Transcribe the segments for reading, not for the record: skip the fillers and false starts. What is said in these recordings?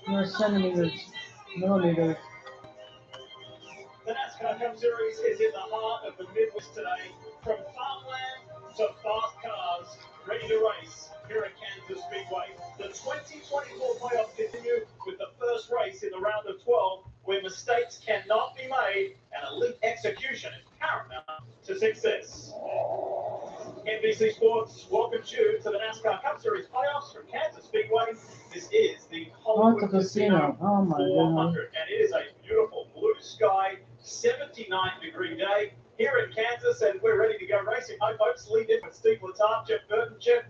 No centimeters, millimeters. The NASCAR Cup Series is in the heart of the Midwest today. From farmland to fast cars, ready to race here at Kansas Speedway. The 2024 playoffs continue with the first race in the round of 12, where mistakes cannot be made and elite execution is paramount to success. NBC Sports welcomes you to the NASCAR Cup Series playoffs from Kansas Speedway. This is the Hollywood Casino 400, and it is a beautiful blue sky, 79-degree day here in Kansas, and we're ready to go racing. Hi, folks. Lead in with Steve Letarte, Jeff Burton. Jeff,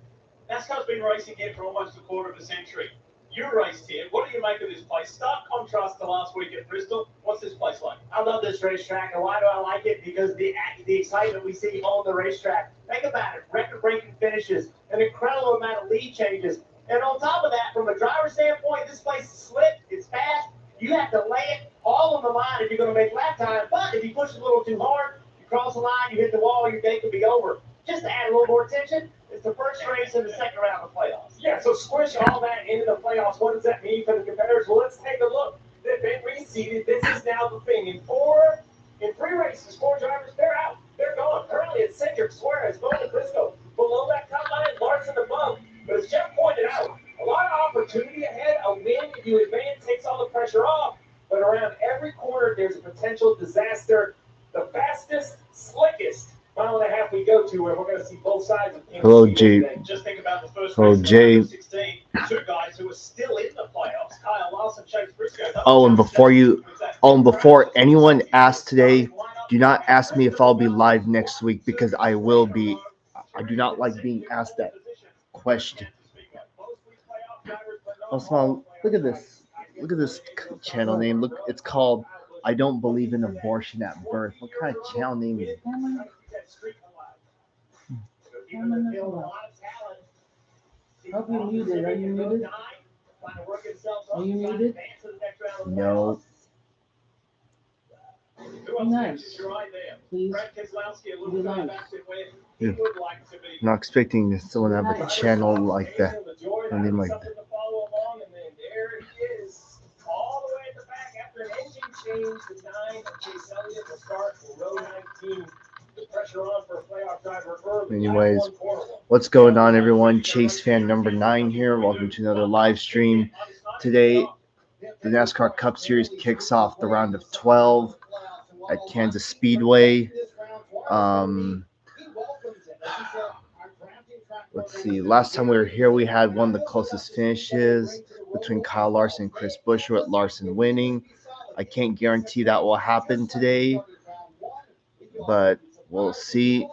NASCAR's been racing here for almost a quarter of a century. You raced here. What do you make of this place? Stark contrast to last week at Bristol. What's this place like? I love this racetrack, and why do I like it? Because the excitement we see on the racetrack. Think about it: record-breaking finishes, an incredible amount of lead changes, and on top of that, from a driver standpoint, this place is slick. It's fast. You have to lay it all on the line if you're going to make lap time. But if you push it a little too hard, you cross the line, you hit the wall, your day could be over. Just to add a little more attention, it's the first race in the second round of the playoffs. Yeah, so squish all that into the playoffs. What does that mean for the competitors? Well, let's take a look. They've been reseeded. This is now the thing. In three races, 4 drivers, they're out. They're gone. Currently, it's Cedric, Suarez, Bowman, Briscoe. Below that top line, Larson above. But as Jeff pointed out, a lot of opportunity ahead. A win, if you advance, takes all the pressure off. But around every corner, there's a potential disaster. The fastest, slickest mile and a half we go to, where we're going to see both sides of Kansas. Hello, Jay. Just think about the first race Jay. 16. 2 guys who are still in the playoffs. Kyle Larson, Chase Briscoe. And before anyone asks today, do not ask me if I'll be live next week, because I will be. I do not like being asked that question. Also, look at this. Look at this channel name. Look, it's called "I Don't Believe in Abortion at Birth." What kind of channel name is it? Hope you're muted. Are you muted? Are you muted? No. Be nice. Please. Be nice. Yeah. I'm not expecting someone to have a channel like that. I mean, like that. All the way at the back after an engine change, the 9 of Chase Elliott will start in row 19. The pressure on for a playoff driver early. Anyways, what's going on, everyone? Chase fan number 9 here. Welcome to another live stream. Today, the NASCAR Cup Series kicks off the round of 12 at Kansas Speedway. Let's see. Last time we were here, we had one of the closest finishes between Kyle Larson and Chris Buescher, with Larson winning. I can't guarantee that will happen today, but we'll see.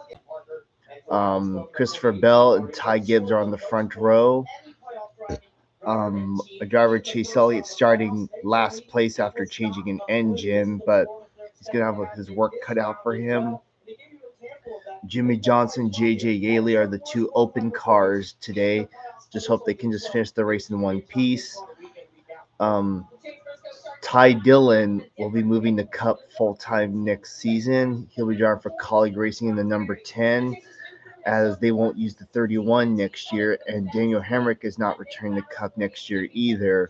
Christopher Bell and Ty Gibbs are on the front row. A driver, Chase Elliott, starting last place after changing an engine, but he's going to have his work cut out for him. Jimmy Johnson, J.J. Yaley are the 2 open cars today. Just hope they can just finish the race in one piece. Ty Dillon will be moving the Cup full-time next season. He'll be driving for Colleague Racing in the number 10, as they won't use the 31 next year. And Daniel Hemrick is not returning the Cup next year either.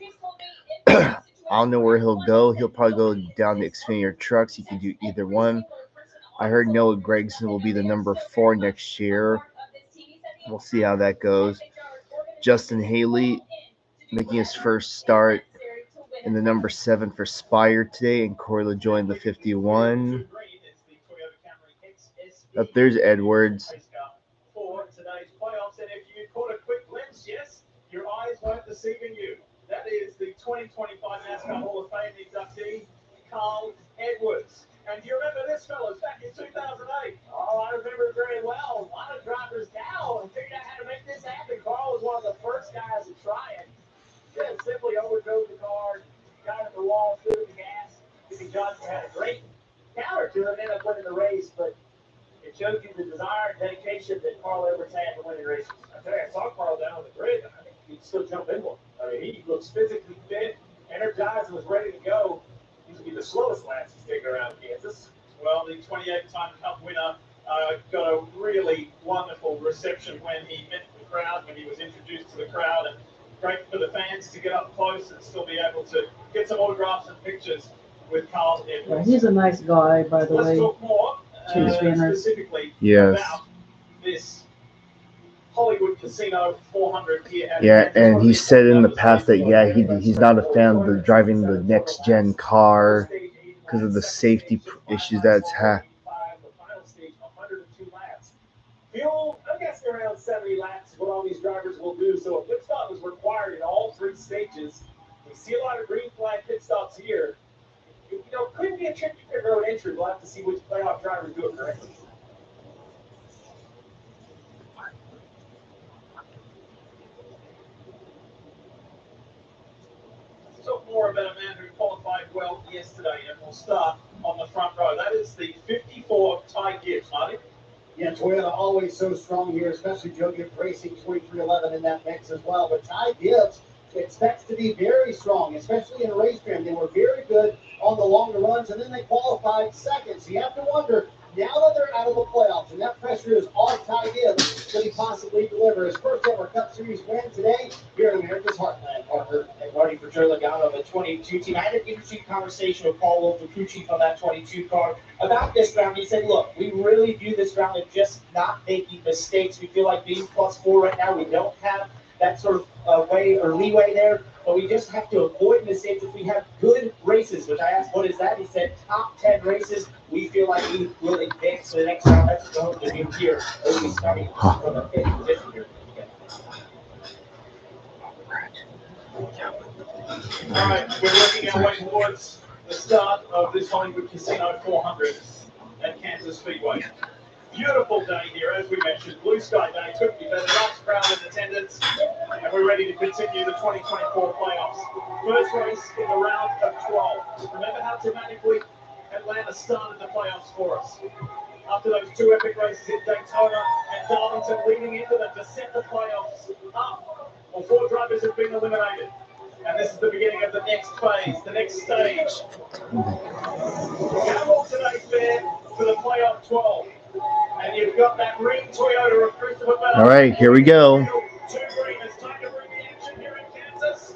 I don't know where he'll go. He'll probably go down to Xfinity Trucks. He can do either one. I heard Noah Gragson will be the number 4 next year. We'll see how that goes. Justin Haley making his first start in the number 7 for Spire today, and Corey LaJoy the 51. Up there's Edwards. For today's playoffs, and if you caught a quick glimpse, yes, your eyes weren't deceiving you. That is the 2025 NASCAR Hall of Fame inductee, Carl Edwards. And do you remember this, fellas, back in 2008? Oh, I remember very well. A lot of drivers down and figured out how to make this happen. Carl was one of the first guys to try it. Just simply overdrove the car, got at the wall, threw the gas. Jimmy Johnson had a great counter to him, ended up winning the race, but it showed you the desire and dedication that Carl Edwards had to winning races. I tell you, I saw Carl down on the grid. I think he'd still jump in one. I mean, he looks physically fit, energized, and was ready to go. He's be the slowest last he's taken around Kansas. Well, the 28-time Cup winner got a really wonderful reception when he met the crowd, when he was introduced to the crowd. And Great for the fans to get up close and still be able to get some autographs and pictures with Carl Yeah, Edwards. he's a nice guy, by the Let's way. talk more specifically Yes. about this Hollywood Casino 400 here at Yeah, Kansas. and he said in the past that he's not a fan of the driving the next gen car because of the safety issues that's had. The final stage, 102 laps. Fuel, I'm guessing around 70 laps is what all these drivers will do. So a pit stop is required in all three stages. We see a lot of green flag pit stops here. You know, couldn't be a tricky pit road entry. We'll have to see which playoff drivers do it correctly. Talk more about a man who qualified well yesterday, and we'll start on the front row. That is the 54 of Ty Gibbs, Marty. Yeah, Toyota always so strong here, especially Joe Gibbs Racing 2311 in that mix as well. But Ty Gibbs expects to be very strong, especially in race trim. They were very good on the longer runs, and then they qualified second. So you have to wonder, now that they're out of the playoffs and that pressure is off Ty Gibbs, could he possibly deliver his first ever Cup Series win today here in America's Heartland, Parker? And Marty for Joe Logano, the 22 team. I had an interesting conversation with Paul Wolf, the crew chief on that 22 car, about this round. He said, look, we really view this round as just not making mistakes. We feel like being +4 right now, we don't have that sort of way or leeway there, but we just have to avoid mistakes if we have good races, which I asked, what is that? He said, top 10 races, we feel like we will advance to the next round. That's going to be here. We'll be starting from the 5th position here. All right, we're working our way towards the start of this Hollywood Casino 400 at Kansas Speedway. Beautiful day here, as we mentioned. Blue sky day. Couldn't be better. Nice crowd in attendance, and we're ready to continue the 2024 playoffs. First race in the round of 12. Remember how dramatically Atlanta started the playoffs for us. After those two epic races in Daytona and Darlington leading into them to set the playoffs up. Well, 4 drivers have been eliminated. And this is the beginning of the next phase, the next stage. Campbell today fair for the playoff 12. And you've got that green Toyota of Christopher Bell. All right, here we go. 2 green. It's time to bring the action here in Kansas.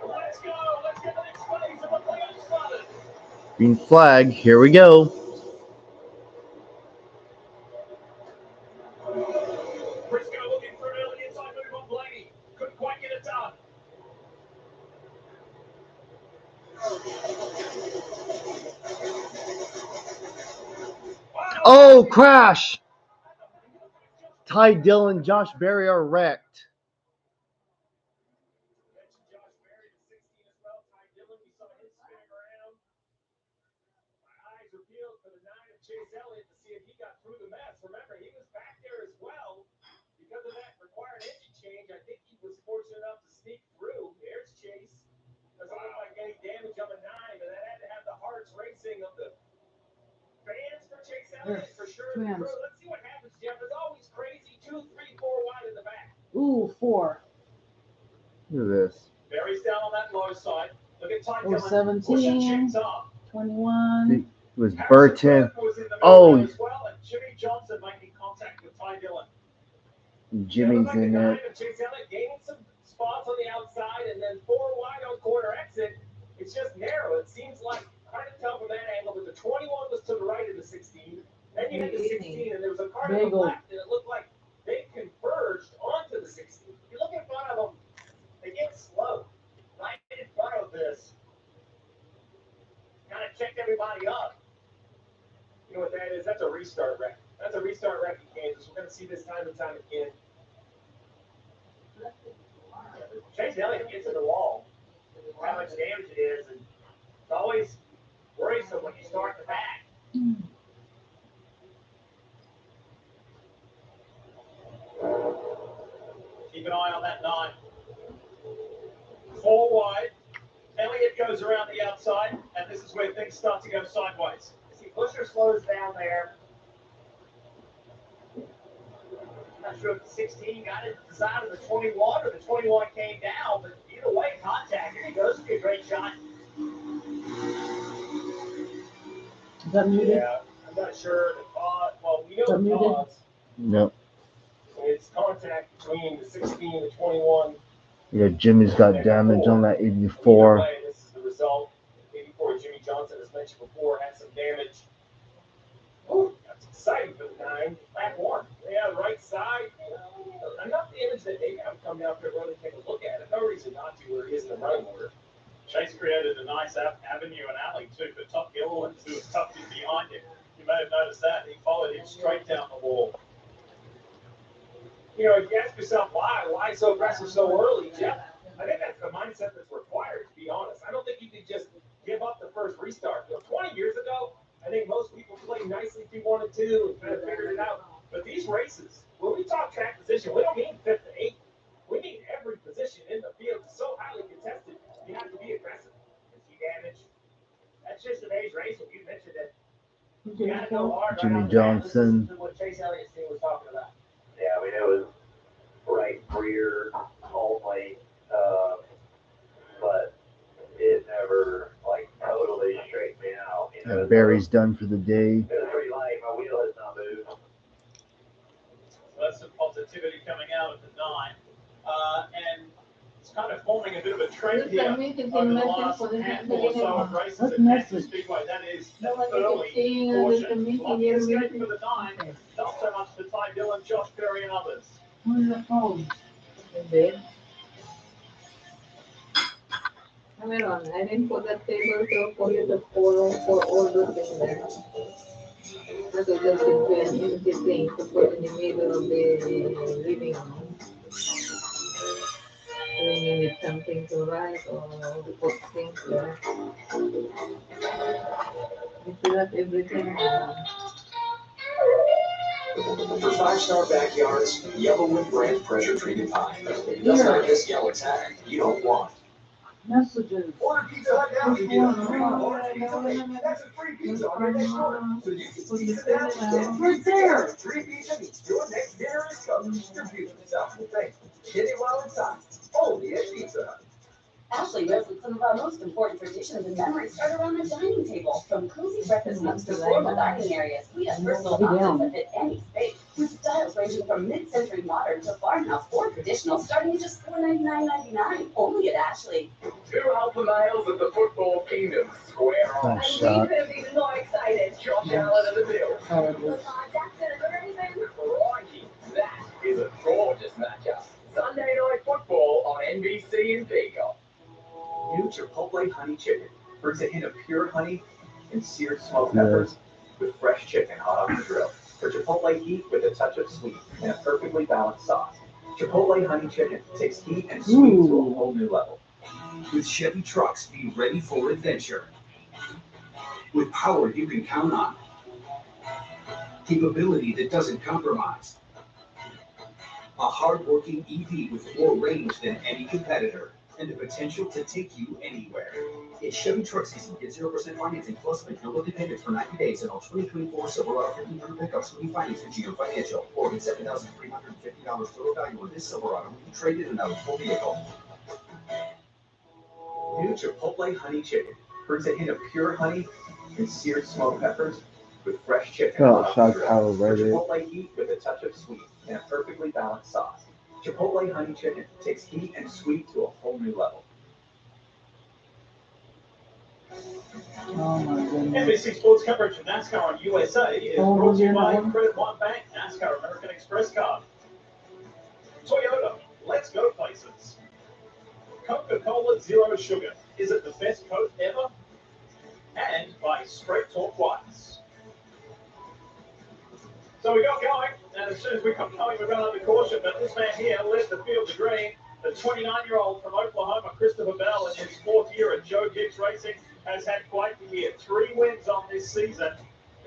Let's go. Let's get the next phase of the playoff started. Green flag, here we go. Briscoe looking for an early inside move on Blaney. Couldn't quite get it done. Oh, crash! Ty Dillon, Josh Berry are wrecked. Josh Berry to 16 as well. Ty Dillon, we saw him spinning around. My eyes were peeled for the 9 of Chase Elliott to see if he got through the mess. Remember, he was back there as well. Because of that required engine change, I think he was fortunate enough to sneak through. There's Chase. Doesn't look like any damage on the 9, but that had to have the hearts racing of the fans for Chase Elliott, for sure. Twins. Let's see what happens, Jeff. It's always crazy. 2, 3, 4 wide in the back. Ooh, 4. Look at this. Berry's down on that low side. Look at Ty Oh, Dillon pushing 17. Chase up. 21. It was Burton. Was in the middle Oh. there as well, and Jimmy Johnson making contact with Ty Dillon. Jimmy's in there. it. Chase Elliott gaining some spots on the outside, and then 4 wide on corner exit. It's just narrow. It seems like hard to tell from that angle, but the 21 was to the right of the 16. Then you had the 16, and there was a car to the Bagel. left, and it looked like they converged onto the 16. You look in front of them, they get slow. Right in front of this. Kind of checked everybody up. You know what that is? That's a restart wreck. That's a restart wreck in Kansas. We're going to see this time and time again. Chase Elliott gets in the wall. How much damage it is, and it's always worrisome when you start the back. Keep an eye on that 9. 4 wide. Elliott goes around the outside, and this is where things start to go sideways. See, Busher slows down there. Not sure if the 16 got it to the side of the 21 or the 21 came down, but either way, contact. Here he goes. It'll be a great shot. Is that muted? Yeah, I'm not sure the cause. Well, we know Is that the muted? cause. No. It's contact between the 16 and the 21. Yeah, Jimmy's got damage on that Either 84. way, this is the result. 84 Jimmy Johnson, as mentioned before, had some damage. Oh, that's exciting for the 9. Lap 1. Yeah, right side. Enough damage that maybe I'm coming out there really take a look at it. No reason not to where he is in the running order. Chase created a nice avenue and alley too for Top Gilliland, who was tucked in behind him. You may have noticed that. He followed him straight down the wall. You know, if you ask yourself why so aggressive so early, Jeff, I think that's the mindset that's required, to be honest. I don't think you can just give up the first restart. You know, 20 years ago, I think most people played nicely if you wanted to and kind of figured it out. But these races, when we talk track position, we don't mean 5th to 8th. We mean every position in the field is so highly contested, you have to be aggressive. And see damage. That's just today's racing. You mentioned it. You got to go hard. Jimmy Right off the bat. Johnson. This is what Chase Elliott's team was talking about. Yeah, I mean, it was right rear only, but it never, like, totally straightened me out. You know, Barry's done for the day. it was pretty light. My wheel has not moved. So that's some positivity coming out of the 9. And it's kind of forming a bit of a trend here over the last handful or so of races at Kansas Speedway. That is the early portion. Lucky escape for the 9. Not so much for Ty Dillon, Josh Perry, and others. Where's the phone? In bed. Cameron, I didn't put the table so for you to follow for all the things there. That was just an empty thing to put in the middle of the living room. When you need something to write or to put things there. You fill up everything. For 5-star backyards, Yellowwood brand pressure treated pine. It doesn't have this yellow tag you don't want. Messages. Order Pizza Hut now. You get a free large pizza meat. That's a free pizza on your next order. So you can pizza down and right there. 3 pizza meats. Your next dinner is covered. Distributed without the thing. Get it while it's hot. Only at Pizza Hut. Ashley knows that some of our most important traditions and memories start around the dining table. From cozy breakfast nooks to formal dining areas, we have personal options that fit any space. With styles ranging from mid-century modern to farmhouse or traditional, starting at just $499.99, only at Ashley. 2 alpha males at the football kingdom. Square off. Nice shot. could have been even more excited. Josh Allen in the middle. Jackson, or anything? Crikey, that is a gorgeous matchup. Sunday Night Football on NBC and Peacock. New Chipotle honey chicken brings a hint of pure honey and seared smoked peppers with fresh chicken hot off the grill. For Chipotle heat with a touch of sweet and a perfectly balanced sauce. Chipotle honey chicken takes heat and sweet to a whole new level. With Chevy trucks, be ready for adventure. With power you can count on. Capability that doesn't compromise. A hard-working EV with more range than any competitor. And the potential to take you anywhere. It's Chevy truck season. Get 0% financing plus make no monthly payments for 90 days on all 2024 Silverado 1500 pickups when you finance with GM Financial. Or get $7,350 total value on this Silverado when you trade in an eligible vehicle. New Chipotle honey chicken brings a hint of pure honey and seared smoked peppers with fresh chicken. Oh, shot power right there. Chipotle heat with a touch of sweet and a perfectly balanced sauce. Chipotle honey chicken takes heat and sweet to a whole new level. Oh my goodness. NBC Sports coverage from NASCAR on USA is brought to you by Credit One Bank, NASCAR American Express Card, Toyota, let's go places. Coca-Cola Zero Sugar, is it the best Coke ever? And by Straight Talk Whites. So we got going, and as soon as we got going, we ran under caution. But this man here led the field to green. The 29-year-old from Oklahoma, Christopher Bell, in his 4th year at Joe Gibbs Racing, has had quite the year. 3 wins on this season.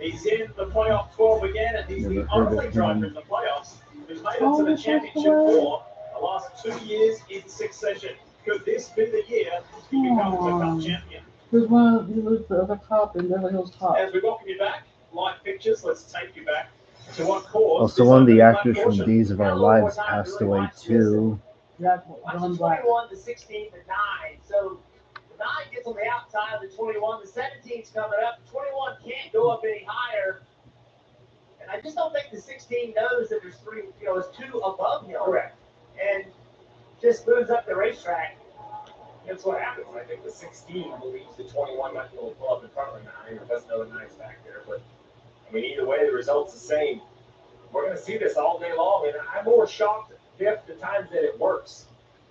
He's in the playoff 12 again, and he's the only driver in the playoffs who's made it to the championship 4 the last 2 years in succession. Could this be the year he becomes a cup champion? Who's one? He was the cop in Beverly Hills Cop. As we welcome you back, live pictures, let's take you back to what caused. Also, one of the actors from Days of Our Lives passed away too. Yeah, John Black. 21, the 16, the 9. So the 9 gets on the outside of the 21. The 17's coming up. The 21 can't go up any higher. And I just don't think the 16 knows that there's 3, there's 2 above him. Correct. And just moves up the racetrack. That's what happens. I think the 16 believes the 21 might be able to pull up in front of the 9 or doesn't know the 9's back there. But, I mean, either way, the result's the same. We're going to see this all day long, and I'm more shocked the times that it works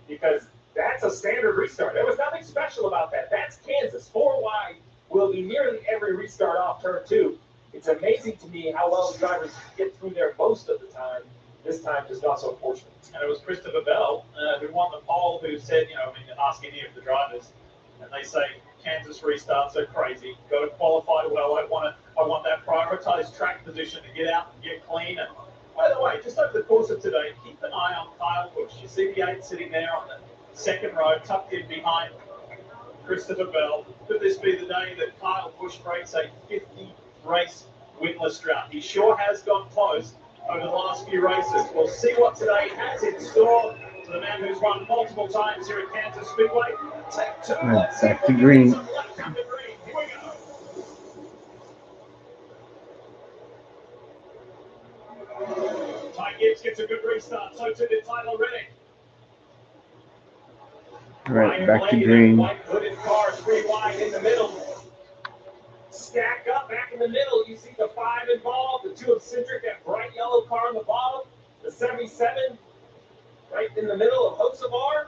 because that's a standard restart. There was nothing special about that. That's Kansas. 4 wide will be nearly every restart off turn 2. It's amazing to me how well the drivers get through there most of the time. This time, just not so fortunate. And it was Christopher Bell who won the poll, who said, you know, I mean, ask any of the drivers, and they say Kansas restarts are crazy. Got to qualify well. I want that prioritized track position to get out and get clean. And by the way, just over the course of today, keep an eye on Kyle Busch. You see the 8 sitting there on the second row, tucked in behind Christopher Bell. Could this be the day that Kyle Busch breaks a 50-race winless drought? He sure has gone close over the last few races. We'll see what today has in store for the man who's won multiple times here at Kansas Speedway. Take 2. Let's see back to green. Here we go. Ty Gibbs gets a good restart. So too did Tyler Reddick. All right, back to green. White hooded car, 3 wide in the middle. Stack up back in the middle. You see the 5 involved, the 2 of Cindric, that bright yellow car on the bottom, the 77 right in the middle of Hocevar.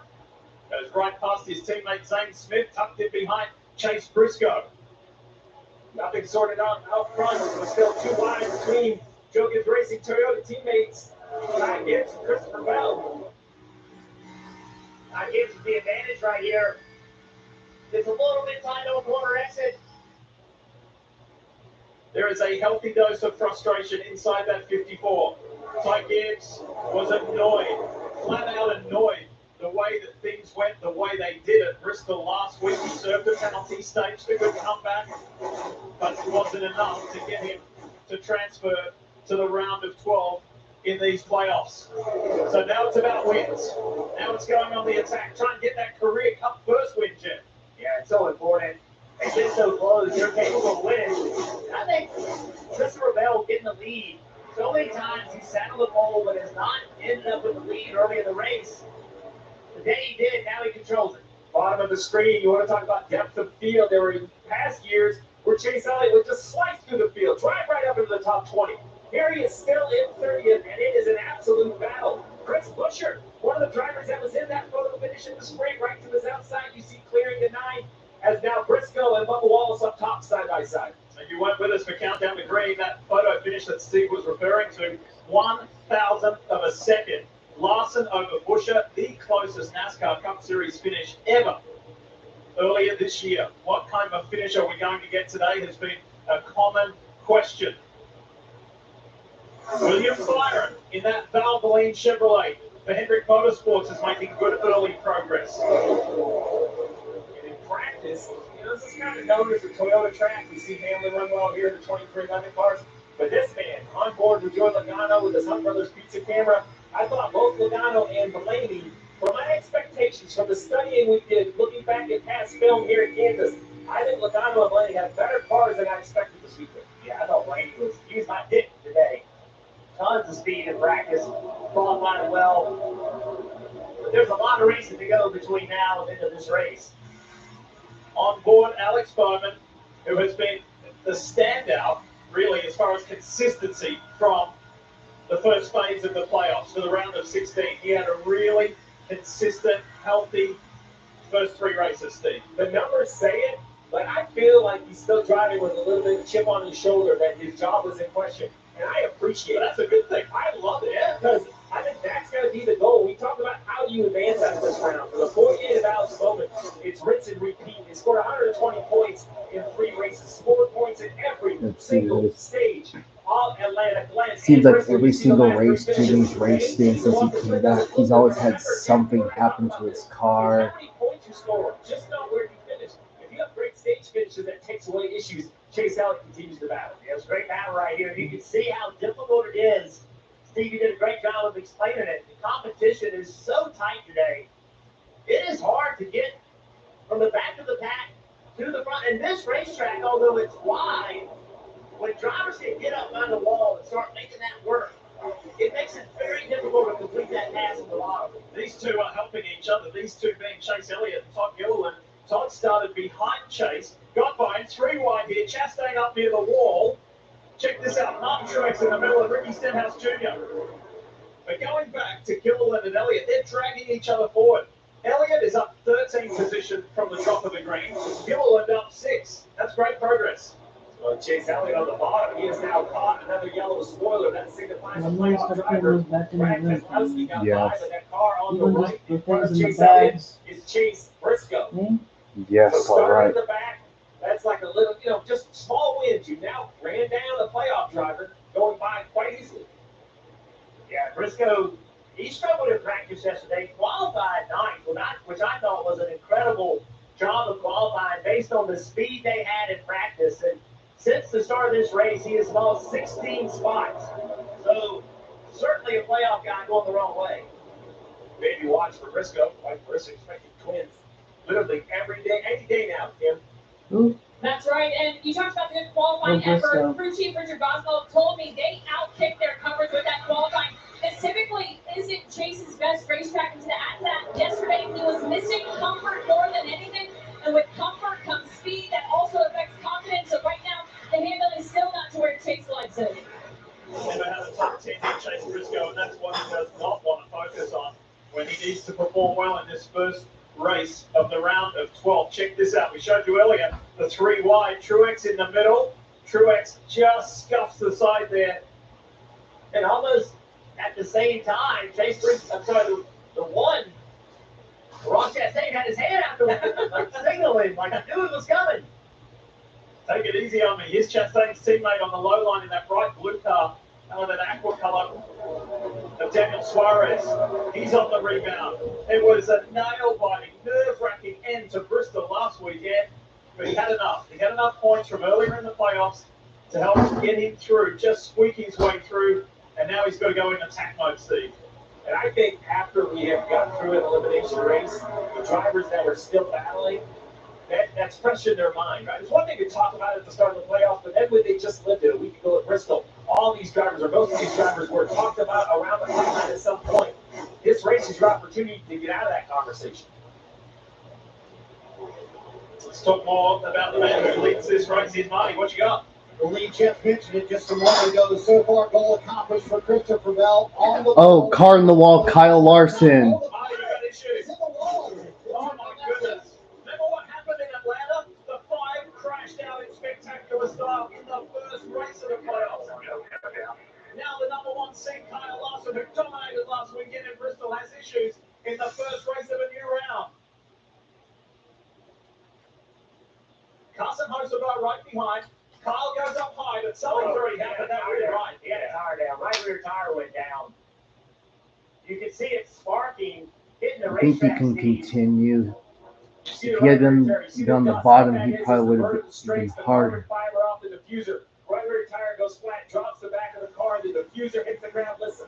Goes right past his teammate Zane Smith, tucked in behind Chase Briscoe. Nothing sorted out front. It was still 2 wide between Joe Gibbs Racing Toyota teammates Ty Gibbs and Christopher Bell. Ty Gibbs with the advantage right here. It's a little bit tight on corner exit. There is a healthy dose of frustration inside that 54. Ty Gibbs was annoyed, flat out annoyed, the way that things went, the way they did at Bristol last week. He served a penalty, staged a good comeback, but it wasn't enough to get him to transfer to the round of 12 in these playoffs. So now it's about wins. Now it's going on the attack, trying to get that career cup first win, Jim. Yeah, it's so important. They get so close, you're capable of winning. I think Christopher Bell getting the lead. So many times he's sat on the pole, but has not ended up with the lead early in the race. The day he did, now he controls it. Bottom of the screen, you want to talk about depth of field. There were past years where Chase Elliott would just slice through the field, drive right up into the top 20. Here he is still in 30th, and it is an absolute battle. Chris Buescher, one of the drivers that was in that photo finish in the sprint, right to his outside, you see clearing the 9, as now Briscoe and Bubba Wallace up top side by side. And you weren't with us for Countdown to Green, that photo finish that Steve was referring to, 1,000th of a second. Larson over Buescher, the closest NASCAR Cup Series finish ever earlier this year. What kind of a finish are we going to get today has been a common question. William Byron in that Valvoline Chevrolet for Hendrick Motorsports is making good early progress. And in practice, this is kind of known as a Toyota track. We see Hamlin run well here in the 2300 cars. But this man, on board with Joey Logano with his Hunt Brothers pizza camera, I thought both Logano and Blaney, for my expectations from the studying we did, looking back at past film here in Kansas, I think Logano and Blaney have better cars than I expected this weekend. Yeah, I thought Blaney was my pick today. Tons of speed in practice, qualifying well. But there's a lot of racing to go between now and the end of this race. On board, Alex Bowman, who has been the standout, really, as far as consistency from the first phase of the playoffs to the round of 16. He had a really consistent, healthy first 3 races, Steve. The numbers say it, but I feel like he's still driving with a little bit of chip on his shoulder that his job was in question. And I appreciate it. That's a good thing. I love it, because I think that's going to be the goal. We talked about how do you advance out of this round. For the 48 of Alex Bowman, it's rinse and repeat. He scored 120 points in 3 races, scored points in every single stage. All Atlanta. Seems like every single race Jimmy's raced in since he came back, he's always had something happen to his car. How many points you score, just not where you finish. If you have great stage finishes that takes away issues, Chase Elliott continues the battle. Yeah, it's a great battle right here. You can see how difficult it is. Steve, you did a great job of explaining it. The competition is so tight today. It is hard to get from the back of the pack to the front. And this racetrack, although it's wide, when drivers can get up on the wall and start making that work, it makes it very difficult to complete that pass in the bottom. These two are helping each other. These two being Chase Elliott and Todd Gilliland. Todd started behind Chase, got by him, 3 wide here. Chastain up near the wall. Check this out. Martin Truex in the middle of Ricky Stenhouse Jr. But going back to Gilliland and Elliott, they're dragging each other forward. Elliott is up 13 position from the top of the green. Gilliland up 6. That's great progress. Well, Chase Elliott on the bottom, he has now caught another yellow spoiler. That signifies a I'm playoff gonna start driver. putting those back in Brad the room. Keselowski got Yes. by, but that car on the Even right just in put front of things in the Chase Elliott bags. is Chase Briscoe. See? Yes, So all starting right. in the back, that's like a little, just small wins. You now ran down a playoff driver going by quite easily. Yeah, Briscoe, he struggled in practice yesterday, qualified 9th, which I thought was an incredible job of qualifying based on the speed they had in practice. And since the start of this race, he has lost 16 spots. So certainly a playoff guy going the wrong way. Maybe watch for Briscoe, like Briscoe expecting twins. Literally every day, any day now, Kim. Who? That's right, and you talked about the good qualifying Oh, Briscoe. effort. Crew Chief Richard Boswell told me they outkicked their coverage with that qualifying. This typically isn't Chase's best racetrack, and to add that, yesterday he was missing comfort more than anything, and with comfort comes speed that also affects confidence. So right now, the handle is still not to where Chase likes it. Never had a top 10 in Chase Briscoe, and that's what he does not want to focus on when he needs to perform well in this first race of the round of 12. Check this out. We showed you earlier the 3 wide. Truex in the middle. Truex just scuffs the side there. And almost at the same time, the one, Ross Chastain had his hand out there, like signaling, like I knew it was coming. Take it easy on me. Here's Chastain's teammate on the low line in that bright blue car, that aqua color of Daniel Suarez. He's on the rebound. It was a nail-biting, nerve-wracking end to Bristol last weekend, but he had enough. He had enough points from earlier in the playoffs to help get him through, just squeaking his way through, and now he's got to go in attack mode, Steve. And I think after we have gotten through an elimination race, the drivers that are still battling, that's fresh in their mind, right? It's one thing to talk about at the start of the playoffs, but then when they just lived it a week ago at Bristol, all these drivers, or most of these drivers, were talked about around the timeline at some point. This race is your opportunity to get out of that conversation. Let's talk more about the man who leads this race. Here's Marty. What you got? The lead, Jeff mentioned it just a moment ago. So far, goal accomplished for Christopher Bell on the Oh, car in the wall, Kyle Larson. Marty, you got issues. Oh my goodness. Remember what happened in Atlanta? The 5 crashed out in spectacular style in the first race of the playoffs. Now the number 1 seed, Kyle Larson, who dominated last weekend in Bristol, has issues in the first race of a new round. Carson Hosebar right behind. Kyle goes up high, but something's already happened. That rear right. He had a tire down. Right rear tire went down. You can see it sparking, hitting the I think he racetrack. can Steve. continue. If he had them down the bottom, he probably would have been harder. Fiber off the diffuser. Right rear tire goes flat, drops the back of the car, the diffuser hits the ground. Listen.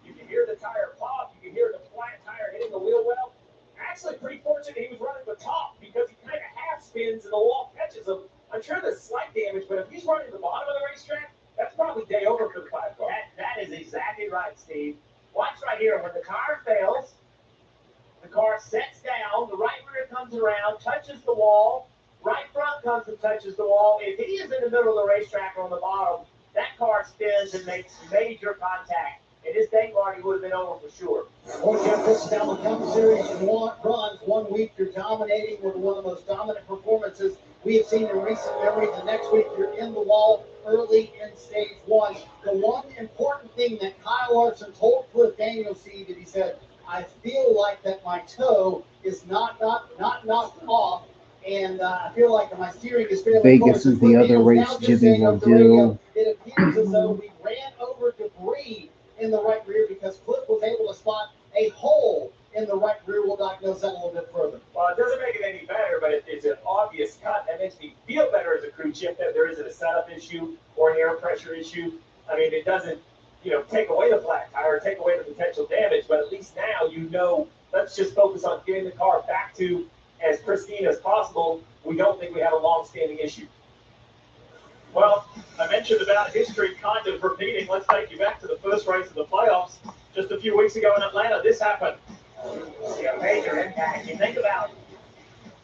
You can hear the tire pop. You can hear the flat tire hitting the wheel well. Actually, pretty fortunate he was running the top because he kind of half spins and the wall catches him. I'm sure there's slight damage, but if he's running the bottom of the racetrack, that's probably day over for the 5 car. That is exactly right, Steve. Watch right here. When the car fails, the car sets down, the right rear comes around, touches the wall, right front comes and touches the wall. If he is in the middle of the racetrack on the bottom, that car spins and makes major contact. And his day party would have been over for sure. Well, Jeff, this is how the Cup Series runs. 1 week you're dominating with one of the most dominant performances we have seen in recent memory. The next week you're in the wall early in stage 1. The one important thing that Kyle Larson told Cliff Daniels, Steve, that he said, I feel like that my toe is not knocked off, and I feel like my steering is fairly Vegas close. is the other race Jimmy will do. It appears as though we ran over debris in the right rear because Cliff was able to spot a hole in the right rear. We'll diagnose that a little bit further. Well, it doesn't make it any better, but it's an obvious cut. That makes me feel better as a crew chief that there isn't a setup issue or an air pressure issue. I mean, it doesn't, take away the flat tire, take away the potential damage, but at least now let's just focus on getting the car back to as pristine as possible. We don't think we have a long-standing issue. Well, I mentioned about history kind of repeating. Let's take you back to the first race of the playoffs. Just a few weeks ago in Atlanta, this happened. Yeah, major impact. You think about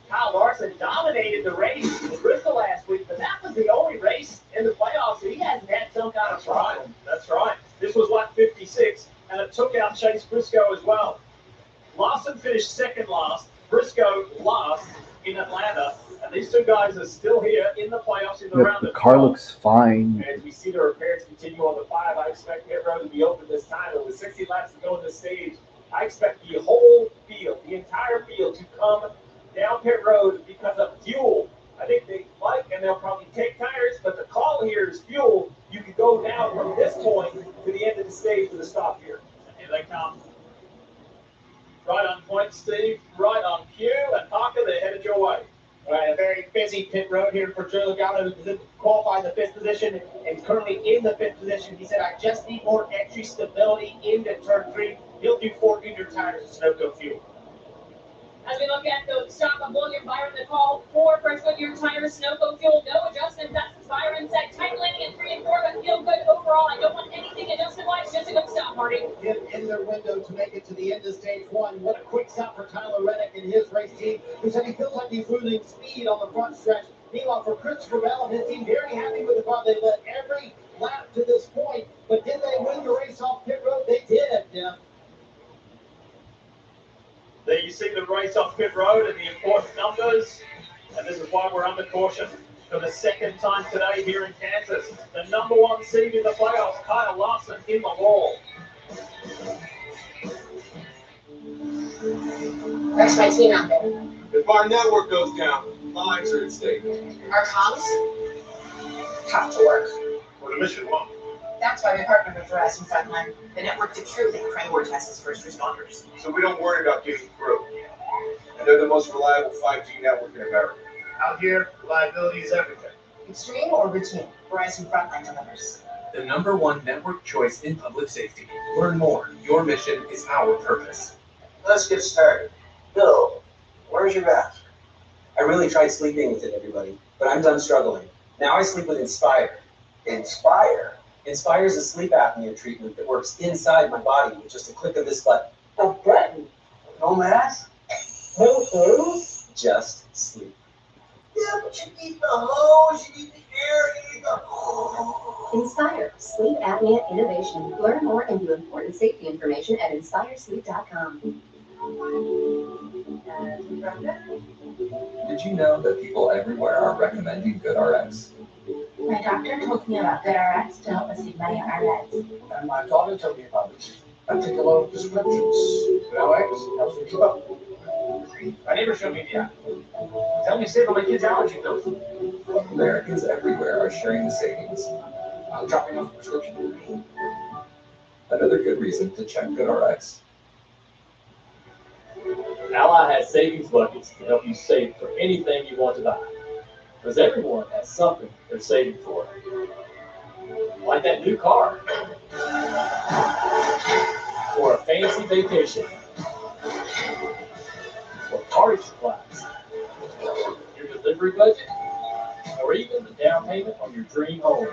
how Larson dominated the race in Bristol last week, but that was the only race in the playoffs, so he hasn't had some kind of problem. That's right. This was lap 56, and it took out Chase Briscoe as well. Larson finished second last, Briscoe last in Atlanta, and these two guys are still here in the playoffs in the round The of car 12. looks fine. As we see the repairs continue on the 5, I expect pit road to be open this time. But with 60 laps to go in the stage, I expect the whole field, the entire field, to come down pit road because of fuel. I think they like, and they'll probably take tires, but the call here is fuel. You can go down from this point to the end of the stage with a stop here. And here they come. Right on point, Steve. Right on cue. And Parker, they're headed your way. All right, a very busy pit road here for Joe Logano, who qualified in the 5th position and currently in the 5th position. He said, I just need more entry stability into turn 3. He'll do 4 junior tires of Sunoco fuel. As we look at the stock of William Byron, the call for fresh Goodyear tires, Sunoco fuel, no adjustments. That's Byron said. Tight landing in 3 and 4, but feel good overall. I don't want anything adjustment-wise, just a good stop, Marty. In their window to make it to the end of stage 1. What a quick stop for Tyler Reddick and his race team, who said he feels like he's losing speed on the front stretch. Meanwhile, for Christopher Bell and his team, very happy with the car. They led every lap to this point, but did they win the race off pit road? They did, yeah. There you see the race off pit road and the important numbers. And this is why we're under caution for the second time today here in Kansas. The number 1 seed in the playoffs, Kyle Larson, in the wall. That's my team out there. If our network goes down, lives are at stake. Our comms have to work. Or the mission won't. That's why we partnered with Verizon Frontline, the network that truly prioritizes first responders. So we don't worry about getting through. And they're the most reliable 5G network in America. Out here, reliability is everything. Extreme or routine, Verizon Frontline delivers. The number 1 network choice in public safety. Learn more. Your mission is our purpose. Let's get started. Bill, where's your mask? I really tried sleeping with it, everybody, but I'm done struggling. Now I sleep with Inspire. Inspire? Inspire is a sleep apnea treatment that works inside my body with just a click of this button. A button? No mask? No hose? Just sleep. Yeah, but you need the hose, you need the air, you need the... Inspire, sleep apnea innovation. Learn more and view important safety information at inspiresleep.com. Did you know that people everywhere are recommending GoodRx? My doctor told me about GoodRx to help us save money on our meds. And my daughter told me about it. I take a lot of prescriptions. GoodRx helps me keep up. My neighbor showed me the app. Tell me to save on my kids' allergy pills. Americans everywhere are sharing the savings. I'm dropping off the prescription. Another good reason to check GoodRx. Ally has savings buckets to help you save for anything you want to buy. Because everyone has something they're saving for. Like that new car. Or a fancy vacation. Or party supplies. Your delivery budget. Or even the down payment on your dream home.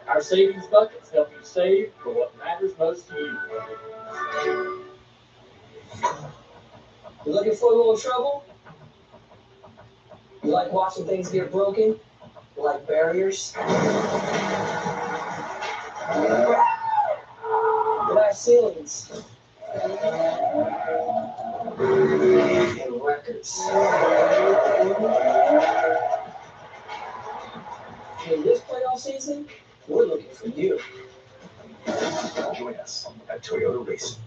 Our savings buckets help you save for what matters most to you. You looking for a little trouble? You like watching things get broken? You like barriers? Glass ceilings. And records. In this playoff season, we're looking for you. Join us at Toyota Racing.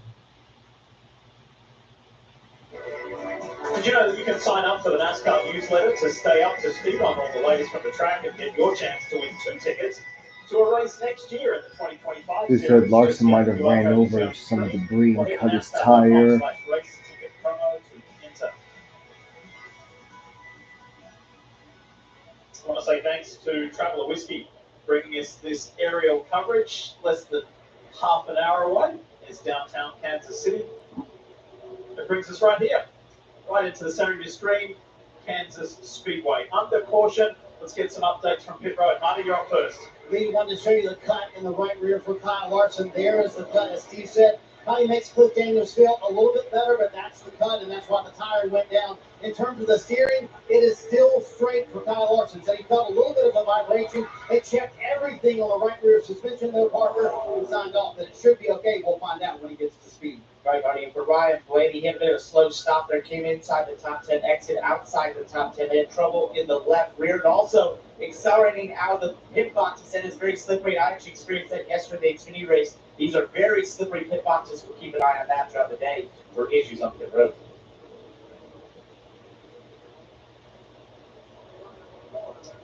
Did you know that you can sign up for the NASCAR newsletter to stay up to speed on all the latest from the track and get your chance to win 2 tickets to a race next year in the 2025 They said Larson might have ran over some debris and cut his tire. I want to say thanks to Traveller Whiskey bringing us this aerial coverage. Less than half an hour away is downtown Kansas City. It brings us right here, right into the center of your screen, Kansas Speedway. Under caution Let's get some updates from pit road. Marty, you're up first. Lee wanted to show you the cut in the right rear for Kyle Larson. There is the cut, as Steve said. Probably makes Cliff Daniels feel a little bit better, but that's the cut, and that's why the tire went down. In terms of the steering, it is still straight for Kyle Larson. So he felt a little bit of a vibration. They checked everything on the right rear suspension, though, Parker, and signed off that it should be okay. We'll find out when he gets to speed. Right, buddy. And for Ryan Blaney, he had a bit of a slow stop there, came inside the top 10, exit outside the top 10, had trouble in the left rear, and also accelerating out of the pit box. He said it's very slippery. I actually experienced that yesterday at the Xfinity race. These are very slippery pit boxes. We'll keep an eye on that throughout the day for issues on pit road.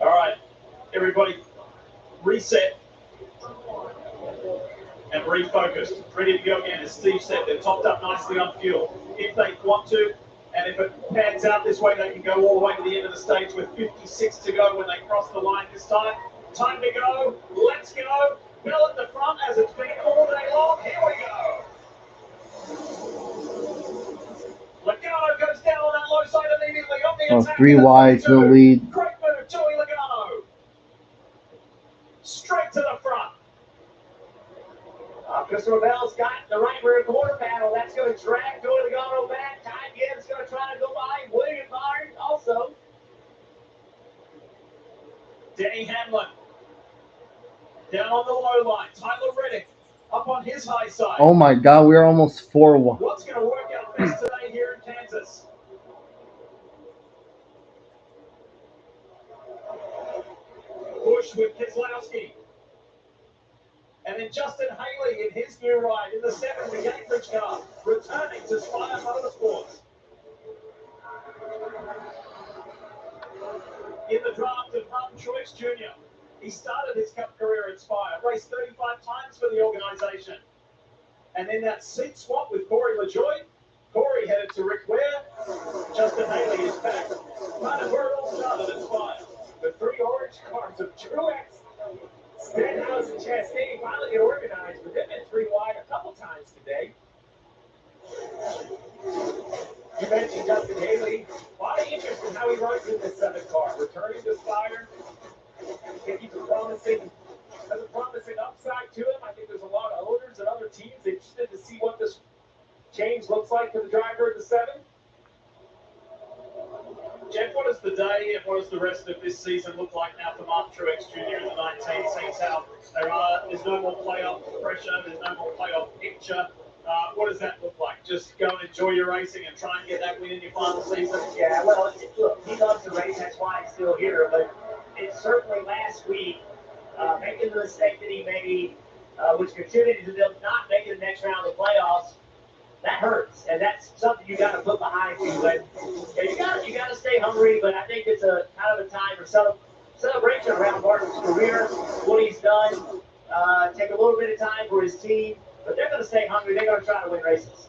All right, everybody, reset and refocused, ready to go again. As Steve said, they're topped up nicely on fuel. If they want to, and if it pans out this way, they can go all the way to the end of the stage with 56 to go when they cross the line this time. Time to go. Let's go. Bell at the front as it's been all day long. Here we go. Logano goes down on that low side immediately. On the attack. 3 wide to the lead. Great move, Joey Logano. Straight to the front. Christopher Bell's got the right rear quarter panel. That's going to drag Joey Logano back. Ty Gibbs going to try to go by. William Byron also. Denny Hamlin down on the low line. Tyler Reddick up on his high side. Oh my God, we're almost 4-1. What's going to work out best today here in Kansas? Bush with Keselowski. And then Justin Haley in his new ride in the 7, the Gatebridge car, returning to Spire Motorsports. In the draft of Martin Truex Jr., he started his Cup career at Spire, raced 35 times for the organization. And then that seat swap with Corey LaJoie. Corey headed to Rick Ware. Justin Haley is back. Kind of where it all started at Spire. The 3 orange cars of Truex, Stenhouse, and Chastain finally get organized, but they've been 3 wide a couple times today. You mentioned Justin Haley. A lot of interest in how he runs in this 7 car. Returning to Spire. I think he's has a promising upside to him. I think there's a lot of owners and other teams interested to see what this change looks like for the driver of the 7. Jeff, what does the day and what does the rest of this season look like now for Martin Truex Jr. in the 19? Seems how there's no more playoff pressure, there's no more playoff picture. What does that look like? Just go and enjoy your racing and try and get that win in your final season? Yeah, well, look, he loves to race. That's why he's still here. But it's certainly last week making the mistake that he made, which contributed to them not making the next round of the playoffs. That hurts, and that's something you got to put behind you. But yeah, you got to stay hungry. But I think it's a kind of a time for celebration around Martin's career, what he's done. Take a little bit of time for his team, but they're going to stay hungry. They're going to try to win races.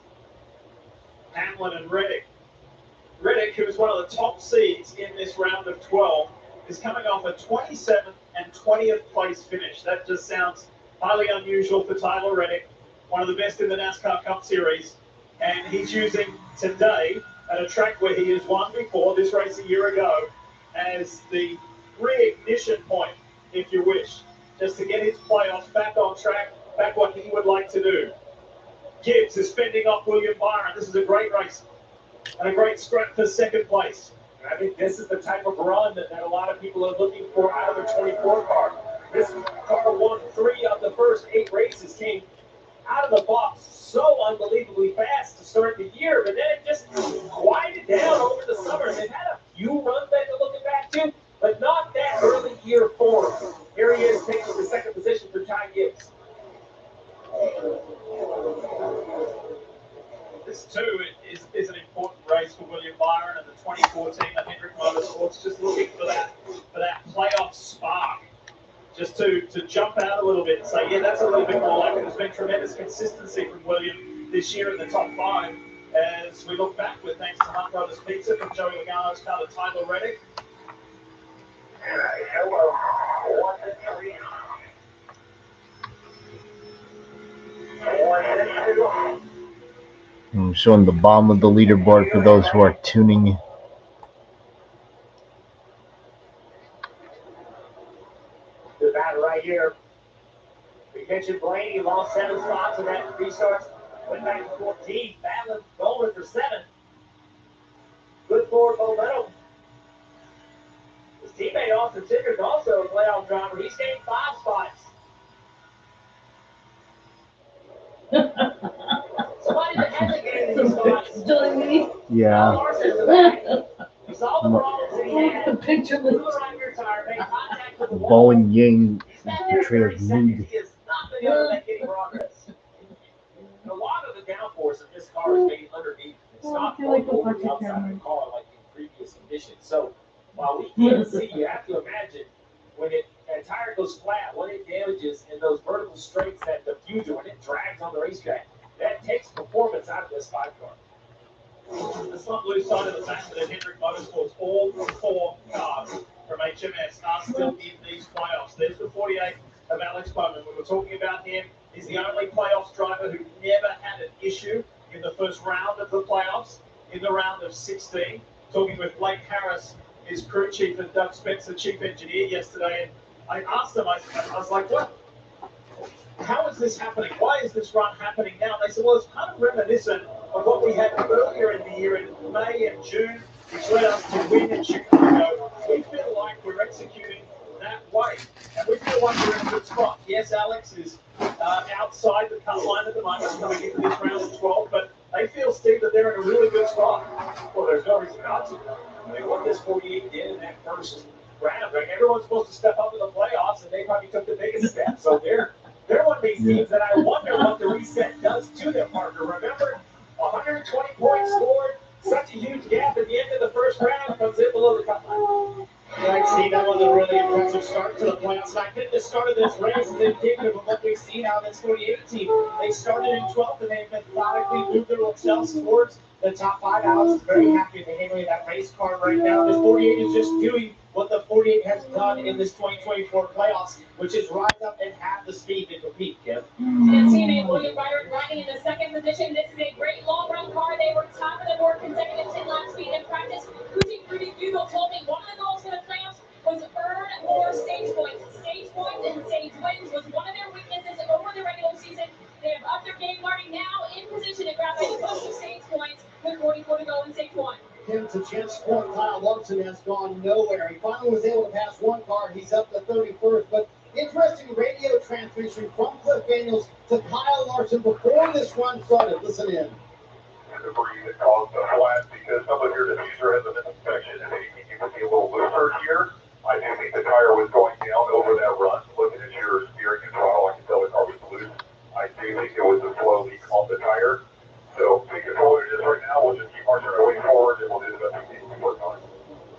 Hamlin and Reddick. Reddick, who is one of the top seeds in this round of 12, is coming off a 27th and 20th place finish. That just sounds highly unusual for Tyler Reddick, one of the best in the NASCAR Cup Series. And he's using today at a track where he has won before, this race a year ago, as the reignition point, if you wish, just to get his playoffs back on track, back what he would like to do. Gibbs is fending off William Byron. This is a great race and a great scrap for second place. I think this is the type of run that a lot of people are looking for out of the 24 car. This car won 3 of the first 8 races, came out of the box so unbelievably fast to start the year, but then it just quieted down over the summer. They've had a few runs that they're looking back to, but not that early year form. Here he is taking the second position for Ty Gibbs. This too is an important race for William Byron and the 2014 Hendrick Motorsports, just looking for that playoff spark, just to jump out a little bit and say, yeah, that's a little bit more like it. There's been tremendous consistency from William this year in the top 5. As we look back with thanks to Hunt Brothers Pizza from Joey Logano's car to Tyler Reddick. Hello. 1 and 3. 1 and 2. I'm showing the bottom of the leaderboard for those who are tuning He lost 7 spots in that restart. Went back to 14th, battling Bowman for 7th. Good forward momentum. His teammate Austin Ticker's also a playoff driver. He's gained 5 spots. So why did it hasn't gained these spots? Doing me? Yeah. Larson's the back. He saw the problems that he had. Picture Threw the right rear tire, made contact with the wall. Bowen Yang trailer's mood. He has not been able to make any progress. And a lot of the downforce of this car is made underneath. It's not going over the outside of the car like in previous conditions. So while we can't see, you have to imagine when a tire goes flat, what it damages in those vertical straights, that diffuser, when it drags on the racetrack, that takes performance out of this 5-car. Let's not lose sight of the fact that Hendrick Motorsports, all 4 cars from HMS are still in these playoffs. There's the 48 of Alex Bowman. We were talking about him. He's the only playoffs driver who never had an issue in the first round of the playoffs, in the round of 16. Talking with Blake Harris, his crew chief, and Doug Spencer, chief engineer, yesterday. And I asked them, I was like, what? How is this happening? Why is this run happening now? And they said, well, it's kind of reminiscent of what we had earlier in the year in May and June, which led us to win in Chicago. We feel like we're executing that way. And we feel like we're in a good spot. Yes, Alex is outside the cut line at the moment, coming into this round of 12, but they feel, Steve, that they're in a really good spot. Well, there's no reason not to. I mean, what this 48 did in that first round, like, everyone's supposed to step up in the playoffs, and they probably took the biggest step. So they're one of these teams that I wonder what the reset does to their partner. Remember, 120 points scored, such a huge gap at the end of the first round, comes in below the cut line. Right, Steve, that was a really impressive start to the playoffs. And I think the start of this race is indicative of what we've seen out of this 48 team. They started in 12th, and they've methodically moved themselves towards the top 5. Alex is very happy with the handling of that race car right now. This 48 is just doing what the 48 has done in this 2024 playoffs, which is rise up and have the speed to compete, Kim. And teammate William Byron riding in the 2nd position. This is a great long-run car. They were top of the board consecutive 10-lap speed in practice. Rudy Bugle told me one of the goals for the playoffs was earn more stage points. Stage points and stage wins was one of their weaknesses over the regular season. They have upped their game, running now in position to grab a bunch of stage points with 44 to go in stage 1. Kim, to Jim's point, Kyle Larson has gone nowhere. He finally was able to pass one car. He's up to 31st. But interesting radio transmission from Cliff Daniels to Kyle Larson before this run started. Listen in. Debris that caused the flat because some of your diffuser has an inspection and maybe you can be a little looser here. I do think the tire was going down over that run. Looking at your steering and throttle, I can tell the car was loose. I do think it was a slow leak on the tire. So we control what it is right now. We'll just keep marching our way forward and we'll do the best we can to work on it.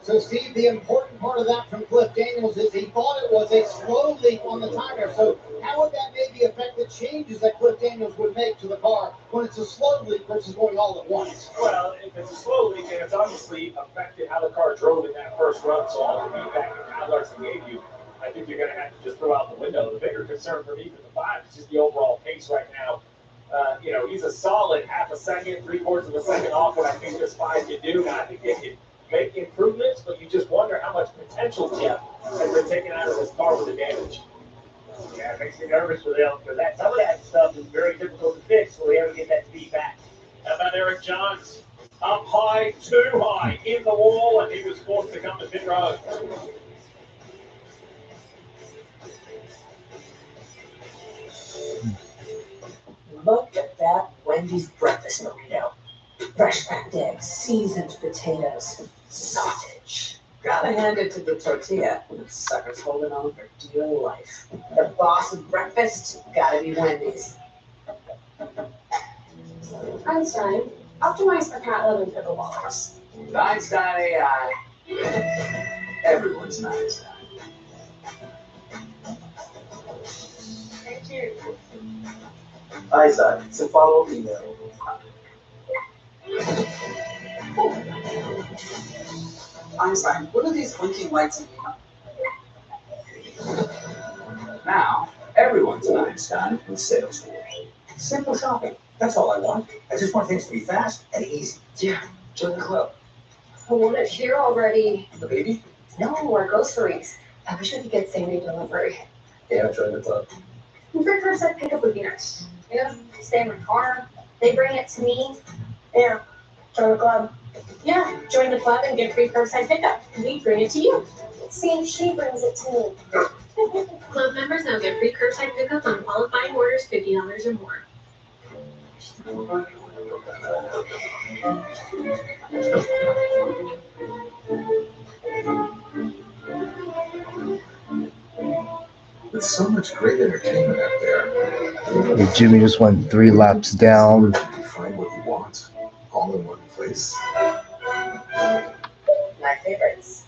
So, Steve, the important part of that from Cliff Daniels is he thought it was a slow leak on the tire. So how would that maybe affect the changes that Cliff Daniels would make to the car when it's a slow leak versus going all at once? Well, if it's a slow leak, and it's obviously affected how the car drove in that first run, so all the feedback that Kyle Larson gave you, I think you're going to have to just throw out the window. The bigger concern for me for the 5 is just the overall pace right now. He's a solid half a second, 3/4 of a second off what I think this 5 can do. Now, I think they can make improvements, but you just wonder how much potential Jeff has been taken out of this car with the damage. Yeah, it makes me nervous for them because some of that stuff is very difficult to fix, so we have to get that speed back. How about Eric Jones? Up high, too high, in the wall, and he was forced to come to pit road. Look at that Wendy's breakfast burrito. Fresh packed eggs, seasoned potatoes, sausage. Gotta hand it to the tortilla. That sucker's holding on for dear life. The boss of breakfast, gotta be Wendy's. Einstein, optimize for cat load and pickleballers. Einstein AI. Everyone's an Einstein. Thank you. Einstein, it's a follow-up email. Einstein, what are these blinking lights in the Now, everyone's an Einstein in Salesforce. Simple shopping. That's all I want. I just want things to be fast and easy. Yeah, join the club. I want it here already. The baby? No, our groceries. I wish we could get same-day delivery. Yeah, join the club. Free curbside pickup would be nice. Yeah, stay in my car. They bring it to me. Yeah, join the club. Yeah, join the club and get free curbside pickup. We bring it to you. See, she brings it to me. Club members now get free curbside pickup on qualifying orders $50 or more. With so much great entertainment out there. Jimmy just went 3 laps down. You find what you want, all in one place. My favorites.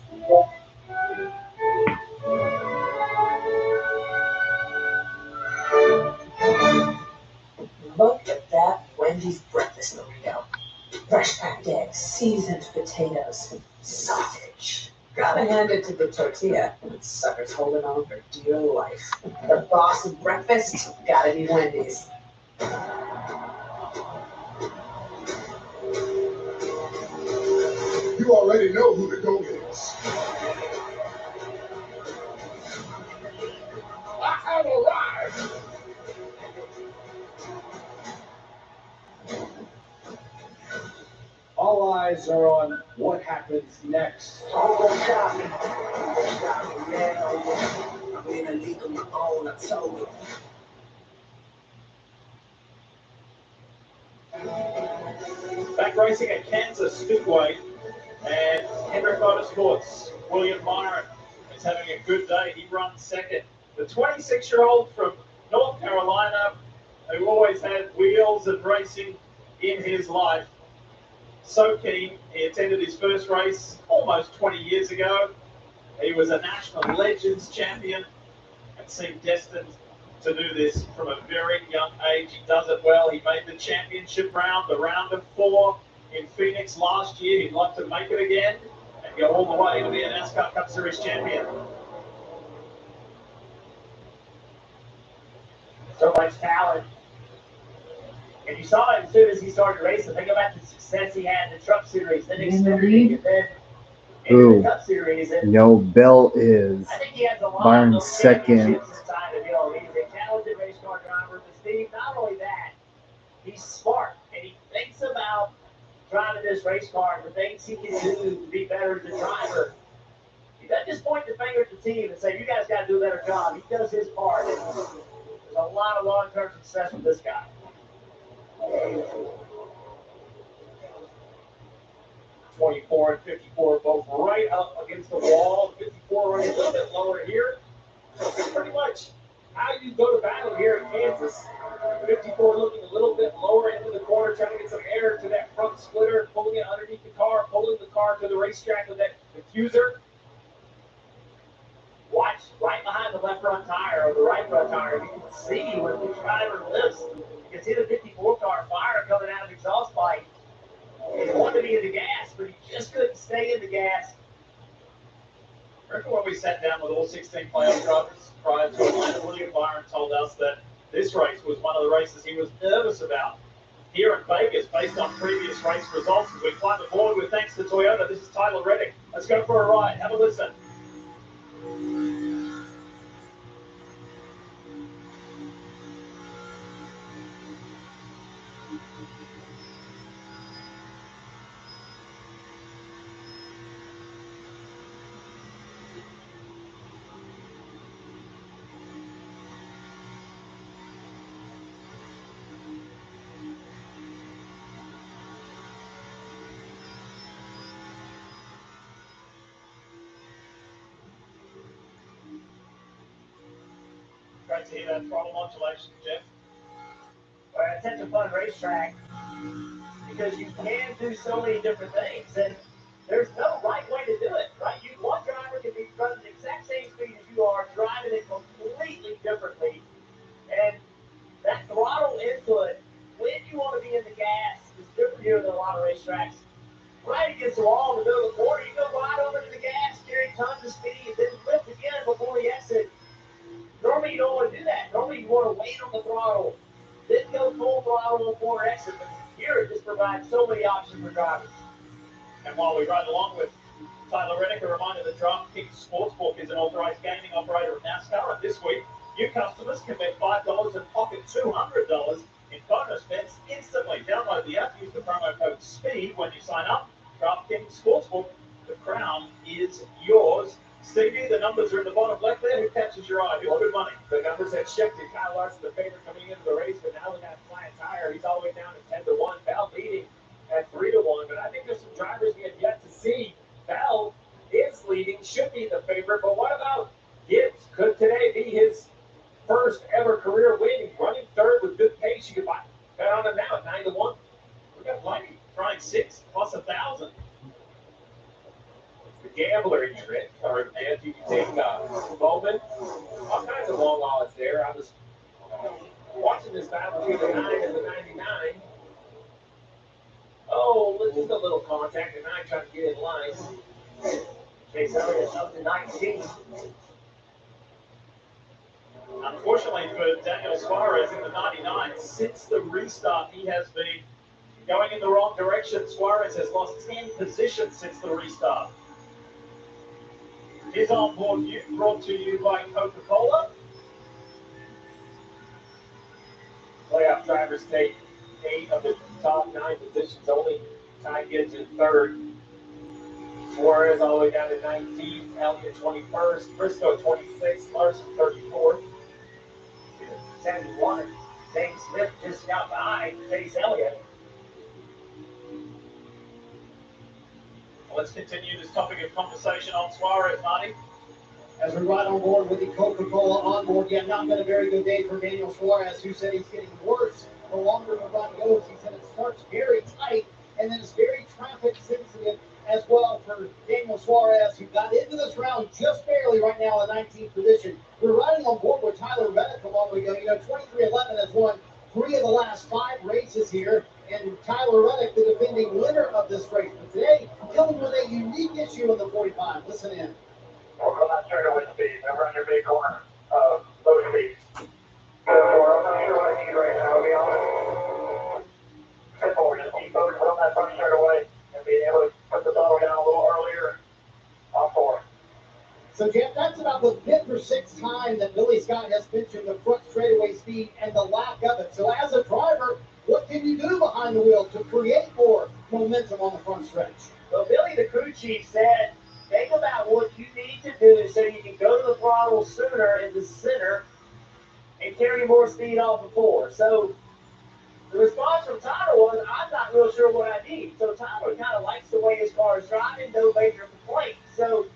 Look at that Wendy's breakfast burrito. Fresh packed eggs, seasoned potatoes, sausage. Gotta hand it to the tortilla. That sucker's holding on for dear life. The boss of breakfast, gotta be Wendy's. You already know who the GOAT is. I have arrived. All eyes are on what happens next. Back racing at Kansas Speedway, and Hendrick Motorsports, William Myron is having a good day. He runs second. The 26-year-old from North Carolina, who always had wheels and racing in his life. So keen. He attended his first race almost 20 years ago. He was a National Legends champion and seemed destined to do this from a very young age. He does it well. He made the championship round, the round of 4 in Phoenix last year. He'd like to make it again and go all the way to be a NASCAR Cup Series champion. So much talent. And you saw it as soon as he started racing. Think about the success he had in the Truck Series, then Xfinity, and then in the Cup Series. And No, Bell is I think he has a lot Byron's of those second. championships inside of him. He's a talented race car driver. But Steve, not only that, he's smart and he thinks about driving this race car and the things he can do to be better as a driver. He doesn't just point the finger at the team and say, "You guys got to do a better job." He does his part. And there's a lot of long-term success with this guy. 24 and 54 both right up against the wall. 54 running a little bit lower here. So it's pretty much how you go to battle here in Kansas. 54 looking a little bit lower into the corner, trying to get some air to that front splitter, pulling it underneath the car, pulling the car to the racetrack with that diffuser. Watch right behind the left front tire or the right front tire. You can see when the driver lifts. You can see the 54 car fire coming out of the exhaust pipe. He wanted to be in the gas, but he just couldn't stay in the gas. Remember when we sat down with all 16 playoff drivers prior to Atlanta? William Byron told us that this race was one of the races he was nervous about here in Vegas based on previous race results. As we climb aboard with thanks to Toyota, this is Tyler Reddick. Let's go for a ride. Have a listen. Great to hear that throttle modulation, Jeff. Well, it's such a fun racetrack because you can do so many different things, and there's no right way to do it, right? One driver can be running the exact same speed as you are, driving it completely differently, and that throttle input, when you want to be in the gas, is different here than a lot of racetracks. Right against the wall in the middle of the corner, you go right over to the gas, carry tons of speed, and then lift again before the exit. Normally you don't want to do that. Normally you want to wait on the throttle, then go full throttle before exit. But here it just provides so many options for drivers. And while we ride along with Tyler Reddick, a reminder that DraftKings Sportsbook is an authorized gaming operator of NASCAR. And this week, New customers can bet $5 and pocket $200 in bonus bets instantly. Download the app, use the promo code SPEED when you sign up. DraftKings Sportsbook, the crown is yours. Stevie, the numbers are in the bottom left there. Who catches your eye? Who's good money? The numbers have shifted. Kyle Larson, the favorite coming into the race, but now we got flying tire. He's all the way down to 10-1. Bell leading at 3-1, but I think there's some drivers we have yet to see. Bell is leading, should be the favorite, but what about Gibbs? Could today be his first ever career win? He's running third with good pace. You can bet on him now at 9-1. We got plenty. Trying 6 plus 1,000. The gambler in your it, or if you can take Bowman, all kinds of long odds there. I was watching this battle between the 9 and the 99. Oh, just a little contact, and 9 trying to get in line. Chase Elliott up to 19. Unfortunately for Daniel Suarez in the 99, since the restart, he has been going in the wrong direction. Suarez has lost 10 positions since the restart. His onboard view brought to you by Coca-Cola. Playoff drivers take 8 of the top 9 positions. Only Ty Gibbs in third. Suarez all the way down to 19th. Elliott 21st. Briscoe 26th. Larson 34th. 10-1. Dave Smith just got behind Chase Elliott. Let's continue this topic of conversation on Suarez, Marty. As we ride on board with the Coca-Cola onboard, yeah, not been a very good day for Daniel Suarez, who said he's getting worse the longer the run goes. He said it starts very tight, and then it's very traffic sensitive as well for Daniel Suarez, who got into this round just barely right now in 19th position. We're riding on board with Tyler Reddick a long way ago. You know, 23XI has won 3 of the last 5 races here, and Tyler Reddick, the defending winner of this race. But today, coming with a unique issue in the 45. Listen in. We're going to straight away speed. Never on your big corner. Low speed. I'm not sure what I need right now, to be honest. Simple, just keep focused on that front straightaway and being able to put the throttle down a little earlier. On 4. So, Jeff, that's about the 5th or 6th time that Billy Scott has mentioned the front straightaway speed and the lack of it. So, as a driver, what can you do behind the wheel to create more momentum on the front stretch? Well, Billy, the crew chief, said, think about what you need to do so you can go to the throttle sooner in the center and carry more speed off the 4. So the response from Tyler was, I'm not real sure what I need. So Tyler kind of likes the way his car is driving, no major complaints. So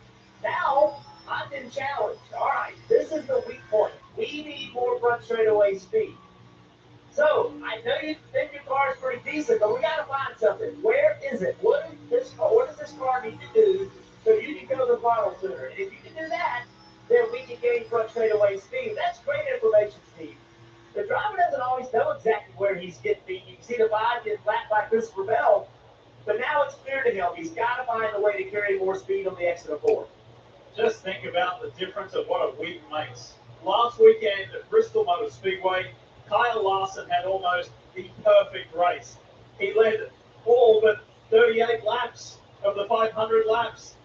now I've been challenged. All right, this is the weak point. We need more front straightaway speed. So I know you think your car is pretty decent, but we got to find something. Where is it? What does this car need to do so you can go to the throttle sooner? And if you can do that, then we can gain front straightaway speed. That's great information, Steve. The driver doesn't always know exactly where he's getting beat. You can see the vibe get flat by Christopher Bell, but now it's clear to him he's got to find a way to carry more speed on the exit of 4. Just think about the difference of what a week makes. Last weekend at Bristol Motor Speedway, Kyle Larson had almost the perfect race. He led all but 38 laps of the 500 laps.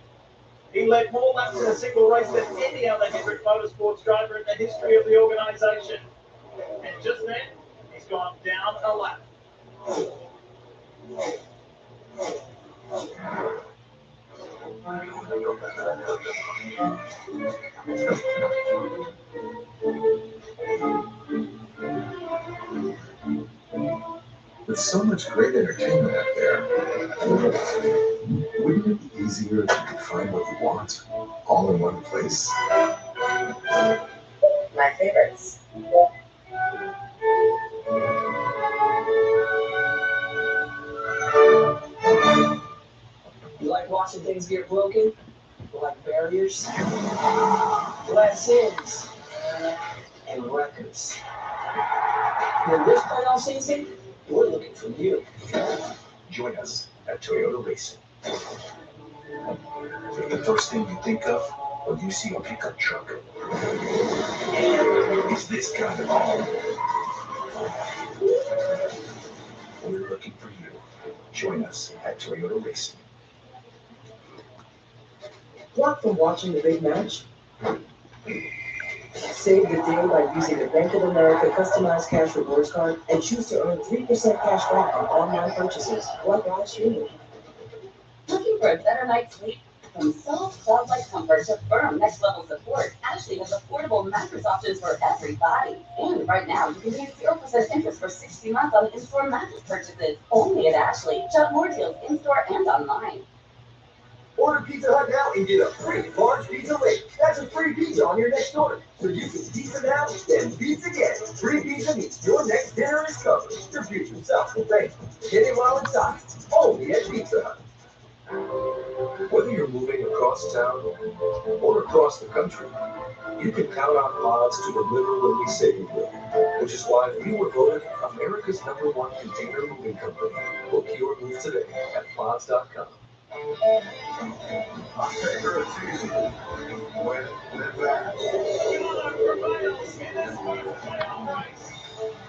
He led more laps in a single race than any other Hendrick Motorsports driver in the history of the organization. And just then, he's gone down a lap. With so much great entertainment out there, wouldn't it be easier if you could find what you want all in one place? My favorites. You like watching things get broken? You like barriers, lessons, and records. In this playoff season, we're looking for you. Join us at Toyota Racing. If the first thing you think of when you see a pickup truck is this kind of home, we're looking for you. Join us at Toyota Racing. Blocked from watching the big match? Save the day by using the Bank of America customized cash rewards card and choose to earn 3% cash back on online purchases, like live streaming. Looking for a better night's sleep? From soft, cloud-like comfort to firm next-level support, Ashley has affordable mattress options for everybody. And right now, you can pay 0% interest for 60 months on in-store mattress purchases. Only at Ashley. Shop more deals in-store and online. Order Pizza Hut now and get a free large pizza late. That's a free pizza on your next order. So you can pizza now, then pizza again. Free pizza means your next dinner is covered. Your future self will thank you. Get it while it's hot. Only at Pizza Hut. Whether you're moving across town or across the country, you can count on Pods to deliver when we say we will, which is why we were voted America's #1 container moving company. Book your move today at pods.com. My favorite season, when they're back.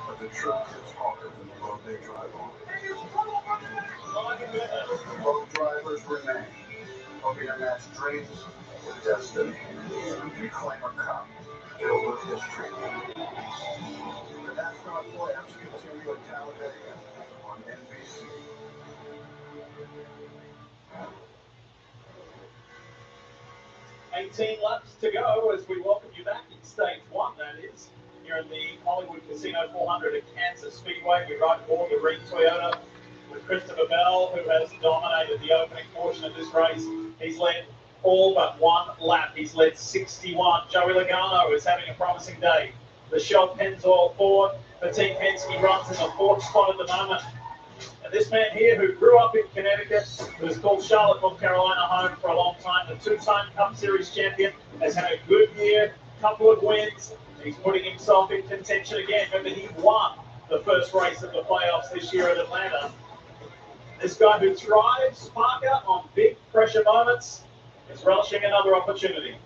But the truck is harder than the road they drive on. Road drivers remain, hoping to match dreams with destiny. Reclaim a cup filled with history. The NASCAR playoffs continue at Talladega on NBC. 18 laps to go as we welcome you back in stage one, that is, here in the Hollywood Casino 400 at Kansas Speedway. We ride aboard the green Toyota with Christopher Bell, who has dominated the opening portion of this race. He's led all but one lap. He's led 61. Joey Logano is having a promising day. The Shell Pennzoil Ford for Team Penske runs in the fourth spot at the moment. And this man here, who grew up in Connecticut, who's called Charlotte, North Carolina home for a long time, the two-time Cup Series champion, has had a good year, couple of wins. He's putting himself in contention again. Remember, he won the first race of the playoffs this year at Atlanta. This guy who thrives, Parker, on big pressure moments, is relishing another opportunity.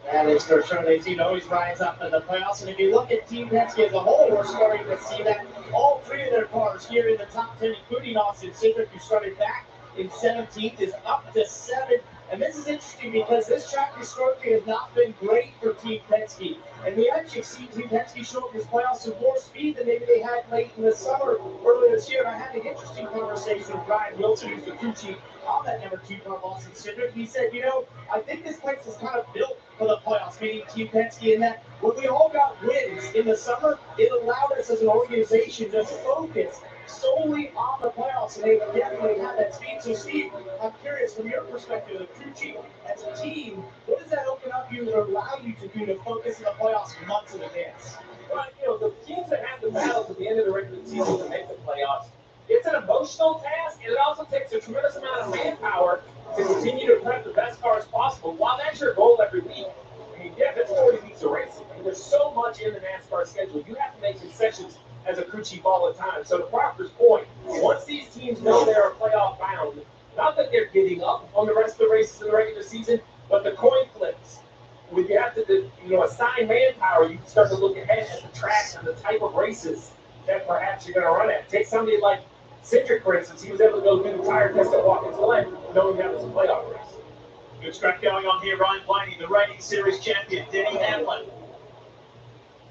That is for sure. They seem to always rise up in the playoffs. And if you look at Team Penske as a whole, we're starting to see that all three of their cars here in the top 10, including Austin Cindric, who started back in 17th, is up to 7. And this is interesting because this track historically has not been great for Team Penske. And we actually see Team Penske show up in this playoffs with more speed than maybe they had late in the summer earlier this year. And I had an interesting conversation with Brian Wilson, who's the crew chief on that number 2 car, Austin Cindric. He said, you know, I think this place is kind of built for the playoffs, meaning Team Penske, in that when we all got wins in the summer, it allowed us as an organization to focus solely on the playoffs, and they definitely have that speed. So, Steve, I'm curious, from your perspective, the crew chief, as a team, what does that open up you or allow you to do to focus in the playoffs months in advance? Well, you know, the teams that have the battles at the end of the regular season to make the playoffs, it's an emotional task, and it also takes a tremendous amount of manpower to continue to prep the best cars possible. While that's your goal every week, I mean, yeah, that's 40 weeks of racing. I mean, there's so much in the NASCAR schedule. You have to make concessions as a crew chief all the time. So to Proctor's point, once these teams know they're playoff bound, not that they're giving up on the rest of the races in the regular season, but the coin flips. When you have to, assign manpower, you can start to look ahead at the tracks and the type of races that perhaps you're going to run at. Take somebody like Cindric, for instance. He was able to go do the tire test at Watkins Glen, knowing that was a playoff race. Good scrap going on here. Ryan Blaney, the reigning series champion. Denny Hamlin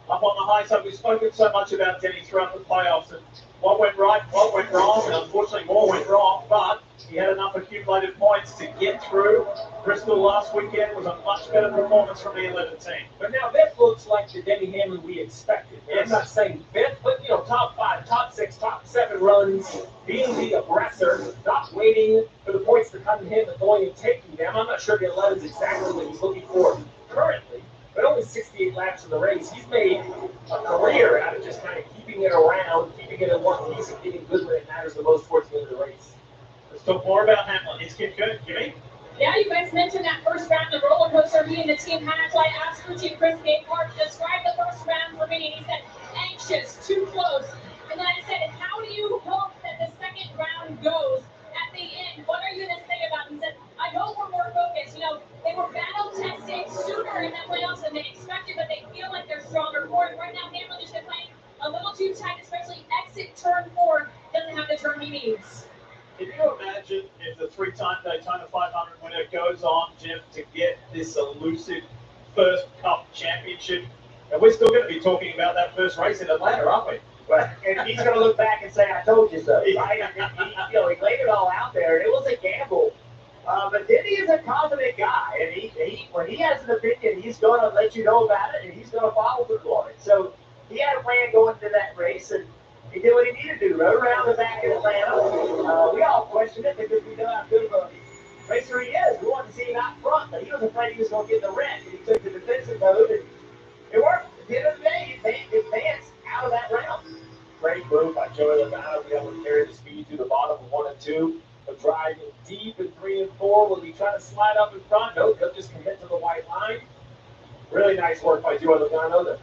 up on the high side. We've spoken so much about Denny throughout the playoffs and what went right, what went wrong, and unfortunately more went wrong, but he had enough accumulated points to get through. Bristol last weekend was a much better performance from the 11 team. But now that looks like the Denny Hamlin we expected. Yes. I'm not saying fifth, but top 5, top 6, top 7 runs, being the aggressor, not waiting for the points to come to him and going and taking them. I'm not sure the 11 is exactly what he's looking for currently, but only 68 laps in the race. He's made a career out of just kind of keeping it around, keeping it in one piece, and getting good when it matters the most towards the end of the race. Let's talk more about Hamlin. It's Kim Good. Jimmy? Yeah, you guys mentioned that first round, the roller coaster he and the team had. So I asked crew chief Chris Gaypart to describe the first round for me, and he said, anxious, too close. And then I said, how do you hope that the second round goes at the end? What are you going to say about it? He said, I hope we're more focused. They were battle-tested sooner in the playoffs than they expected, but they feel like they're stronger for it. Right now, Hamlin is just playing a little too tight, especially exit turn 4, doesn't have the turn he needs. Can you imagine if the 3-time Daytona 500 winner goes on, Jim, to get this elusive first Cup championship? And we're still going to be talking about that first race in Atlanta, aren't we? But and he's going to look back and say, I told you so. Right? He laid it all out there, and it was a gamble. But Denny is a confident guy, and he when he has an opinion, he's going to let you know about it, and he's going to follow through on it. So he had a plan going into that race, and he did what he needed to do. Rode around the back in Atlanta. We all questioned it because we know how good of a racer he is. We wanted to see him out front, but he was afraid he was going to get the wreck, and he took the defensive mode, and it worked. At the end of the day, he advanced out of that round. Great move by Joey Logano to be able to carry the speed to the bottom of 1 and 2. But driving deep in 3 and 4, will he try to slide up in front? No, he'll just commit to the white line. Really nice work by Joey Logano to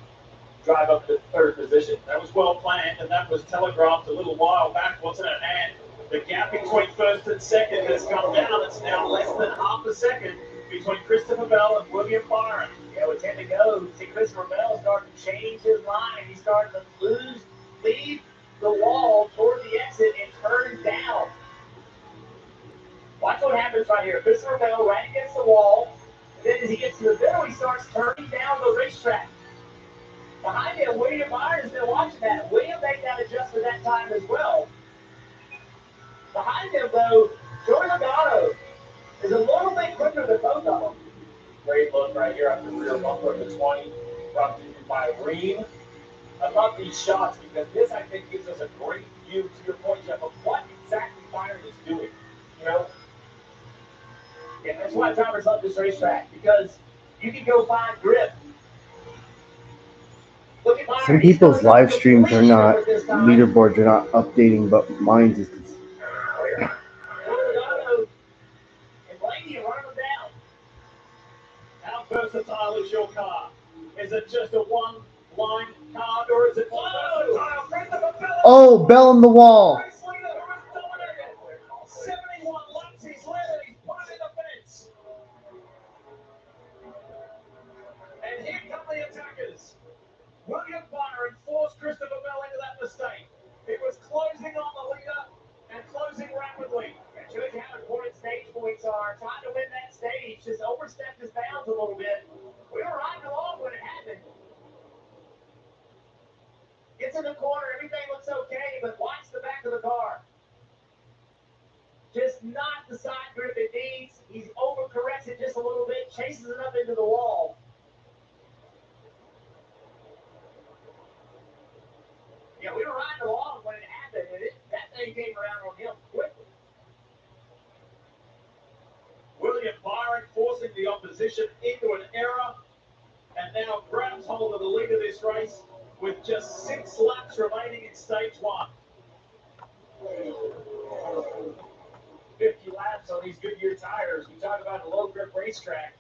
drive up to 3rd position. That was well planned, and that was telegraphed a little while back, wasn't it? And the gap between 1st and 2nd has come down. It's now less than half a second between Christopher Bell and William Byron. Yeah, with 10 to go, see Christopher Bell starting to change his line. He's starting to leave the wall toward the exit and turn down. Watch what happens right here. Christopher Bell right against the wall. And then as he gets to the middle, he starts turning down the racetrack. Behind him, William Byron has been watching that. William made that adjustment that time as well. Behind him, though, Joey Logano is a little bit quicker than both of them. Great look right here after the rear bumper of the 20, brought to you by Ream. I love these shots because this, I think, gives us a great view, to your point, Jeff, of what exactly Byron is doing. You know? Yeah, that's why drivers love this racetrack, because you can go find grip. Look at Byron. Some people's live streams are not, leaderboards are not updating, but mine is. And Blaney run them down. How versatile is your car? Is it just a one-line car, or is it Oh, Bell in the wall. 71 laps he's led, he's punting the fence. And here come the attackers. William Byron forced Christopher Bell into that mistake. He was closing on the leader and closing rapidly. It shows you how important stage points are. Trying to win that stage just overstepped his bounds a little bit. We were riding along when it happened. Gets in the corner, everything looks okay, but watch the back of the car. Just not the side grip it needs. He's overcorrects it just a little bit, chases it up into the wall. Yeah, we were riding along when it happened, and that thing came around on him quickly. William Byron forcing the opposition into an error, and now grabs hold of the lead of this race with just 6 laps remaining in stage 1. 50 laps on these Goodyear tires. We talk about a low grip racetrack.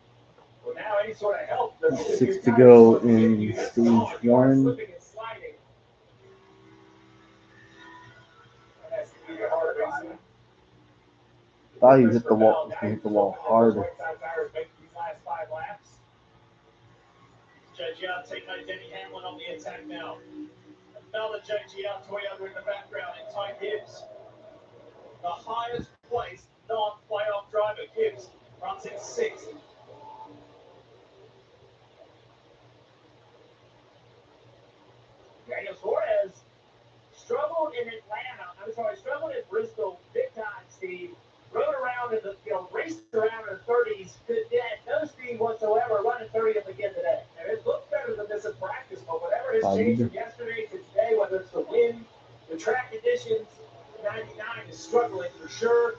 Well, now any sort of help. 6 to go in stage 1. Thought he hit the wall. He hit the wall harder. JGR teammate Denny Hamlin on the attack now. Another JGR Toyota in the background, and Ty Gibbs, the highest placed non-playoff driver. Gibbs runs in 6th. Daniel Suarez struggled in struggled in Bristol big time, Steve. Rode around in the, raced around in the 30s, had no speed whatsoever, running 30th again today. And it looked better than this in practice, but whatever has changed from yesterday to today, whether it's the wind, the track conditions, 99 is struggling for sure.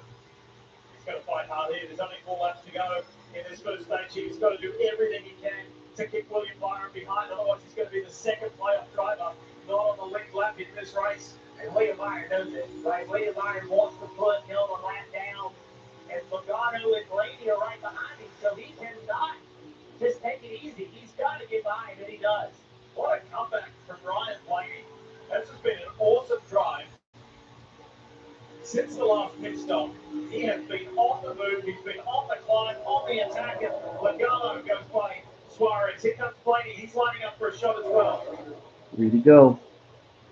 He's got to fight hard here. There's only 4 laps to go in this first stage. He's got to do everything he can to keep William Byron behind. Otherwise, he's going to be the second playoff driver not on the lead lap in this race. And William Byron knows it, right? William Byron wants to put a lap down. And Logano and Blaney are right behind him, so he cannot just take it easy. He's got to get by him, and he does. What a comeback from Ryan Blaney. This has been an awesome drive. Since the last pit stop, he has been on the move. He's been on the climb, on the attack. And Logano goes by Suarez. Here comes Blaney. He's lining up for a shot as well. Ready to go.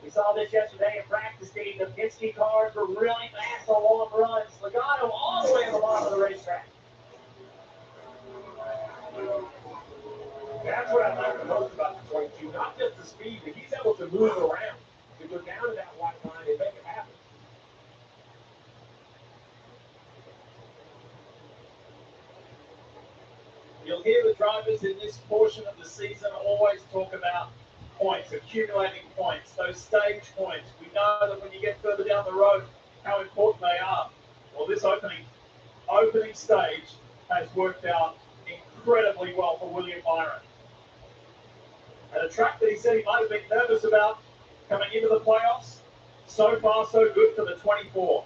We saw this yesterday in practice, Steve. The Penske cars were really fast on long runs. Logano all the way to the bottom of the racetrack. That's what I like the most about the 22 not just the speed, but he's able to move around to go down to that white line and make it happen. You'll hear the drivers in this portion of the season always talk about points, accumulating points, those stage points. We know that when you get further down the road, how important they are. Well, this opening stage has worked out incredibly well for William Byron. At a track that he said he might have been nervous about coming into the playoffs, so far so good for the 24.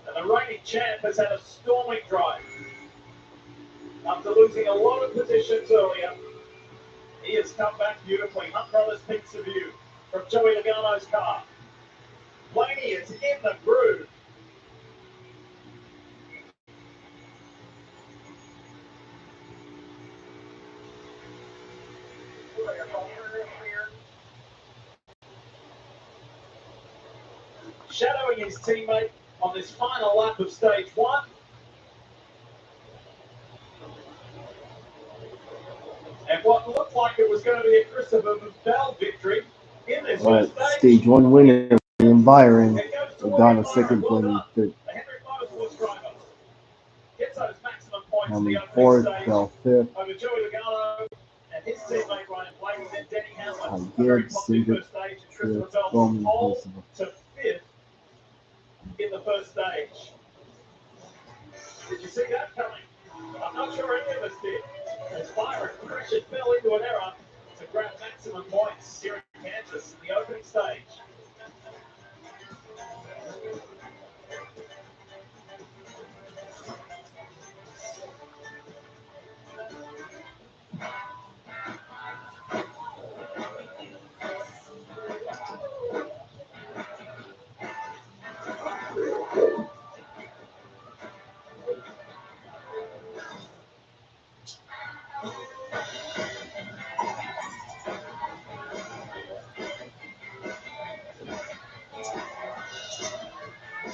And the reigning champ has had a storming drive. After losing a lot of positions earlier, he has come back beautifully. Hunt Brothers picks a view from Joey Logano's car. Blaney is in the groove. Shadowing his teammate on this final lap of stage one. And what looked like it was going to be a Christopher Bell victory in this first stage. Stage 1 winner, William Byron. Logano second, Blaney third. Gets those maximum points in Hamlin the opening fourth, stage Bell fifth. over Joey Logano and his teammate Ryan Blaney, then Denny Hamlin. Gibbs, Very positive Cedric, first stage, and Christopher fifth, Bell Bowman, from pole Wilson. to fifth in the first stage. Did you see that coming? I'm not sure any of us did. As Byron Precious fell into an error to grab maximum points here in Kansas in the opening stage.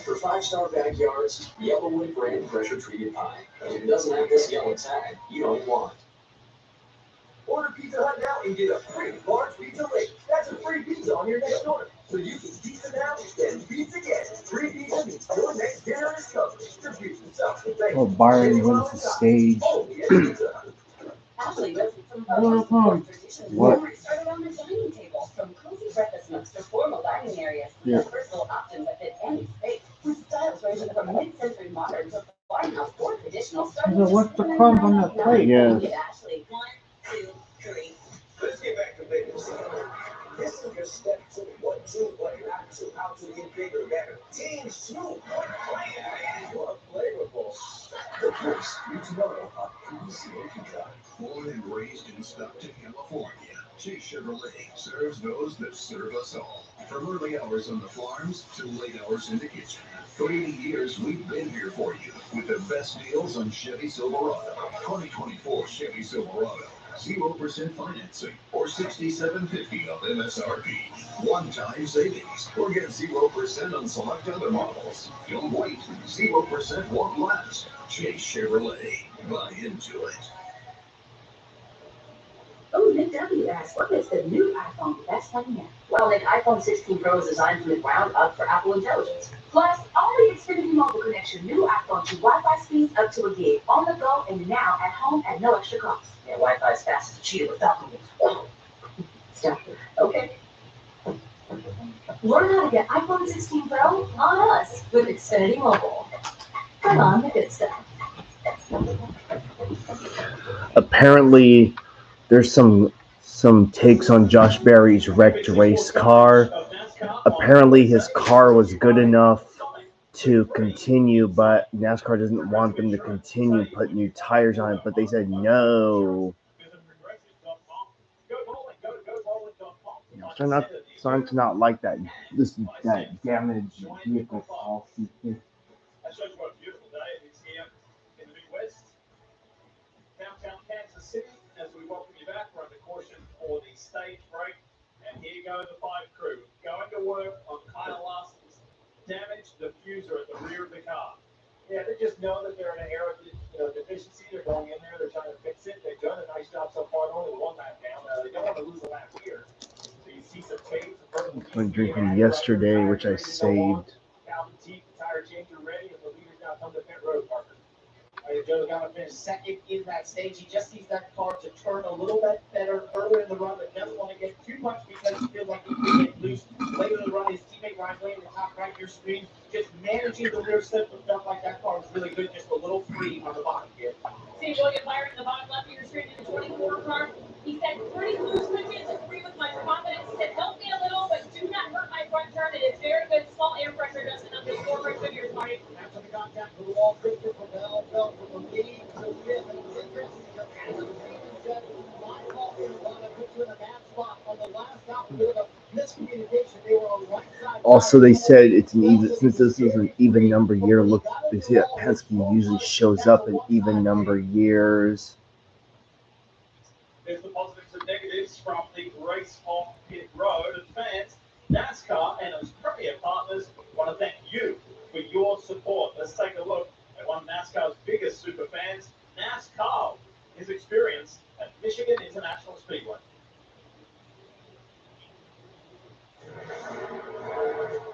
For 5-star backyards, Yellowwood brand pressure-treated pine. If it doesn't have this yellow tag, you don't want. Order Pizza Hut now and get a free large pizza late. That's a free pizza on your next order. So you can pizza now, then pizza again. Free pizza means your next dinner is covered. Your future self can thank you. Oh, Byron wins the stage. Actually, those are some of our most important traditions. What? Memories started on the dining table, from cozy breakfast nooks to formal dining areas. We Yeah. have versatile options that fit any space, with styles ranging from mid-century modern to farmhouse or traditional. What's the crumbs on that plate? Yeah. Ashley, 1, 2, 3. Let's get back to basics. This is your step to what to, what not to, how to get bigger, better. Team Snoop, you're flavorful. Of course, you tomorrow on PCO Pizza. Born and raised in Stockton, California, Chase Chevrolet serves those that serve us all. From early hours on the farms to late hours in the kitchen. For 80 years, we've been here for you with the best deals on Chevy Silverado. 2024 Chevy Silverado. 0% financing or $6,750 of MSRP. One-time savings or get 0% on select other models. Don't wait. 0% won't last. Chase Chevrolet. Buy into it. Oh, Nick W. asks, what makes the new iPhone the best one yet? Well, Nick, iPhone 16 Pro is designed from the ground up for Apple Intelligence. Plus, all the Xfinity mobile connects your new iPhone to Wi-Fi speeds up to a gig on the go and now at home at no extra cost. Yeah, Wi-Fi is fast as a cheetah without the Stop it. Okay. Learn how to get iPhone 16 Pro on us with Xfinity Mobile. Come on, the good stuff. Apparently, there's some takes on Josh Berry's wrecked race car. Apparently, his car was good enough to continue, but NASCAR doesn't want them to continue, put new tires on it. But they said no. Starting to not like that. That damaged vehicle policy. That shows you what a beautiful day it is here in the Midwest. Downtown Kansas City, as we welcome you back, we're under caution for the stage break. And here go the 5 crew going to work on Kyle Larson's damaged diffuser at the rear of the car. Yeah, they just know that they're in an area, the deficiency. They're going in there. They're trying to fix it. They've done a nice job so far. Only one lap down. They don't want to lose a lap here. So you see some tape. I'm drinking yesterday, which I saved. Calvin Teeth, the tire changer ready, and the leaders now come to pit road, Parker. Joe got to finish second in that stage. He just needs that car to turn a little bit better earlier in the run, but doesn't want to get too much because he feels like he can get loose later in the run. His teammate Ryan Lane in the top right of your screen, just managing the rear slip and stuff like that car was really good, just a little free on the bottom here. See William Byron in the bottom left of your screen in the 24 car. He said, pretty loose switches, agree with my confidence. He said, help me a little, but do not hurt my front turn. It is very good. Small air pressure doesn't underscore for good years, Marty. After the contact with the wall, Christopher Bell fell from the lead to fifth. And it's interesting because Adam Stevens said, my fault in the run, I put you in a bad spot. On the last stop, a bit of a miscommunication. They were on the right side. Also, they said it's an even, since this is an even number year. Look, they see that Penske usually shows up in even number years. There's the positives and negatives from the race off pit road. And fans, NASCAR and its premier partners want to thank you for your support. Let's take a look at one of NASCAR's biggest super fans, NASCAR, his experience at Michigan International Speedway.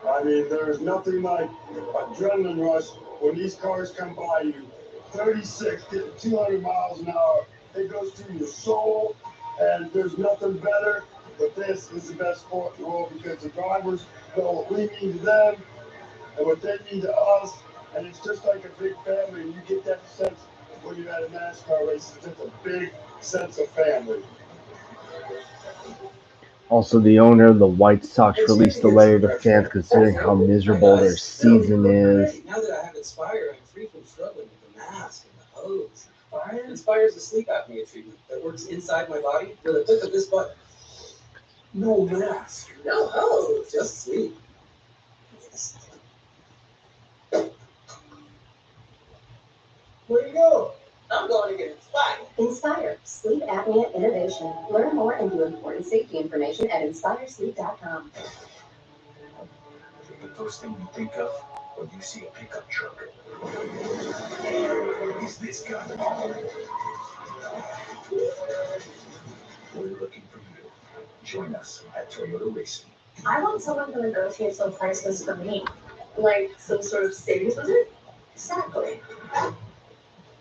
I mean, there is nothing like adrenaline rush when these cars come by you. 36, getting 200 miles an hour. It goes through your soul, and there's nothing better. But this is the best sport in the world because the drivers know what we mean to them and what they mean to us. And it's just like a big family. And you get that sense when you're at a NASCAR race. It's just a big sense of family. Also, the owner of the White Sox released a letter to fans considering how miserable their season is. Now that I have Inspire, I'm free from struggling with the mask and the hose. Inspire is a sleep apnea treatment that works inside my body with a click of this button. No mask, no hose, just sleep. Where you go? I'm going to get Inspire. Inspire, sleep apnea innovation. Learn more and view important safety information at inspiresleep.com. The first thing you think of when you see a pickup truck is this guy. We're looking for you. Join us at Toyota Racing. I want someone to negotiate some prices for me. Like some sort of savings wizard? Exactly.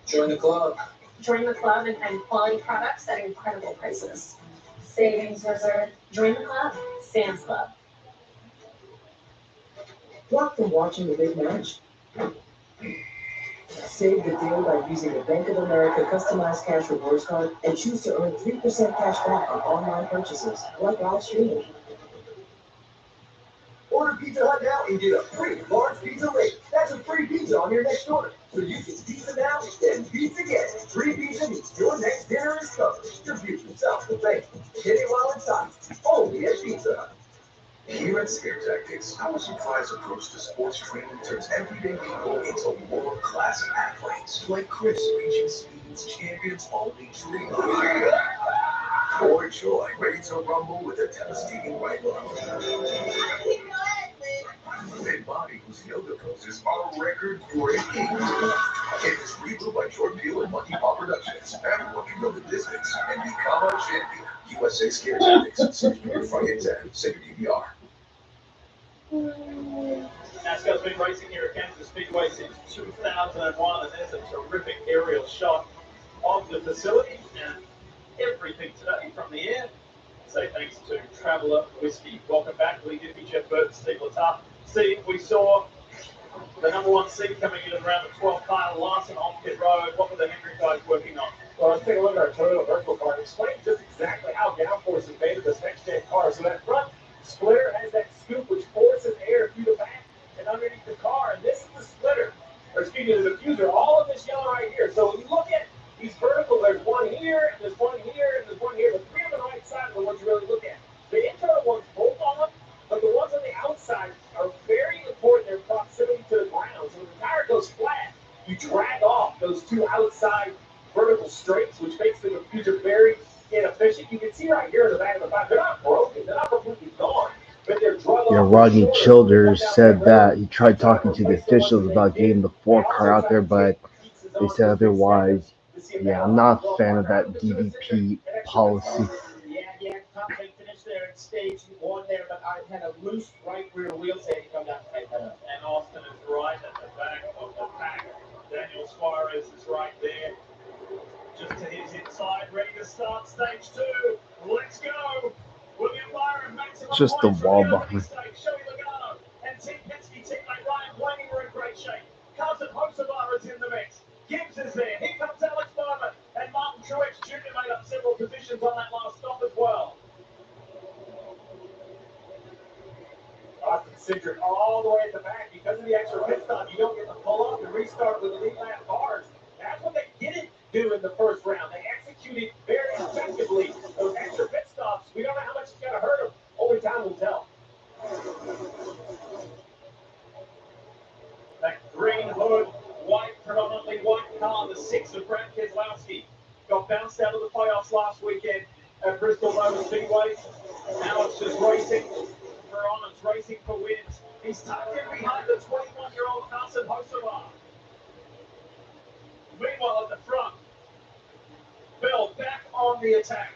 Join the club. Join the club and find quality products at incredible prices. Savings wizard. Join the club. Sam's Club. Blocked from watching the big match? Save the day by using the Bank of America customized cash rewards card and choose to earn 3% cash back on online purchases, like live streaming. Order Pizza Hut now and get a free large pizza late. That's a free pizza on your next order. So you can pizza now, then pizza again. Free pizza means your next dinner is covered. Your future self-contained. Get it while it's hot. Only at Pizza Hut. Here at Scare Tactics, our supplies approach to sports training turns everyday people into world-class athletes, like Chris reaching speeds champions only dream of. Or Joy ready to rumble with a devastating right lung. And Bobby, whose yoga poses are record-breaking. It is Reba by Jordan Peele and Monkey Paw Productions. Everyone can go the distance and become a champion. USA Scare Tactics. September Friday at 10. Save your DVR. NASCAR's been racing here at Kansas Speedway since 2001, and there's a terrific aerial shot of the facility and everything today from the air. Say thanks to Traveller Whiskey. Welcome back, lead deputy Jeff Burton, Steve Letarte. Steve, we saw the number one seed coming in around the 12th final, Larson on pit road. What were the Hendrick guys working on? Well, let's take a look at our Toyota virtual car and explain just exactly how downforce invaded this next-gen car. So that front splitter has that scoop which forces air through the back and underneath the car. And this is the splitter, or excuse me, the diffuser, all of this yellow right here. So when you look at these vertical, there's one here, and there's one here, and there's one here. The three on the right side are the ones you really look at. The internal ones both on, but the ones on the outside are very important in their proximity to the ground. So when the tire goes flat, you drag off those two outside vertical straights, which makes the diffuser very inefficient. You can see right here in the back of the bike, they're not broken, they're not completely gone, but they're drug Yeah, off. Rodney Childers said that he tried talking to the officials about getting the 4 car out there, but they said otherwise. Yeah, I'm not a fan of that DDP policy. Yeah, top eight finish there at stage one there, but I had a loose right rear wheel saying he come down to take that up. And Austin is right at the back of the pack. Daniel Suarez is right there. Just to his inside, ready to start stage two. Let's go. William Byron makes it Just the wall behind. behind. Showy Logano and Team Penske teammate Ryan Blaney were in great shape. Carson Hocevar is in the mix. Gibbs is there. Here comes Alex Bowman. And Martin Truex Jr. made up several positions on that last stop as well. Austin Cindric all the way at the back. Because of the extra pit stop, you don't get to pull up and restart with the lead lap cars. That's what they didn't do in the first round. They executed very effectively those extra pit stops. We don't know how much it's going to hurt them. Only time will tell. That green hood, white, predominantly white car, the 6 of Brad Keselowski, got bounced out of the playoffs last weekend at Bristol Motor Speedway. Now it's just racing for honours, racing for wins. He's tucked in behind the 21-year-old Carson Hocevar. Meanwhile, at the front, Bell back on the attack.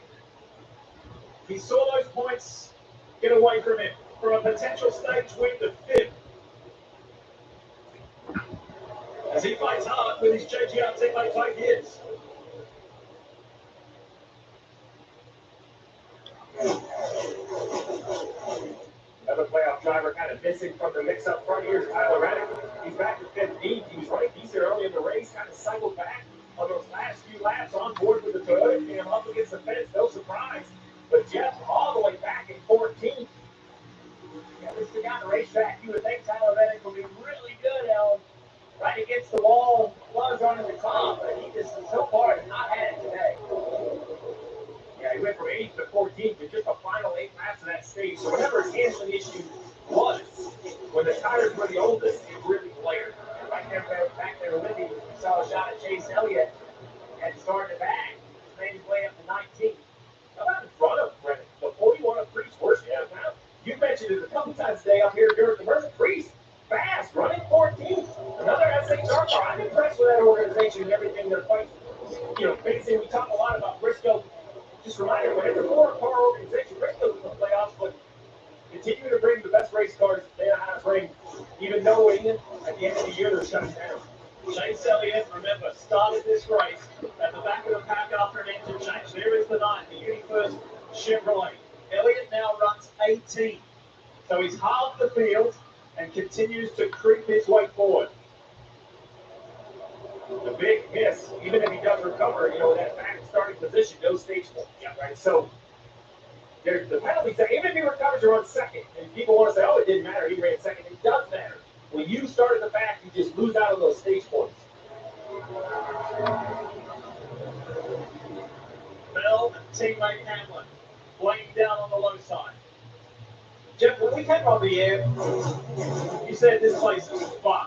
He saw those points get away from him for a potential stage win to 5th. As he fights hard with his JGR teammate Mike Gibbs. Another playoff driver kind of missing from the mix up front. Here's Tyler Reddick. He's back to 15th. He was right decent early in the race, kind of cycled back on those last few laps on board with the Toyota cam up against the fence. No surprise. But Jeff all the way back in 14th. Yeah, this is the guy on the racetrack. You would think Tyler Reddick would be really good, Ellen. Right against the wall, was on the top, but he just so far has not had it today. Yeah, he went from 8th to 14th with just the final 8 laps of that stage. So whatever his handling issue was, when the tires were the oldest, it really glared. And right there, back there with him, you saw a shot at Chase Elliott and started back. Made his way up to 19th. How about in front of Brennan? The 41 of Priest worst you have now. You mentioned it a couple times today up here during the commercial. Priest, fast, running 14th. Another SHR car. I'm impressed with that organization and everything they're fighting. You know, basically, we talk a lot about Briscoe. Just a reminder, when it's a four-car organization, Briscoe's in the playoffs, but continue to bring the best race cars they know how to bring, even knowing at the end of the year they're shutting down. Chase Elliott, remember, started this race at the back of the pack after an engine change. There is the 9, the UniFirst Chevrolet. Elliott now runs 18th. So he's half the field and continues to creep his way forward. The big miss, even if he does recover, you know, that back starting position, no stage point. Yeah, right. So there's the penalty that even if he recovers to run second, and people want to say, oh, it didn't matter, he ran second. It does matter. When you start at the back, you just lose out on those stage points. Bell and teammate Hamlin laying down on the low side. Jeff, when we came on the air, you said this place is fun.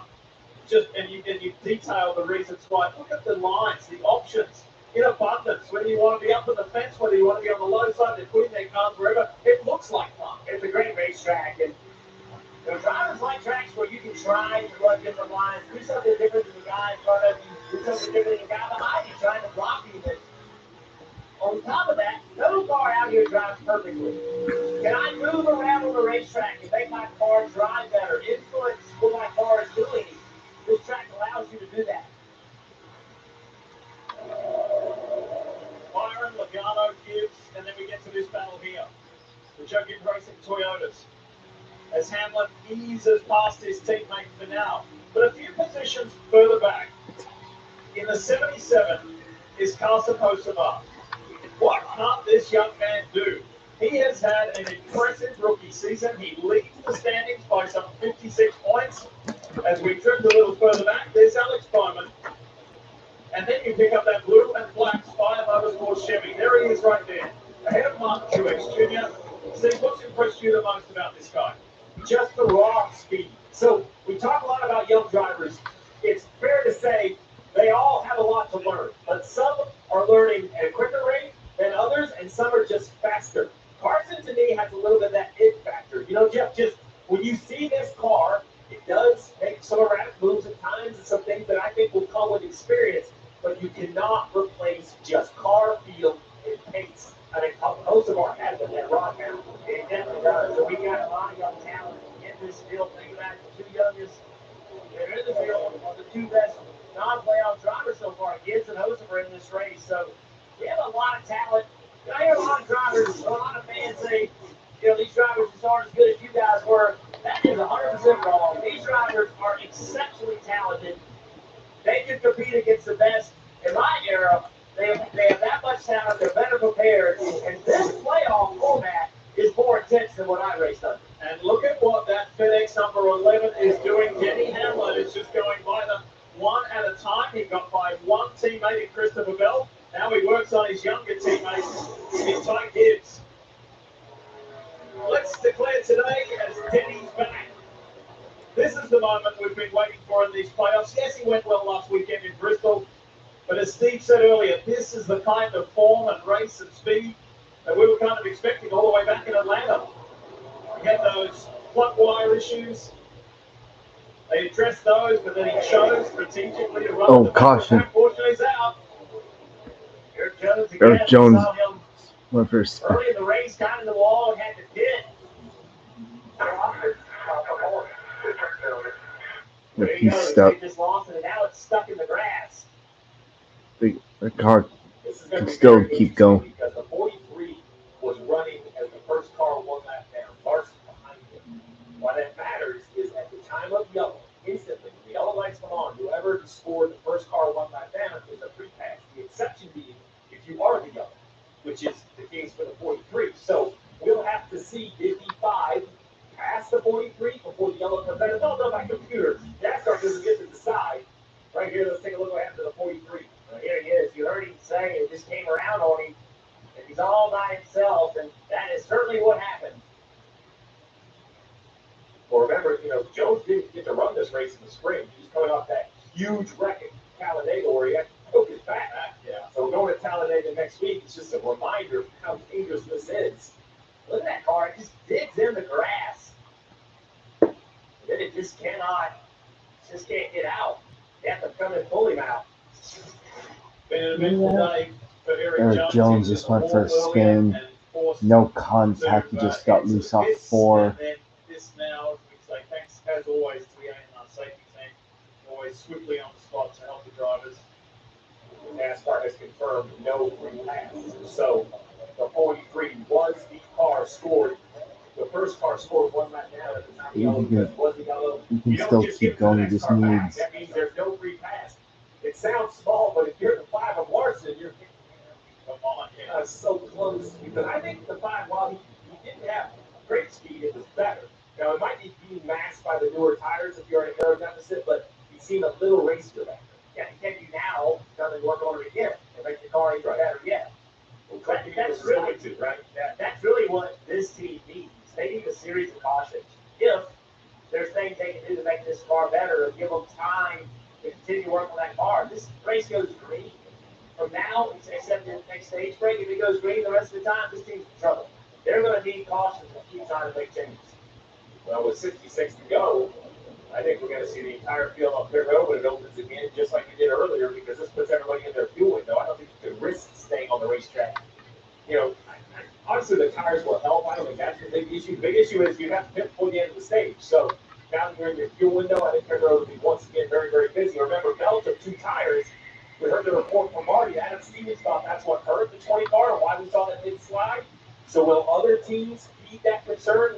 And you detail the reasons why. Look at the lines, the options in abundance. Whether you want to be up on the fence, whether you want to be on the low side, they're putting their cars wherever. It looks like fun. It's a great racetrack, and the drivers like tracks where you can try to run different lines, do something different than the guy in front of you, do something different than the guy behind you trying to block you. But on top of that, no car out here drives perfectly. Can I move around on the racetrack and make my car drive better, influence what my car is doing? This track allows you to do that. Byron, Logano, Gibbs, and then we get to this battle here. The Joking Racing Toyotas. As Hamlin eases past his teammate for now. But a few positions further back, in the 77 is Carson Hocevar. What can't this young man do? He has had an impressive rookie season. He leads the standings by some 56 points. As we drift a little further back, there's Alex Bowman. And then you pick up that blue and black Spire Motorsports Chevy. There he is right there, ahead of Martin Truex Jr. Steve, what's impressed you the most about this guy? Just the raw speed. So we talk a lot about young drivers. It's fair to say they all have a lot to learn, but some are learning at a quicker rate than others, and some are just faster. Carson, to me, has a little bit of that it factor. You know, Jeff, just when you see this car, it does make some erratic moves at times and some things that I think will come well with experience, but you cannot replace just car, feel, and pace. I think most of our has that rod now. It definitely does. So we got a lot of young talent in this field. Think about the two youngest. They're in the field are the two best non-playoff drivers so far. Gibbs and Hosen are in this race. So we have a lot of talent. I hear a lot of drivers, a lot of fans say, these drivers just aren't as good as you guys were. That is 100% wrong. These drivers are exceptionally talented. They can compete against the best. In my era, they have that much talent. They're better prepared. And this playoff format is more intense than what I raced under. And look at what that FedEx number 11 is doing. Denny Hamlin is just going by them one at a time. He got by one teammate in Christopher Bell. Now he works on his younger teammates in Ty Gibbs. Let's declare today as Denny's back. This is the moment we've been waiting for in these playoffs. Yes, he went well last weekend in Bristol, but as Steve said earlier, this is the kind of form and race and speed that we were kind of expecting all the way back in Atlanta. We had those plug wire issues. They addressed those, but then he chose strategically to run the caution. Unfortunately, he's out. Eric Jones again. Eric Jones Saw him went for a spin. early in the race, got in the wall and had to pit. If he's stuck, Just lost it, and now it's stuck in the grass. the car can still keep going. Because the 43 was running as the first car one lap down. Larson behind him. Why that matters is at the time of yellow, instantly, when the yellow lights come on, whoever scored the first car one lap down is a free pass. The exception being if you are the yellow, which is the case for the 43. So we'll have to see 55 past the 43 before the yellow comes out. It's all done by computer. NASCAR doesn't get to decide. Right here, let's take a look what happened to the 43. Here he is. You heard him say it just came around on him. And he's all by himself, and that is certainly what happened. Well, remember, Jones didn't get to run this race in the spring. He was coming off that huge wreck at Talladega where he had to poke his back. Yeah. So we're going to Talladega next week. It's just a reminder of how dangerous this is. Look at that car. It just digs in the grass. And then it just can't get out. You have to come and pull him out. Eric Jones just went for a spin. No contact. He just got loose off 4. This now looks like, thanks as always to the A&R safety team, always swiftly on the spot to help the drivers. NASCAR has confirmed no free pass. So the 43 was the car scored. The first car scored one lap down at the time. You can still keep going. He just needs. That means there's no free pass. It sounds small, but if you're the 5 of Larson, you're come on, so close. Because I think the 5, while he didn't have great speed, it was better. Now it might be being masked by the newer tires if you're in an aero deficit, but he seemed a little racier back there. Yeah, can you now come and work on it again and make the car even better yet? That's really right. That's really what this team needs. They need a series of cautions. If there's things they can do to make this car better, or give them time to continue working on that car. This race goes green. From now, except in the next stage break, if it goes green the rest of the time, this team's in trouble. They're going to need cautions and keep trying to make changes. Well, with 66 to go, I think we're going to see the entire field on pit road when it opens again, just like we did earlier, because this puts everybody in their fuel window. I don't think you can risk staying on the racetrack. Obviously the tires will help. I don't think that's the big issue. The big issue is you have to pit before the end of the stage. So now that you're in your fuel window, I think pit road will be once again very, very busy. Remember, Bell took 2 tires. We heard the report from Marty. Adam Stevens thought that's what hurt the 20 car and why we saw that big slide. So will other teams feed that concern?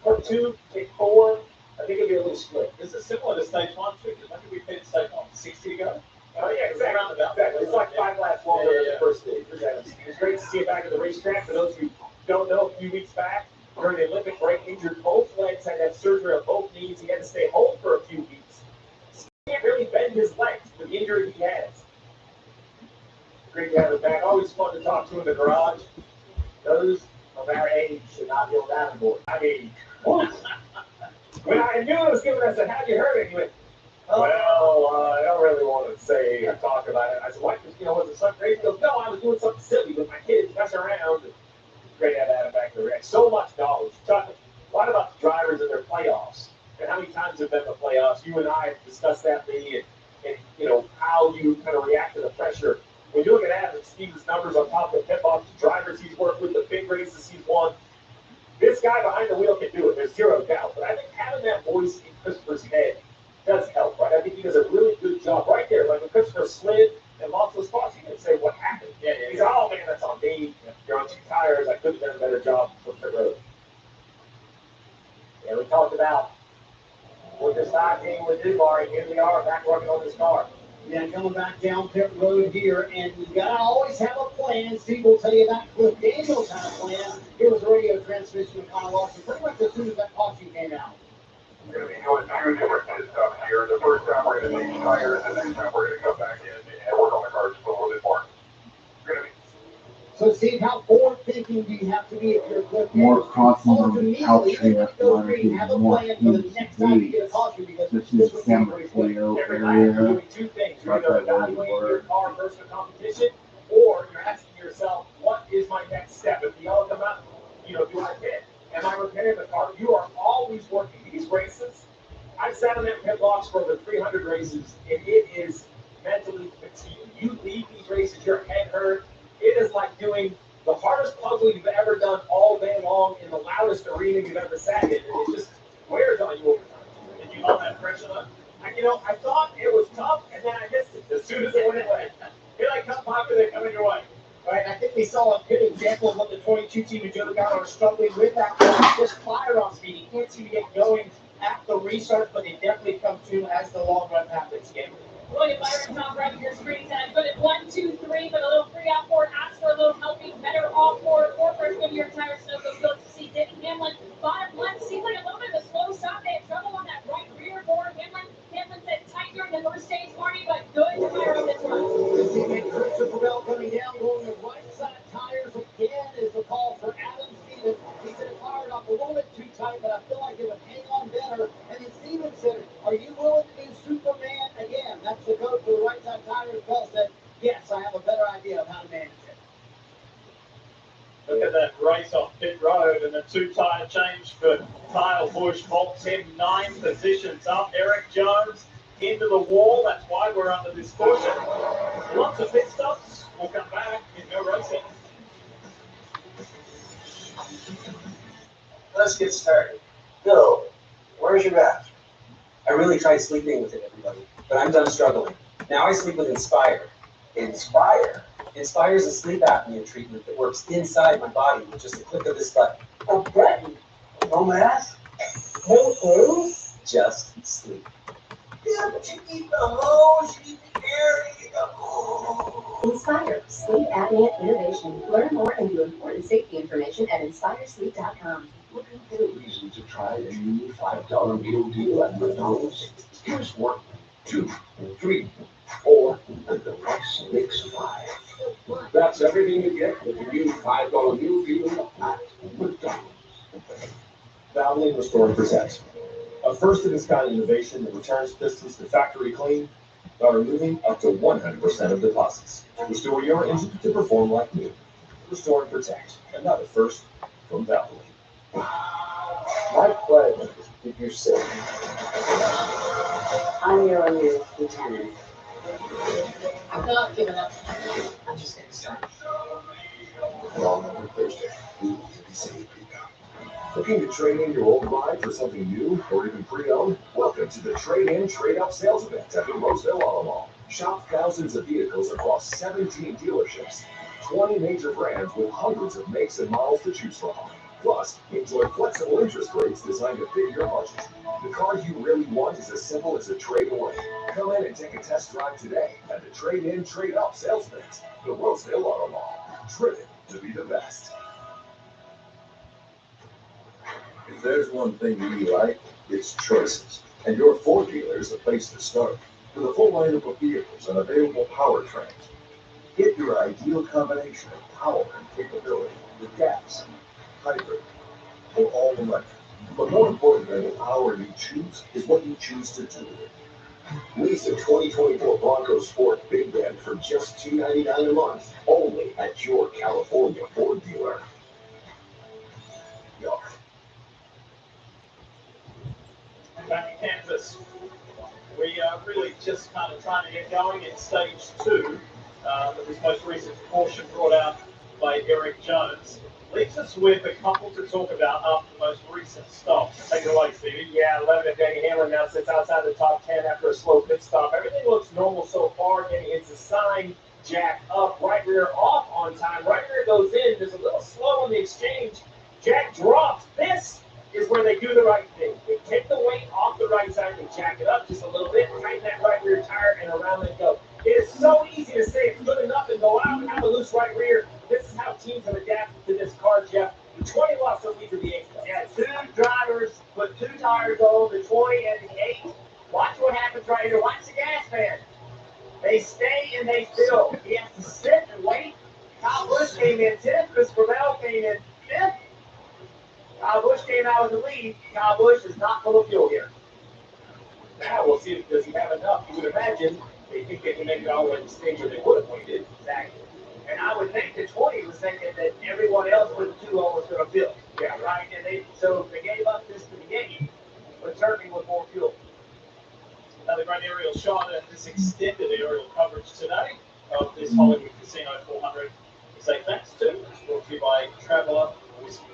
Put 2, take 4. I think it'll be a little split. This is similar to stage 1, too, because when did we finish stage 1? 60 to go? Oh, yeah, exactly. It's like 5 laps longer than the first stage. It was great to see it back at the racetrack. For those who don't know, a few weeks back, during the Olympic break, injured both legs, had to have surgery on both knees. He had to stay home for a few weeks. He can't really bend his legs with the injury he has. Great to have it back. Always fun to talk to in the garage. Those of our age should not be allowed anymore. I mean, when I knew it was giving us a how'd you hurt it, he went, I don't really want to say or talk about it. I said, what? Was it something crazy? He goes, no, I was doing something silly with my kids, messing around. And great to have Adam back there. So much knowledge. Talk a lot about the drivers and their playoffs. And how many times have been the playoffs? You and I have discussed that, Lee. And and how you kind of react to the pressure. When you look at Adam Steve's numbers on top of the pit box, the drivers he's worked with, the big races he's won, this guy behind the wheel can do it. There's zero doubt. But I think having that voice in Christopher's head does help, right? I think he does a really good job right there. Like when Christopher slid and lost those spots, you can say what happened. Yeah, he's like, oh man, that's on me. You're on 2 tires. I could have done a better job for pit road. Yeah, we talked about what this guy came with his car, and here we are back working on this car. Yeah, coming back down pit road here, and you gotta always have a plan. Steve will tell you that Cliff Daniels had a plan. Here was a radio transmission of Kyle Larson pretty much as soon as that caution came out. We're going to be doing 2 different pit stops here. The first time we're going to change tires, and the next time we're going to come back in and work on the cars a little bit more. We're going to be. So, Steve, how forward-thinking do you have to be if you're Cliff Daniels? More caution on how even trade if you go green, have a plan for the next time you get a caution because this this is was San pretty Mateo quick. area. You're doing 2 things. You're either evaluating your car versus the competition, or you're asking yourself, what is my next step? If the yellow come out, do I pit? Am I repairing the car? You are always working these races. I've sat in that pit box for over 300 races, and it is mentally fatiguing. You leave these races, your head hurt. It is like doing the hardest puzzle you've ever done all day long in the loudest arena you've ever sat in. And it just wears on you over time. Did you love that pressure on? I thought it was tough, and then I missed it as soon as it went away. Here I come, Parker, they're coming your way. Right, I think we saw a good example of what the 22 team in Joe Logano are struggling with that car. Just fire on speed. You can't seem to get going at the restart, but they definitely come to as the long run happens again. William Byron, top right of your screen, said, put it 1, 2, 3, but a little 3 out 4, ask for a little helping, better off 4 first Goodyear tire snow goes good to see Denny Hamlin. Bottom left, seems like a little bit of a slow stop. They had trouble on that right rear board. Hamlin said tight during the first stage, Marty, but good tire on this run. Christopher Bell coming down, going the right side tires again is the call for Adam Stevens. He said it fired up a little bit too tight, but I feel like it would hang on better. And then Stevens said, are you willing to do Superman again? That's the code for the right side tires. Bell said, yes, I have a better idea of how to manage it. Look at that race off pit road and the 2 tire change for Kyle Busch vaults him 9 positions up. Eric Jones into the wall. That's why we're under this caution. Lots of pit stops. We'll come back and go racing. Let's get started. Bill, where's your mask? I really tried sleeping with it, everybody, but I'm done struggling. Now I sleep with Inspire. Inspire? Inspire is a sleep apnea treatment that works inside my body with just a click of this button. A button? No mask? No clothes? Just sleep. Yeah, but you need the hose, you need the air, you need the... Inspire, sleep apnea innovation. Learn more and view important safety information at inspiresleep.com. Looking for a reason to try a new $5 meal deal at McDonald's? Here's 1, 2, 3, 4, and the price makes 5. That's everything you get with the new $5 meal deal at McDonald's. Valvoline Restore and Protect. A first-of-its-kind innovation that returns pistons to factory clean by removing up to 100% of deposits. Restore your engine to perform like new. Restore and Protect. Another first from Valvoline. My pledge is to keep you safe. I'm your new lieutenant. I'm not giving up. I'm just getting started. And on every Thursday, we want to be safe. Looking to trade in your old ride for something new or even pre-owned? Welcome to the Trade-In, Trade-Up sales event at the Roseville Auto Mall. Shop thousands of vehicles across 17 dealerships, 20 major brands with hundreds of makes and models to choose from. Plus, enjoy flexible interest rates designed to fit your budget. The car you really want is as simple as a trade-away. Come in and take a test drive today at the Trade-In, Trade-Up sales event, the Roseville Auto Mall. Driven to be the best. If there's one thing you like, it's choices. And your Ford dealer is the place to start. With a full lineup of vehicles and available powertrains, get your ideal combination of power and capability with gas, hybrid, or all electric. But more important than the power you choose is what you choose to do with it. Lease a 2024 Bronco Sport Big Bend for just $299 a month, only at your California Ford dealer. Back in Kansas, We are really just kind of trying to get going in stage 2 of this most recent portion brought out by Eric Jones. Leaves us with a couple to talk about after the most recent stop. Take it away, Stevie. Yeah, 11 Danny Hamlin now sits outside the top 10 after a slow pit stop. Everything looks normal so far. Danny hits a sign, Jack up, right rear off on time. Right rear goes in. There's a little slow on the exchange. Jack drops. This is where they do the right thing. They take the weight off the right side and jack it up just a little bit, tighten that right rear tire, and around they go. It is so easy to say it's good enough and go out and have a loose right rear. This is how teams have adapted to this car, Jeff. The 20 lost the lead to the 8. Yeah, 2 drivers put 2 tires on, the 20 and the 8. Watch what happens right here. Watch the gas man. They stay and they fill. He has to sit and wait. Kyle Busch came in 10th. Christopher Bell came in 5th. Kyle Busch came out with the lead. Kyle Busch is not full of fuel here. Now we'll see, does he have enough? You would imagine they think they can make it all the way to the stage where they would have pointed. Exactly. And I would think the 20 was thinking that everyone else with the 2 was going to fill. Yeah, right. And so they gave up this to the 8, returning with more fuel. Another great aerial shot and this extended aerial coverage today of this Hollywood Casino 400. We say thanks to. It's brought to you by Traveller Whiskey.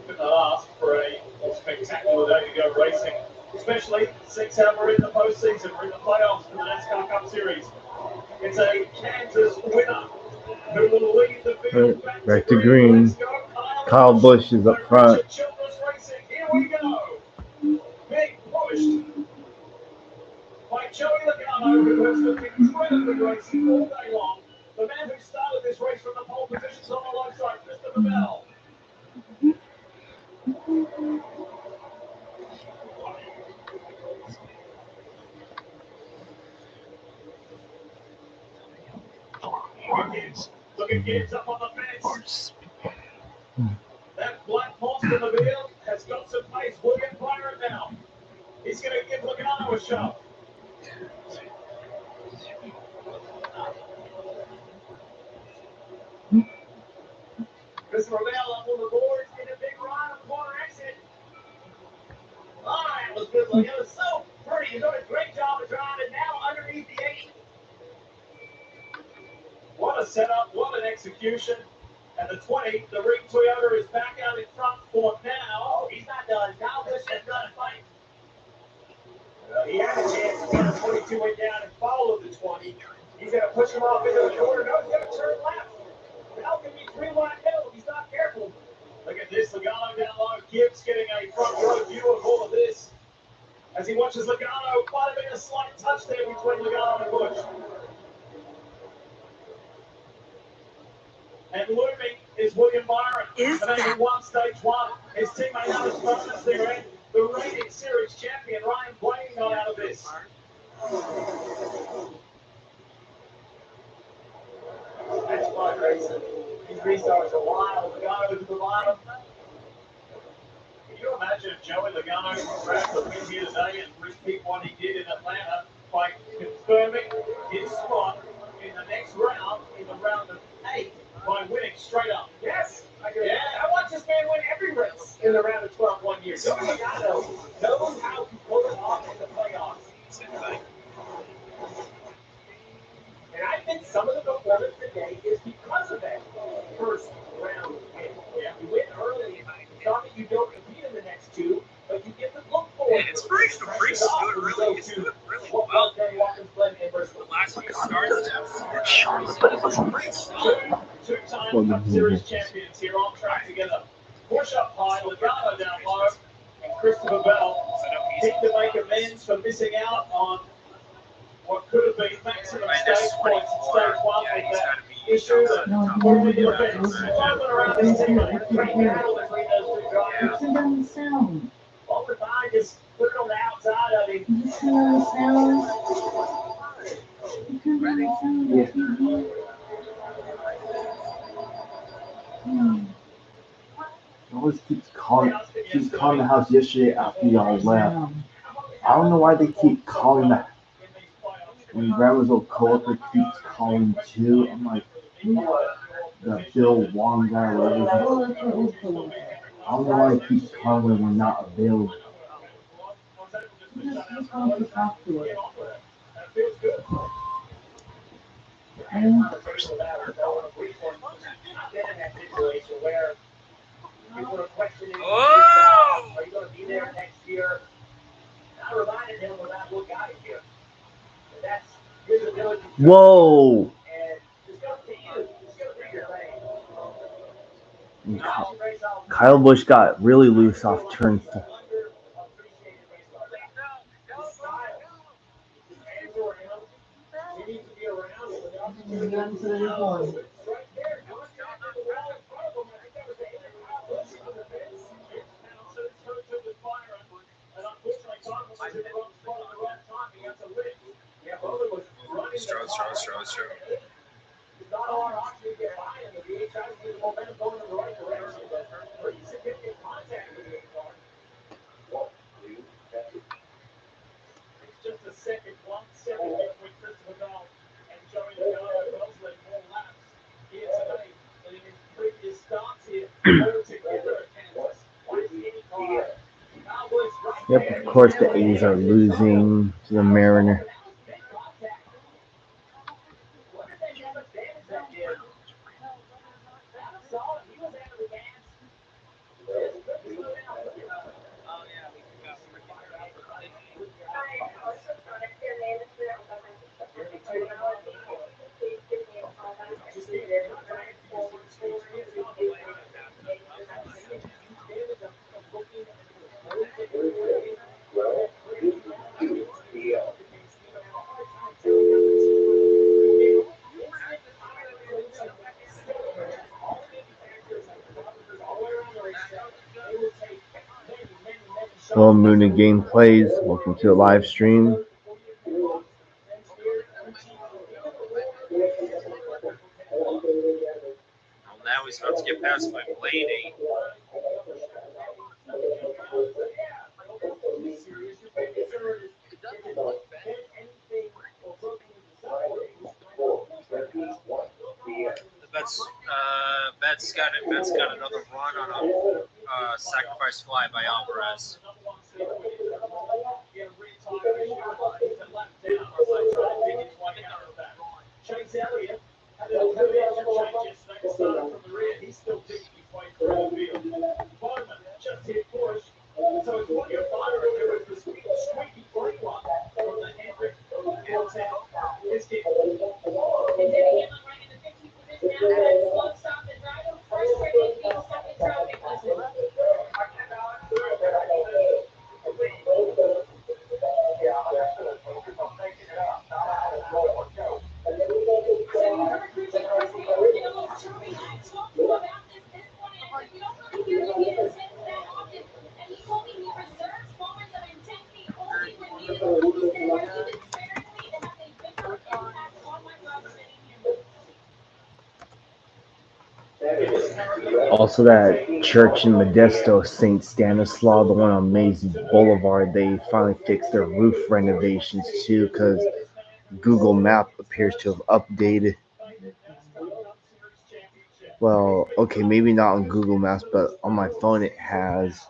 Could not ask for a more spectacular day to go racing, especially since we're in the postseason, we're in the playoffs for the NASCAR Cup Series. It's a Kansas winner who will lead the field back to green. Kyle Busch is up front. Here we go. Big push by Joey Logano, who has looked incredibly racing all day long. The man who started this race from the pole positions on the low side, Christopher Bell. Look at Gibbs up on the fence. That black horse in the field has got some pace. William Byron now. He's going to give Logano a shot. Christopher Bell up on the boards in a big run on the corner exit. Oh, that was good. It was so pretty. He's done a great job of driving now underneath the 8. What a setup, what an execution. And the 20, the Ring Toyota is back out in front for now. Oh, he's not done. Kyle Busch has got to fight. He had a chance to get the 22 way down and follow the 20. He's going to push him off into the corner. No, he's going to turn left. Bell can be 3 wide middle if he's not careful. Look at this, Logano down low. Gibbs getting a front row view of all of this. As he watches Logano, might have been a slight touch there between Logano and Busch. And looming is William Byron. And then won stage 1. His teammate Alex Bonus there, and the reigning series champion Ryan Blaney got out of this. That's fun racing. These restarts are wild. Logano to the bottom. Can you imagine if Joey Logano grabbed the win here today and repeat what he did in Atlanta by confirming his spot in the next round, in the round of 8, by winning straight up? Yes. I watched this man win every race in the round of 12 one year. Joey Logano knows how to pull it off in the playoffs. And I think some of the performance today is because of that first round win. Yeah, you win early. It's not that you don't compete in the next 2, but you get to look forward. And it's pretty doing really well. The last few starts, Charlotte, but it was Two-time Cup Series champions here on track together. Push up high, Logano down low, and Christopher Bell seemed to make amends for missing out on what could have been maximum stage points in stage 1 with that issue that probably would have been floating around his teammate. Great battle between those 2 drivers. Turn down the sound. All the time, just put it on the outside of him. Just turn down the sound. Turn down the sound of the TV. He always keeps calling the house yesterday after y'all left. I don't know why they keep calling that. When Grandma's old coworker keeps calling too, I'm like, the Bill Wong guy or whatever. I don't know why he keeps calling when we're not available. Just want to talk to it. That feels good. And Conversation about it, I want to brief one. I've been in that situation where people are questioning, are you going to be there next year? And I reminded him about what got him here. And that's his ability to Whoa. and it's going to be you. It's going to be your thing. Kyle Busch got really loose off turn 4. you got into the one. Strong. Just a second with Christopher Bell and Joey Logano both led more laps here today than in his previous starts here altogether at Kansas. Why is any car? Cowboys right Yep, there. of course the A's are losing to the Mariner. What did they have advantage that did? Solid. He was out of the gas. Hello, Moon and Gameplays. Welcome to the live stream. Well, now he's about to get passed by Blaney. Bet's got another run on a sacrifice fly by Alvarez. Chase Elliott had a major change yesterday, started from the rear. He's still picking his way through the field. Bowman just hit push. So it's what you're firing here with the squeaky brake one from the Hendrick outside. It's hit. And then he hit right in the 15th position after that slow stop the driver. Frustrated, being stuck in traffic. Listen. Also, that church in Modesto, St. Stanislaus, the one on Mays Boulevard, they finally fixed their roof renovations too because Google Map appears to have updated. Well, okay, maybe not on Google Maps, but on my phone it has.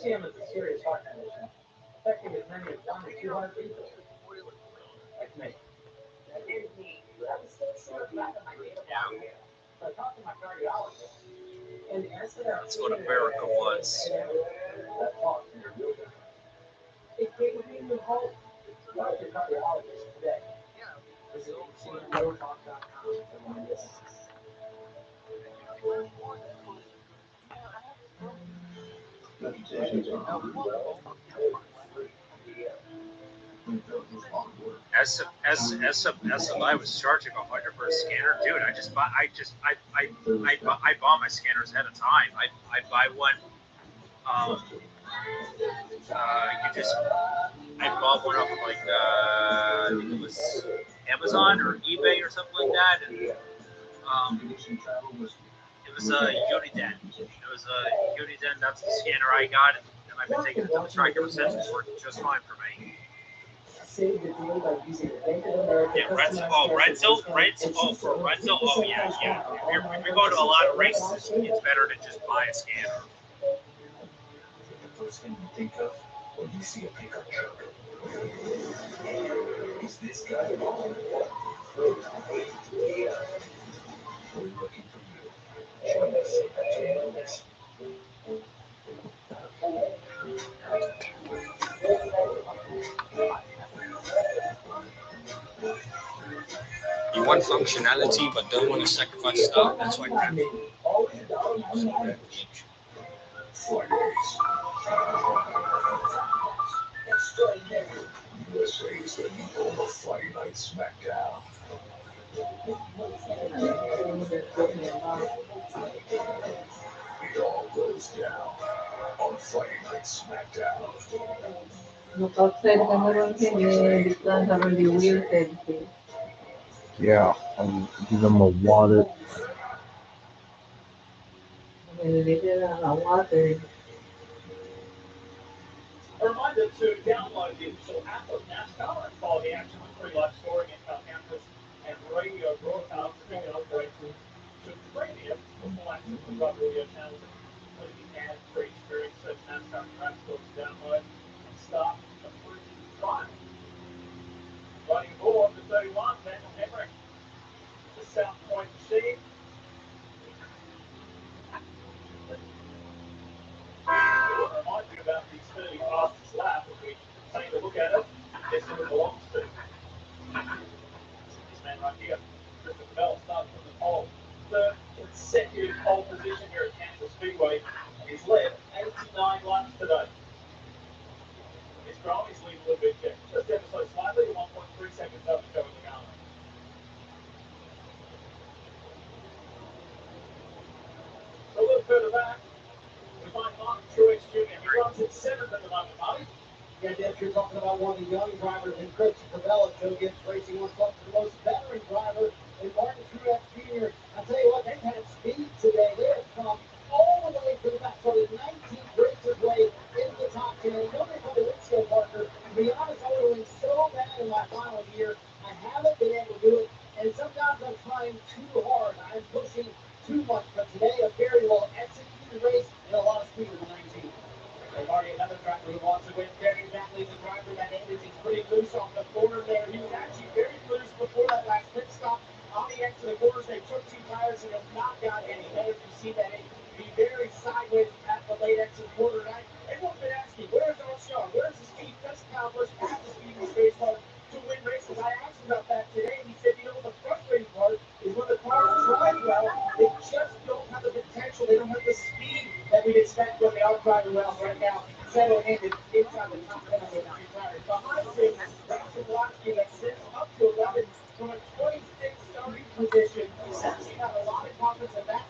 HCM is a serious heart condition, affecting as many as 1 to 200 people. Like me. So I talked to my cardiologist, and instead of Let's go to Berica Woods. it gave me new hope. Talk to your cardiologist today. Visit HCMWorldTalk.com for more lists. SMI was charging $100 for a scanner, dude. I bought my scanners ahead of time. I buy one. I bought one off of I think it was Amazon or eBay or something like that, and It was a Uniden. That's the scanner I got, and I've been taking the dump strike ever since. It's working just fine for me. Save the deal by using the Bank of America. Yeah, Renzo. Oh, Renzo. Oh, for Renzo. Oh, yeah. If you're going to a lot of races, it's better to just buy a scanner. The first thing you think of when you see a pickup truck is this guy. We're looking for you. Join us at Toyota's. You want functionality but don't want to sacrifice style. That's why Grand USA's the new home of Friday Night SmackDown. It all goes down on Friday Night SmackDown. Look outside the camera, the plants are really weird. Yeah, and give them a wallet. Water. A reminder to download the official app of NASCAR and follow the action with free live scoring and campus and radio broadcasts. You can upgrade to premium for full access to drive audio channels, including the ad-free experience. Search NASCAR for app stores to download and start a free trial. Running aboard the 31, Daniel Hemrick, the South Point machine. I remind you about these 30 fastest lap as we take a look at it. Guess who it belongs to? This man right here. Christopher Bell started from the pole. Third consecutive pole position here at Kansas Speedway. And he's led 89 laps today. His Grammy's lead a little bit check. Just ever so slightly, 1.3 seconds up to Joey Logano. A little further back, we find Martin Truex Jr. He runs at 7th at the moment, Marty. Yeah, Jeff, you're talking about one of the young drivers in Christopher Bell at Joe Gibbs Racing, one of the most veteran driver in Martin Truex Jr. I'll tell you what, they've had speed today. They have come all the way to the back, started 19th races way into the top 10. Nobody for the windshield partner. To be honest, I would have went so bad in my final year. I haven't been able to do it, and sometimes I'm trying too hard. I'm pushing too much, but today a very well executed race and a lot of speed in the 19th. They've already another driver who wants to win. Very badly, the driver that ended is pretty loose off the corner there. He was actually very loose before that last pit stop. On the edge of the corners, they took 2 tires and have not got any better. You see that be very sideways at the late exit corner. And everyone's been asking, where's Armstrong? Where's the speed? Does Kyle Busch have the speed in his race car to win races? I asked him about that today, and he said, you know, the frustrating part is when the cars drive well, they just don't have the potential. They don't have the speed that we'd expect when they are driving well right now. Settle-handed inside the top 10 of the 9 tires. Behind him, Racing Lockheed that sits up to 11 from a 26 starting position. He's actually got a lot of confidence in that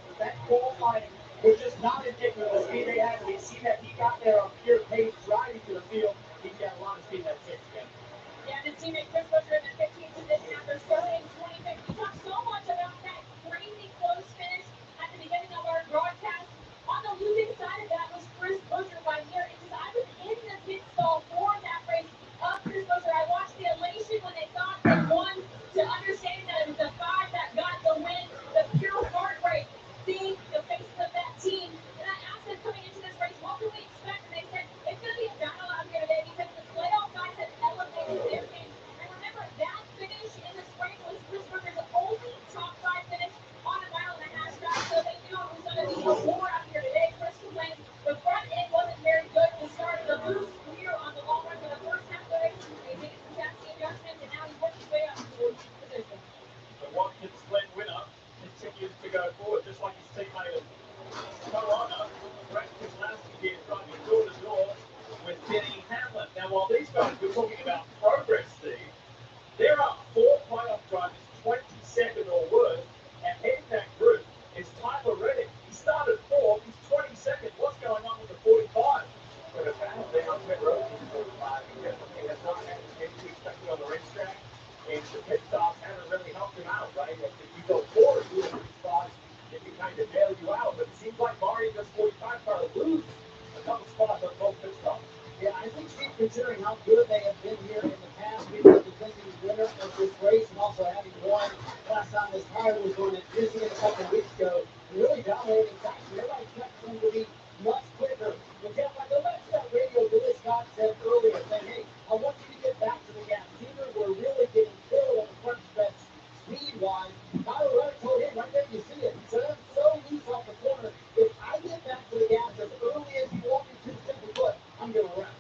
qualifying was just not indicative of the speed they had. We see that he got there on pure pace driving to the field. He's got a lot of speed in that 6th again. Yeah, and his teammate Chris Buescher in the 15th position after starting 25th. We talked so much about that crazy close finish at the beginning of our broadcast. On the losing side of that was Chris Buescher by near inches. I was in the pit stall for that race of Chris Buescher. I watched the elation when they thought they won, to understanding that it was the 5 that got the win, the pure heart rate, seeing the faces of that team. And I asked them coming into this race, what can we expect? And they said, it's going to be a battle out here today because the playoff guys have elevated their game. And remember, that finish in this race was Chris Buescher's only top 5 finish on a 1.5-mile track. So they knew it was going to be a war out here today. Chris complains the front end wasn't very good. He started a loose rear on the long run for the first half of the race. They made some chassis adjustments, and now he's worked his way up to 14th position. The Watkins Glen winner continues to go forward, just like his teammate Corona. Brett Keselowski here driving door to door with Denny Hamlin. Now, while these guys were talking about progress, Steve, there are 4 playoff drivers 22nd or worse, and heading that group is Tyler Reddick. He started 4th, he's 22nd. What's going on with the 45? But apparently, on pit road, he's 45. He has not had his entry, especially on the racetrack, and the pit stops haven't really helped him out, right? If you go forward, you this 45 car lose a couple spots on both pit stops. Yeah, I think, Steve, considering how good they have been here in the past, being the defending winner of this race and also having won last time this tire was going at Disney a couple weeks ago, really dominating traction. Everybody expects them to be much quicker. But Jeff, I go back to that radio Billy Scott said earlier, saying, hey, I want you to get back to the gas. Teamers were really getting killed on the front stretch speed-wise. Tyler Reddick told him, right there, you see it. He said, I'm so loose off the corner. If I get back to the gas as early as you want me to, simply put, I'm going to wreck.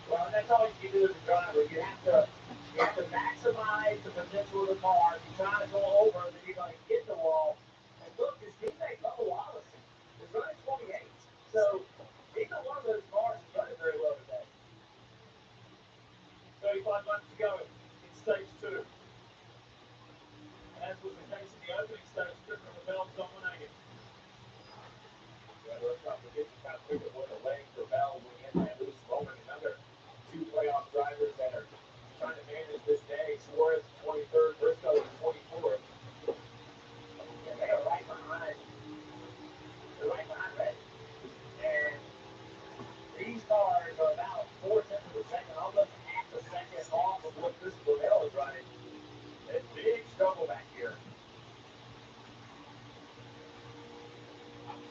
Well, that's all you can do as a driver. You have to maximize the potential of the car. If you try to go over, then you're going to hit the wall. And look, his teammate, Bubba Wallace, is running 28. So, either one of those cars is running very well today. 35 laps to go in stage 2. As was the case in the opening stage, Christopher Bell dominated. Yeah, looks like we're getting kind of quick with a leg for Bell when he had that loose moment. Another 2 playoff drivers that are trying to manage this day. Suarez 23rd, Briscoe is 24th. And they are right behind. They're right behind Red. And these cars are about 4/10 of a second, almost half a second off of what Christopher Bell is running. It's a big struggle back here.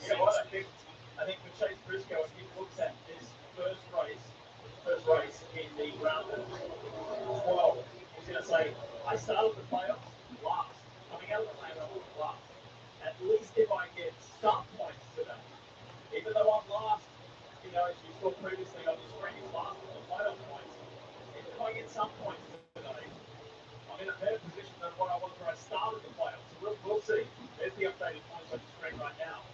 You know what? I think for Chase Briscoe, if he looks at his first race in the round of 12, he's going to say, I started the playoffs last. Coming out of the playoffs last. At least if I get some points today, even though I'm last, you know, as you saw previously on the screen, he's last in the playoff points. Even if I get some points today, I'm in a better position than what I was when I started the playoffs. So we'll see. There's the updated points on the screen right now.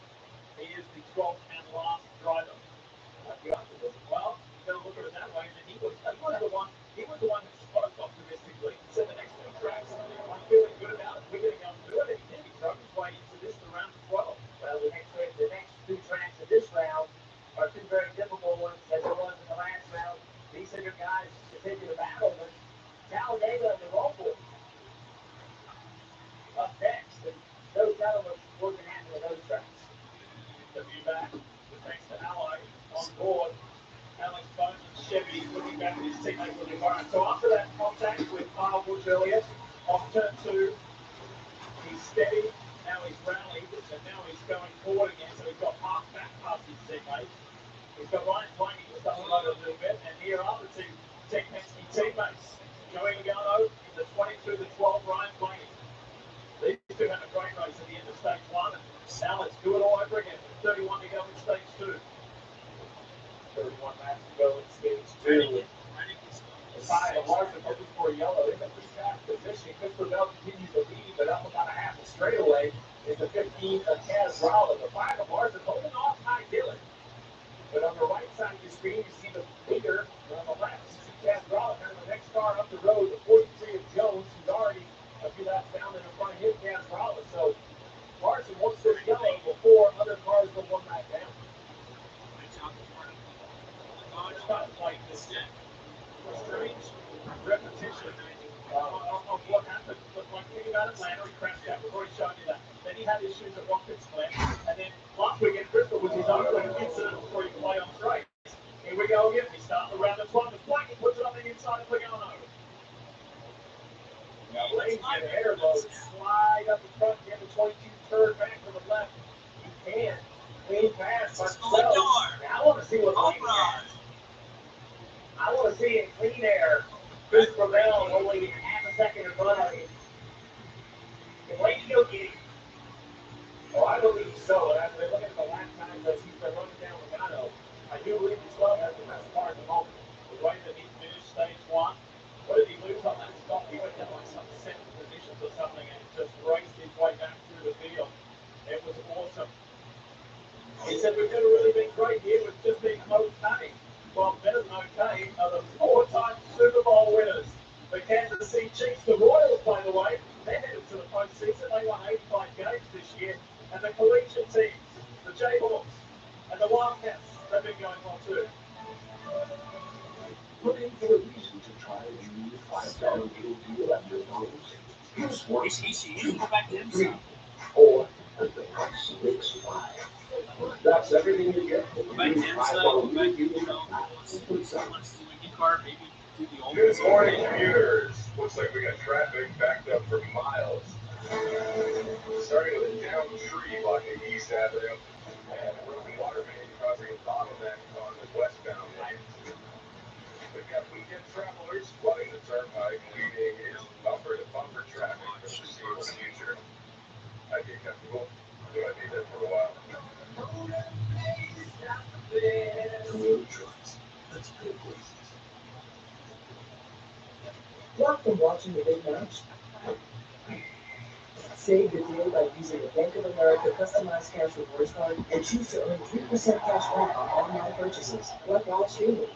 He is the 12th and last driver. Well, you got to look at it that way. And he was the one who spoke optimistically. Said the next 2 tracks, I'm feeling good about it. We're going to go and do it. And he did. He drove his way into this, the round of 12. Well, the next 2 tracks of this round are 2 very difficult ones, as there was in the last round. These are your guys continue to battle, but Talladega and the Rumble up next. And those gentlemen, what can happen to those tracks? To be back, thanks to Ally on board. Alex Bones and Chevy looking back at his teammate William Byron. So after that contact with Kyle Busch earlier, off turn 2, he's steady, now he's rallied, and now he's going forward again. So he's got half back past his teammate. He's got Ryan Blaney just up the road a little bit, and here are the 2 Tech Penske teammates. Joey Logano in the 22, the 12, Ryan Blaney. These 2 had a great race at the end of stage 1, and now let's do it all over again. 31 to go in stage 2. 31 laps to go in stage 2. Five of Larson looking for a yellow in the pre-pass position. Christopher Bell continues to lead, but up about a half a straightaway is the 15 of Kaz Rowland. The 5 of Larson holding off Ty Dillon. But on the right side of your screen, you see the leader. And on the left, you see Kaz Rowland. And the next car up the road, the 43 of Jones, who's already a few laps down and in front of him, Kaz Rowland. So Larson wants this yellow before other cars go 1 lap down. It's not like this yet. Strange repetition of what happened. But one thing about Atlanta, he crashed out. We've already shown you that. Then he had issues at Rocket Split. And then last weekend, Bristol was his own incident before he could play on straight. Here we go again. We start the round of 12. The flag, he puts it on the inside of Logano. Now, Lane's in the air mode. Slide up the front, get the 22, turn back to the left. He can. Clean pass by 12. Now I want to see what Lane has. I want to see in clean air, Christopher Bell only half a second in front of him. Can Lane go get him? Oh, I believe so. And after looking at the last time that he's been running down Logano, I do believe the 12 has the best car at the moment. The way that he finished stage 1, what did he lose on that stop? He went down like some 7th positions or something and just raced his way back through the field. It was awesome. He said, we've never really been great here. We've just been okay. Well, better than okay are the 4-time Super Bowl winners. The Kansas City Chiefs, the Royals, by the way, they're headed to the postseason. They won 85 games this year. And the collegiate teams, the Jayhawks and the Wildcats, they've been going well too. Looking for a reason to try a new $5 meal deal at your nose? Here's one, 2, 3, 4, and the price makes 5. That's That's everything you get. Back to inside, back to, you know, let's do a car, maybe do the old. Good morning, commuters. Looks like we got traffic backed up for miles. Starting with a downed tree blocking East Avenue and a broken water main causing a bottleneck on the westbound lane. We've got weekend travelers flooding the turnpike, leading into bumper-to-bumper traffic for the foreseeable future. I'd get comfortable, but I'd be there for a while. Toyota trucks. Let's go places. Locked from watching the big match? Save the day by using a Bank of America customized cash rewards card and choose to earn 3% cash back on online purchases, like live streaming.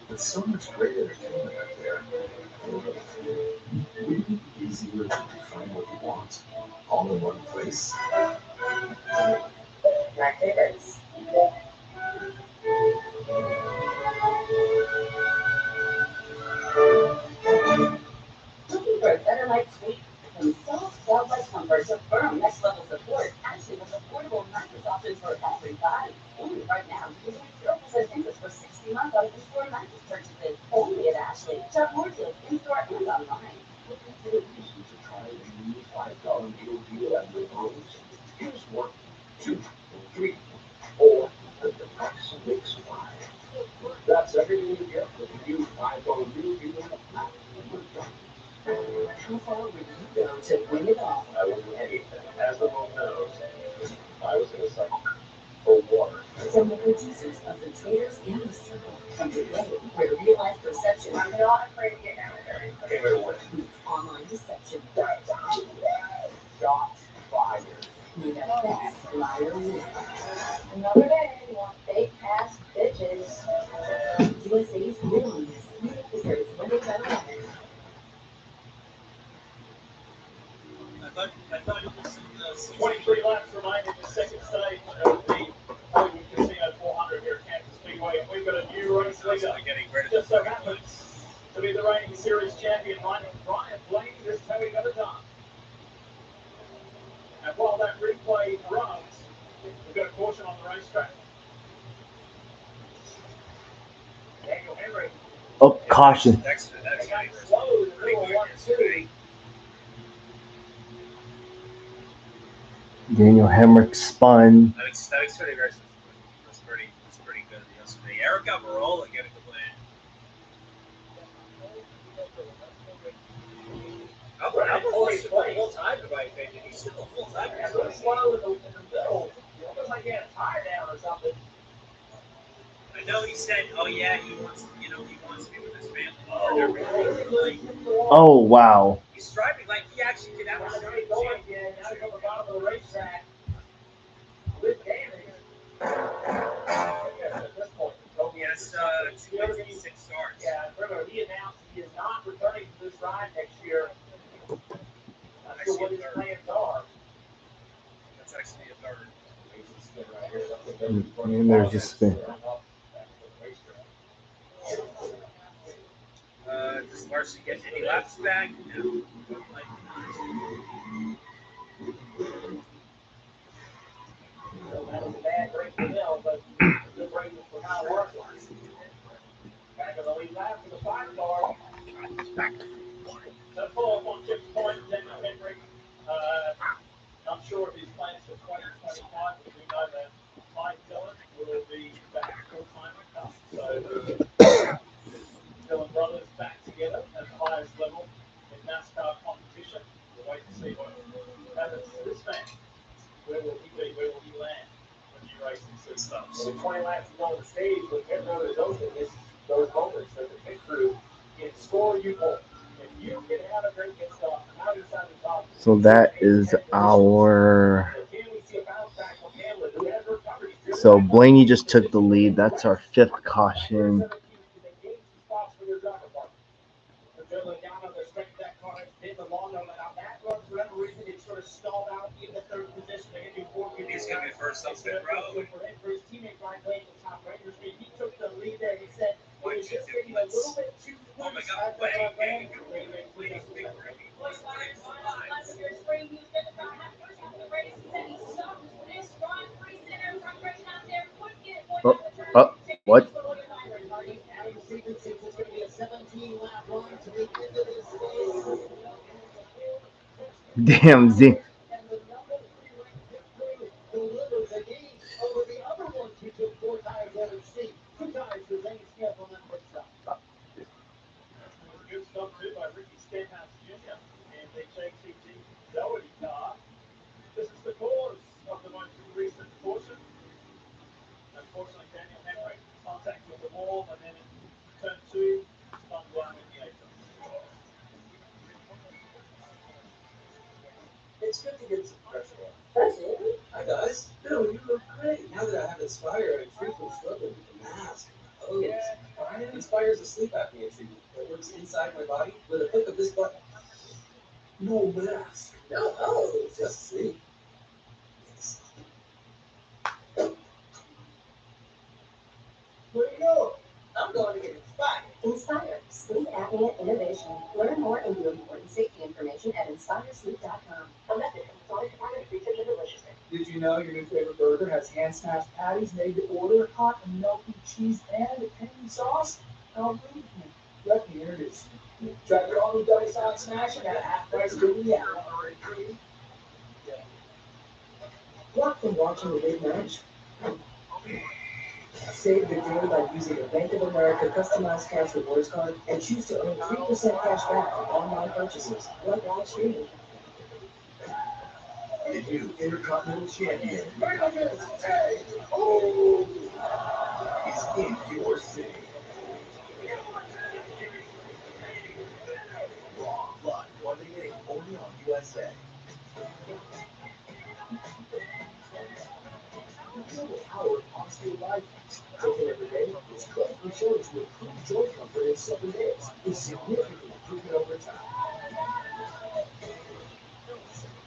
There's so much great entertainment out there. Wouldn't it be easier to find what you want all in one place? My favorites. Looking for a better night's sleep? From soft, cloud-like comfort to firm next-level support, actually with affordable mattress options for everybody. And right now, you can get 0% interest for 60 months on in-store mattress purchases. Only at Ashley. Shop more deals in-store and online. Is it easy to try a new $5 meal deal at your homes? Here's 1, 2, 3, 4, and the price makes 5. That's everything you get with the new $5 meal deal at McDonald's. How far would you go to win it all? I would do anything, as the world knows. I was in a cycle for water. From the producers of the Traitors and the Circle, come today where real-life perception I'm not afraid to get down there. Came right away. Meets online deception. Shot fired. May the best liar win. Another day, more fake-ass bitches. USA's Villains. Music deserves Monday night live. I thought it was in the 23 laps remaining in the second stage of the Hollywood Casino 400 here at Kansas Speedway. And we've got a new race leader. Just so happens to be the reigning series champion, Ryan Blaney. This is how he got it done. And while that replay runs, we've got a caution on the racetrack. Daniel Henry. Oh, caution. That's They got slow in the middle of 1-2. Daniel Hemrick spun. That Xfinity race was pretty good yesterday. Eric Almirola getting the win. Almirola should have full time in my opinion. He's still a full time. Yeah, really slow in the middle. Almost like he had a tire down or something. I know he said, "Oh yeah, he wants to be with his family." Oh, wow. He's driving like he actually could have Now he's going again. Now he's on the bottom of the racetrack with damage. At this point, He has 2 wins and 6 starts. yeah, remember, he announced he is not returning to this ride next year. Not sure what his plans are. That's actually a third. And there's just spin. Does Larson get any laps back? No. That was a bad break for them, but good break for Kyle Larson. Back in the lead lap for the 5-car. That pull-up on Chip's point, Daniel Henry. Not sure of his plans for 2025, but we know that Mike Dillon will be back full-time at Cup. So, Dillon brothers back together at the highest level in NASCAR competition. We'll wait to see what happens to this man. Where will he be? Where will he land when you race and see stuff? So 20 laps to go on the stage, with pit road is open, it's those moments that the pit crew can score you points. If you can have a great pit stop, now you sign the top. So that is our. So Blaney just took the lead. That's our 5th caution. He's going to be first up pit road. For his teammate Ryan Blaney, the top Rangers, he took the lead there. He said, little bit too loose at the front end. What? Damn, Z. Good stuff too by Ricky Stenhouse Jr. and the JTG Doherty car. This is the cause of the most recent caution. Unfortunately, Daniel Hemrick contact with the wall and then in turn 2, spun down in the apron. It's good to get some fresh air. Fresh air? Hi guys. Bill, you look great. Now that I have Inspire, I'm free from struggling with the mask and the hose. Yeah, Inspire's a sleep apnea treatment that works inside my body with a click of this button. No mask. No hose. Just sleep. Where you going? I'm going to get Inspire. Inspire, sleep apnea innovation. Learn more and view important safety information at inspiresleep.com. A message from Sonic Department of Research and Delicious. Did you know your new favorite burger has hand smashed patties made to order, hot and melty cheese, and a tangy sauce? Now read me. Let me introduce you. Try your all new double side smash and at a half price delivery at Walmart. What from watching the big match? Save the day by using a Bank of America customized cash rewards card and choose to earn 3% cash back on online purchases, like live streaming. The new Intercontinental Champion is in your city. Raw, live, 1 to 8, only on USA. Feel the power of Oxford Live. Take it every day. It's clinically shown to improve joint comfort in 7 days, with significant improvement over time.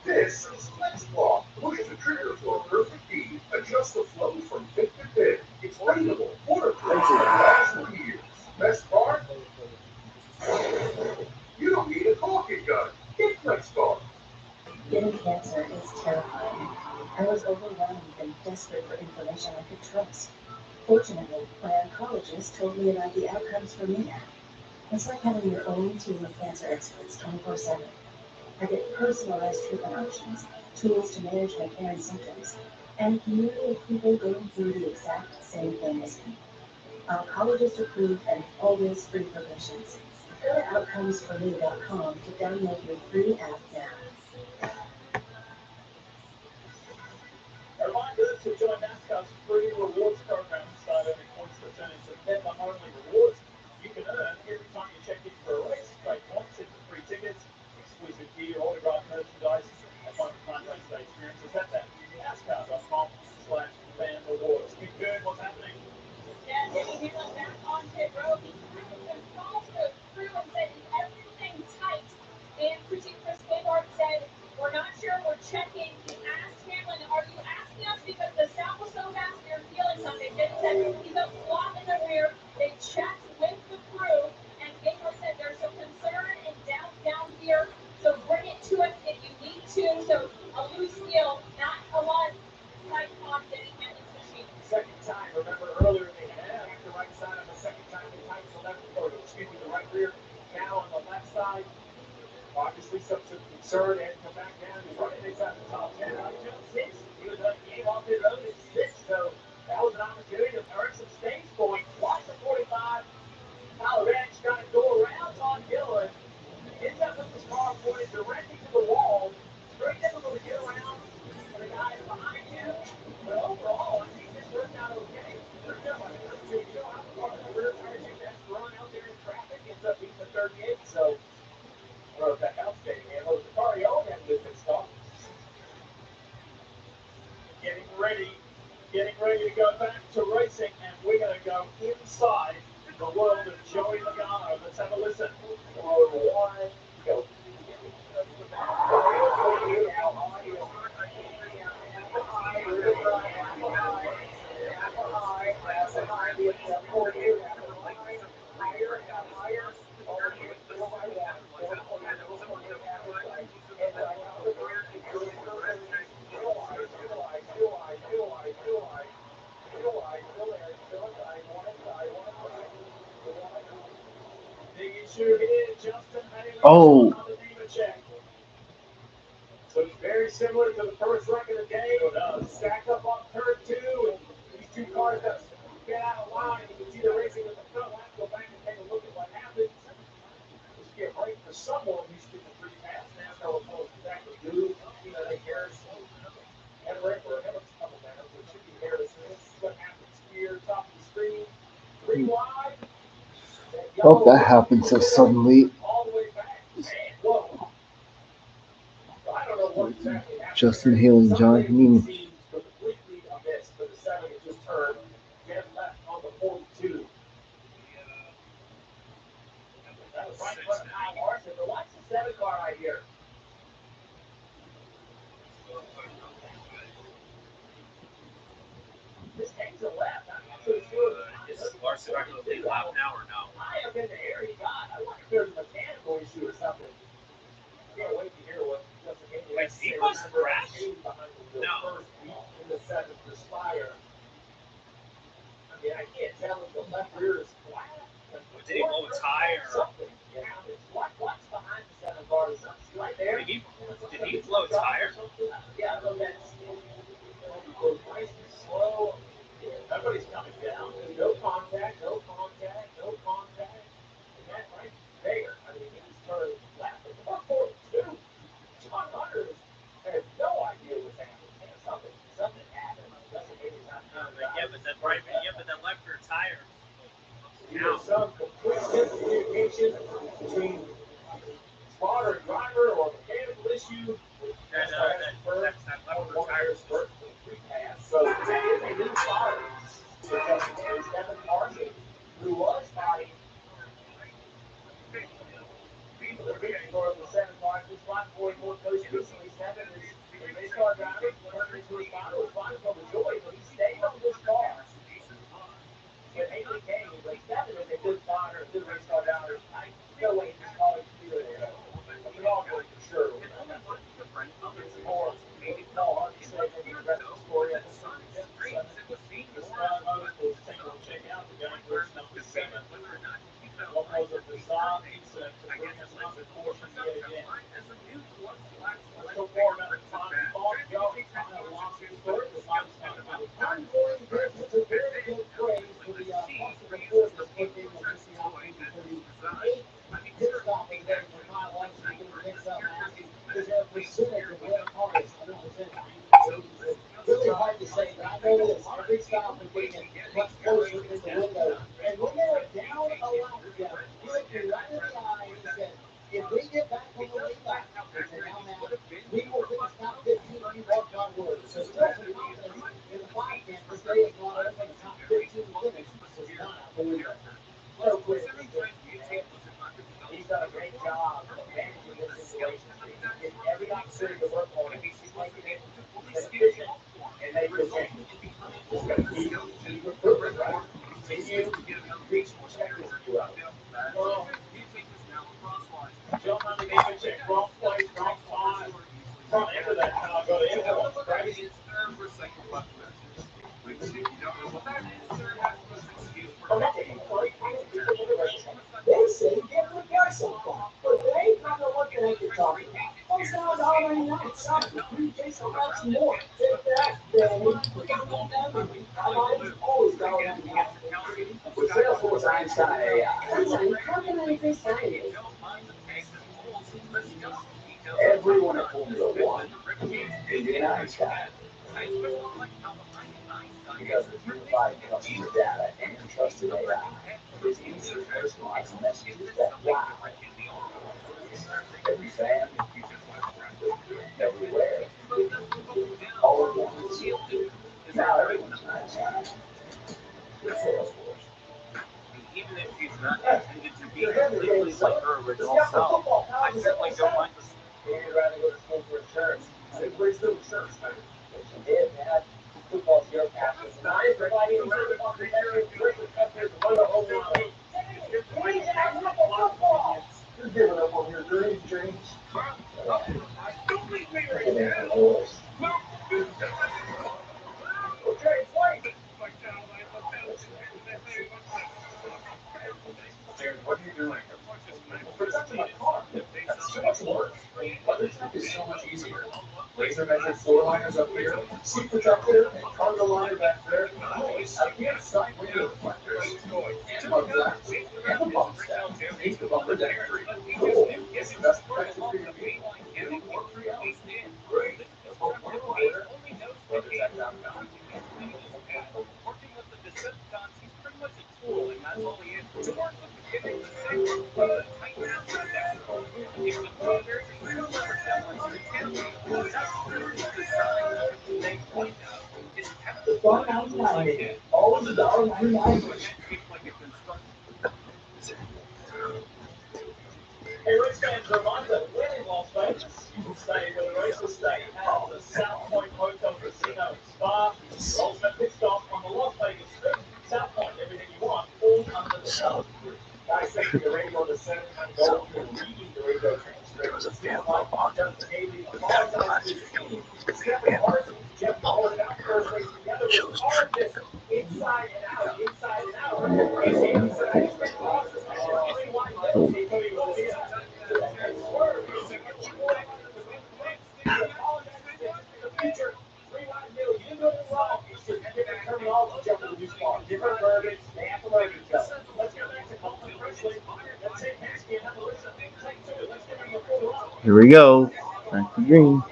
This is FlexClaw. Push the trigger for a perfect feed. Adjust the flow from pit to pit. It's breathable, waterproof, and lasts for years. Best part? You don't need a caulking gun. Get FlexClaw. Getting cancer is terrifying. I was overwhelmed and desperate for information I could trust. Fortunately, my oncologist told me about the outcomes for me now. It's like having your own team of cancer experts 24/7. I get personalized treatment options, tools to manage my parents' symptoms, and a community of people going through the exact same thing as me. Oncologist approved and always free for patients. Go to outcomesforme.com to download your free app now. A reminder to join NASCAR's free rewards program. Start earning points to turn into member-only rewards. You can earn every time you check in for a race. Trade points into free tickets, exclusive gear, autographed merchandise, and one-of-a-kind race day experiences. That's at NASCAR.com/fan rewards. Good, what's happening? Yeah, Jimmy Hamlin back on pit road. He calls the crew and said everything tight. And Chris Whitmore said, we're not sure, we're checking. He asked Hamlin, are you asking us because the sound was so fast and you're feeling something? Then he said, he's a flop in the rear. They checked with the crew, and Whitmore said there's some concern and down here, so bring it to us if you need to. So a loose deal, not a lot tight on Denny Hamlin's machine. Second time, remember earlier they had the right side on the second time they tightened the left, or excuse me, the right rear. Now on the left side, obviously some concern and come back down. He's running inside the top 10. Six. He was game off his own at 6, so that was an opportunity to earn some stage points. Watch the 45. Now Ranch trying to go around Todd Gilliland. Ends up with his car pointed directly to the wall. Very difficult to get around for the guys behind him. But overall, I think this worked out okay. There's no one to show how far the rear tires you best run out there in traffic. Ends up being the 38, so I don't know if that helps Danny Hamlin. The car he owned had good stuff. Getting ready to go back to racing, and we're going to go inside the world of Joey Logano. Let's have a listen. One, go. Big issue here, Justin Oh, So it's very similar to the first wreck of the day. Stack up on turn 2, and these two cars that get out of line. You can see they're racing at the front line. Go back and take a look at what happened. Just get right for someone who's getting free pass. NASCAR will tell us exactly who. Like Harrison, Henrik, or Henrik's coming down. So it should be Harrison. This is what happens here. Top of the screen. 3 wide. hope that happened so suddenly. All the way back. Man, whoa. So I don't know what exactly happened. Justin Haley, John Haney. Completely amiss for the 7 that just turned. Get left on the 42. That was right in front of Kyle Larson. But watch the 7 car right here. This takes a left. I'm not so sure. Is Larson back to the lead lap now or no? High up in the air he got. I wonder if there's a mechanical issue or something. I can't wait to hear what Justin Haley has to say. He must crash? No. First week in the 7th for Spire. I mean, I can't tell if the left rear is flat. Did he blow a tire? Something. Yeah. What's behind the 7 car? Is something right there? Did he blow a tire? Yeah, I know that's nice and slow. Everybody's coming down. No contact, no contact, no contact. And that right there, I mean, he just turned left at 442. John Hunter has no idea what's happening. Man, something happened. But that left rear tire. Either some complete miscommunication between spotter and driver or mechanical issue. That left rear tire is first. So it's a new spotter. It's Kevin Larson, who was spotting the big for the 7 car. This line 44 coach recently 7 is a race car driver. Turned into a spotter, was flying from the joy, but he stayed on this car. When Haley came, he's like, 7 is a good spotter, a good race car driver. I no way he's calling to do it. We all know for sure. It's more, no hard to say than the rest of the story. At the time, the squad host will check out the guy first, number 7. What was a bizarre incident to bring us up to portion yet again. So far, another time, Paul Jones kind of lost his third. Ongoing business, a very good praise for the possible force that's put in with this opportunity for the 8 pit stop in there for Kyle Larson to get mixed up now. Because their percentage of red cars, 100%. Really hard to say, but I know this. Every stop is getting much closer in the window. And when they were down a lap, Jeff, he looked me right in the eye and he said, if we get back on the lead lap, he said, now, Matt, we will finish top 15 if you mark my words. So still some confidence in the 5 camp. This day is not over the top 15 finish. So it's not out the window. So quick. He's done a great job of managing this situation. He's getting every opportunity to work on it. He's making it efficient and make the change. He's going to keep improving, right? Continue to reach more checkers as well. Well, jump on the game and check. Wrong place, wrong spot. Front end of that car, go into it, right? They say get the gas on fire, but they kind of what they can talk about. Comes down to how many nights, something, 3 days, or perhaps more. Take that, Danny. I'm always going on the With Salesforce Einstein AI, how can I increase finance? everyone at Formula One is in Einstein. Because with unified customer data and trusted AI, it's easy to personalize messages that wow. Every fan, everywhere, all at once. Now everyone's in Einstein with Salesforce. Even if she's not intended to be completely like her original self, I simply don't mind this. You'd rather go to school for insurance. Where's the insurance, man? What you did, man. Football's your passion. Nice, everybody. You're giving up on your dreams, James. Don't leave me right now. Okay, fight. is so much easier. Laser measured floor liners up here, seat protector, and cargo liner back there. Noise against side window reflectors. 2 on flaps, and the bump step. Make the bumper deck free. Cool. It's the best protection for your vehicle. You work 3 hours. Great. Let's go for a quarter. Whether it's that downtown. Working with the Decepticons, he's pretty much a tool, and that's all he is. To work with the gimmicks, the same tighten out that extra. If the there's a real resemblance to Kelly, that's the sign of they point out. It's $1.99. Always $1.99. Hey, race fans, a reminder, when in Las Vegas, you can stay where the races stay at the South Point Hotel Casino Spa. Ultimate pit stop on the Las Vegas Strip. South Point, everything you want, all under the sun. Guys, setting the radio to 7 and go and reading the radio transcript. It's now like Justin Haley apologized to his team. Stephen Larson, Jeff Mullen, out first race together with all of this inside and out. And Haley said, I just ran lost this mission. Three wide minutes. He thought he was here. And swerve. He apologized in the future. 3 wide middle. You didn't do it wrong. It's just different terminology jumping the new spot. Different verbiage. They have to learn each other. Let's go back to Colton Presley. Let's take Heskey and have a listen. Take 2. Let's get him the full run. Here we go. Back to green.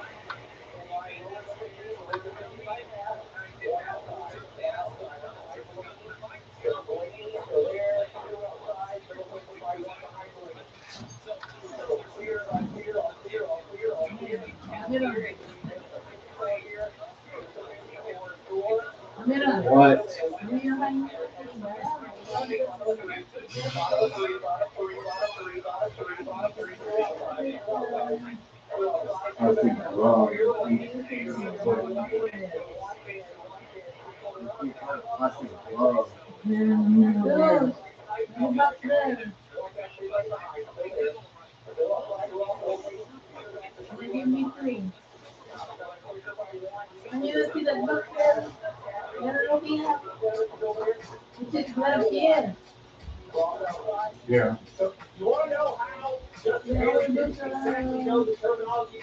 What? Give me 3. I need to see that book there. I don't know if you have. It's just right up here. Yeah. So you want to know how Justin Haley didn't exactly know the terminology?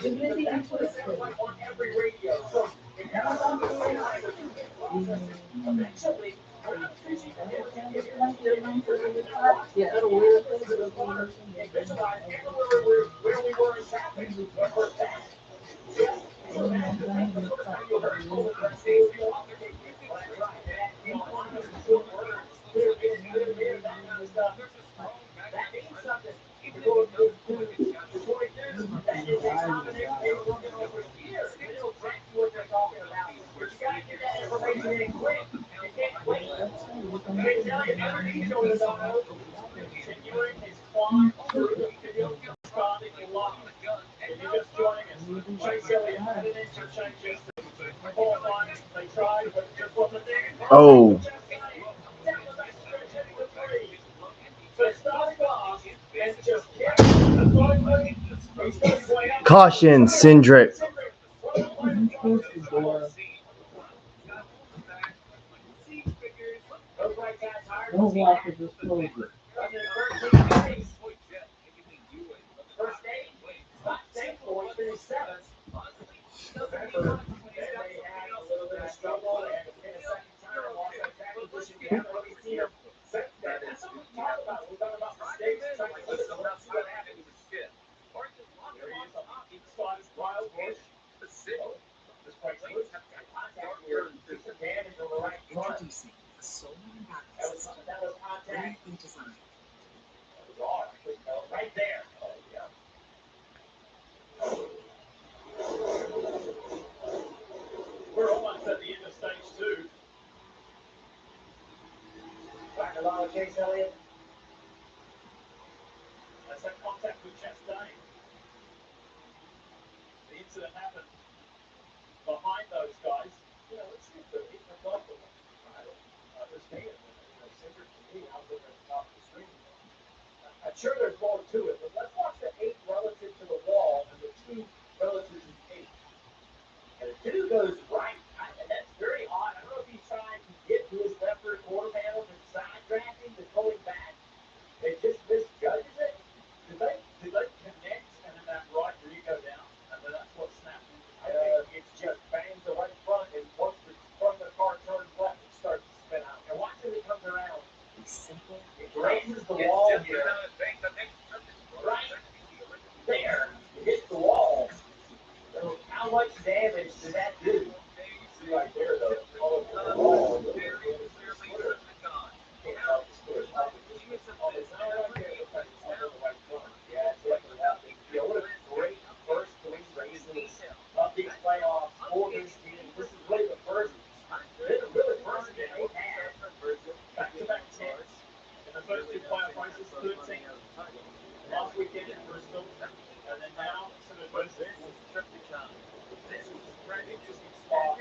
That's what it sounds like on every radio. So if you have something to say, eventually, Yeah. where we were in traffic, but we're back. If you're just joining us, Chase Elliott had an inch of change yesterday. Qualifying, they tried, but it just wasn't there. Oh. So start fast and just kept Caution, Cindric. Those lockers are closed. First stage, not thankful, he finished 7th. Remember, they had a little bit of struggle and in a second time lost that track position. We haven't really seen him. That's something we talk about. We're talking about mistakes, trying to listen. Let's see what happens. Here he is on the spot is Wild Bush. This quite loose. Contact here. Dan is on the right front. That was contact. Right there. Oh, yeah. We're almost at the end of stage 2. Back a lot of Chase Elliott. That's that contact with Chastain. The incident happened behind those guys. You know, let's see if they're even above the one. I don't understand. Cindric to me, I was looking at the top of the screen. I'm sure there's more to it, but let's watch the 8 relative to the wall and the 2 relative to the 8. And the 2 goes right. And that's very odd. I don't know if he's trying to get to his left rear quarter panel and side drafting the going back. They just misjudges it. Did they connect and then that right rear go down? And then grazes the wall here. Right there, it hits the wall. So how much damage did that do? See right there, though, all over the wall. What a great first three races of these playoffs for this team. This is really the first game they've had. Back-to-back 10s. And the first two playoff races, 13. Last weekend in Bristol. And then now, to the first this is very interesting spot.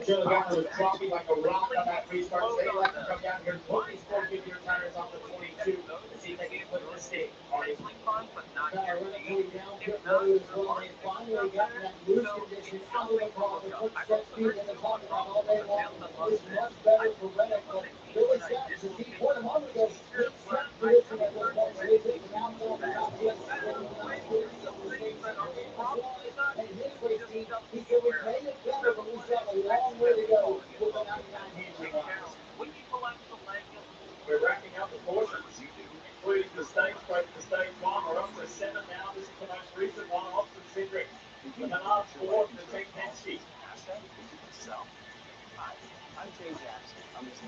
Joe got was dropping like a rock on that restart. So they like to come down here and put these 4-figure tires on the 22 to see if they can put this thing on it. Finally got that loose condition out of the car. The quick step speed that they're talking about all day long is much better for Reddick. But Billy Sachs, as he pointed a moment ago, he's set position at this point. So he takes an outfield and out to us. And his race team, he said we made it better, but we still have a long way to go with the 99 handling lines. We're wrapping up the portions, including the stage break for stage 1. We're up to 7 now. This is the most recent one, Austin Cindric. The Menards Ford for Team Penske. I'm Jay Jackson. I'm his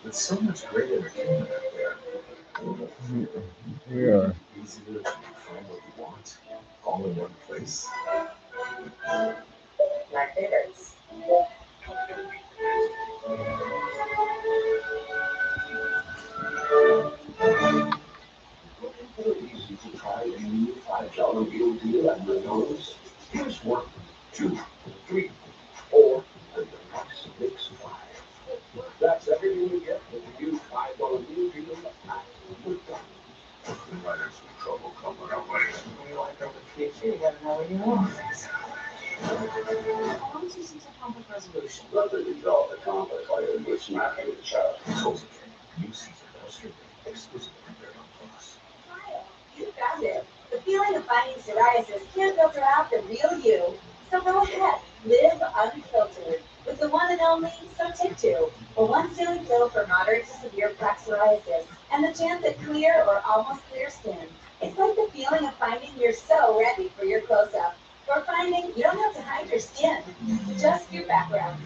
There's so much great entertainment out there. Yeah. Easier to find what you want, all in one place. My favorites. Easy to try a new $5 meal deal at Renault's. Here's 1, 2, 3, 4, and the price makes 5. That's everything you get with the new $5 meal deal at McDonald's. We might have some trouble coming our way. You gotta know what you want. How long is it since a conflict resolution? Rather resolve the conflict by a mismatch with the child. Totally. New season Australia. Exclusively on Paramount Plus. You found it. The feeling of fighting psoriasis can't filter out the real you. So go ahead, live unfiltered with the one and only Sotectu, a once-daily pill for moderate to severe plaque psoriasis and the chance at clear or almost clear skin. It's like the feeling of finding you're so ready for your close-up, or finding you don't have to hide your skin, just your background.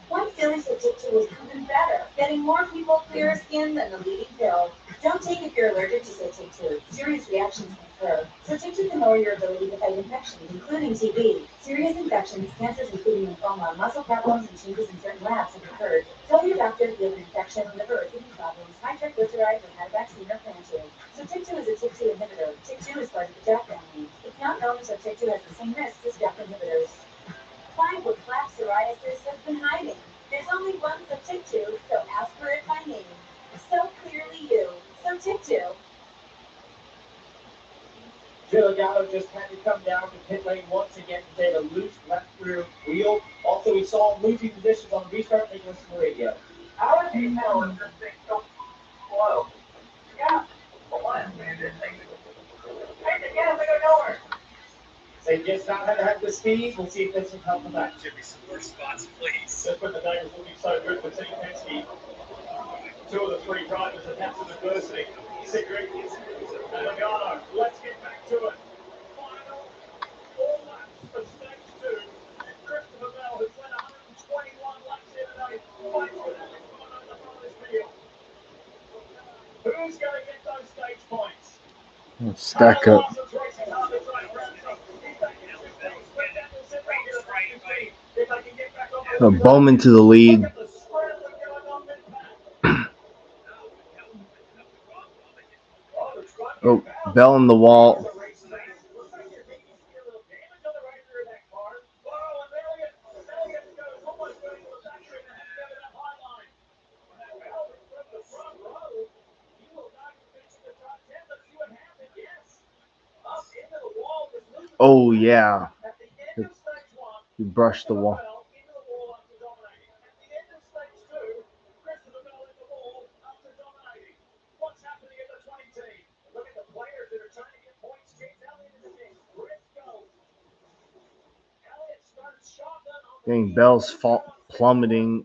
Once daily Sotectu was proven better, getting more people clearer skin than the leading pill. Don't take if you're allergic to Sotectu. Serious reactions can occur. Sotectu can lower your ability to fight infections, including TB. Serious infections, cancers including lymphoma, muscle problems, and changes in certain labs have occurred. Tell your doctor if you have an infection, liver or kidney problems, high triglycerides, or had a vaccine or plan to. Sotectu is a TYK2 inhibitor. TYK2 is part of the JAK family. It's not known that Sotectu has the same risks as JAK inhibitors. Find what plaque psoriasis has been hiding. There's only one Sotectu, so ask for it by name. So clearly you. Sotectu. Joe Gatto just had to come down to pit lane once again to take a loose left rear wheel. Also, we saw him losing positions on the restart. Take us to the radio. How would you tell if this thing so slow? Yeah, the last man didn't think it. I said, yes, I go nowhere. They just not had to have the speed. We'll see if this will help them back. Give me some more spots, please. Just when the day was looking so good for Team Penske. 2 of the 3 drivers have had some adversity. Cindric and Logano. Let's get back to it. Final 4 laps of stage 2. Christopher Bell has led 121 laps here today. Fights with Alex Bowman on the front of this field. Who's going to get those stage points? Stack up. Larson's racing hard to try and grab some. He's back in his 15th. But Daniel Cindric is right away. Bowman to the lead. Oh, Bell in the wall. Oh, yeah. He brushed the wall. Dang, Bell's plummeting.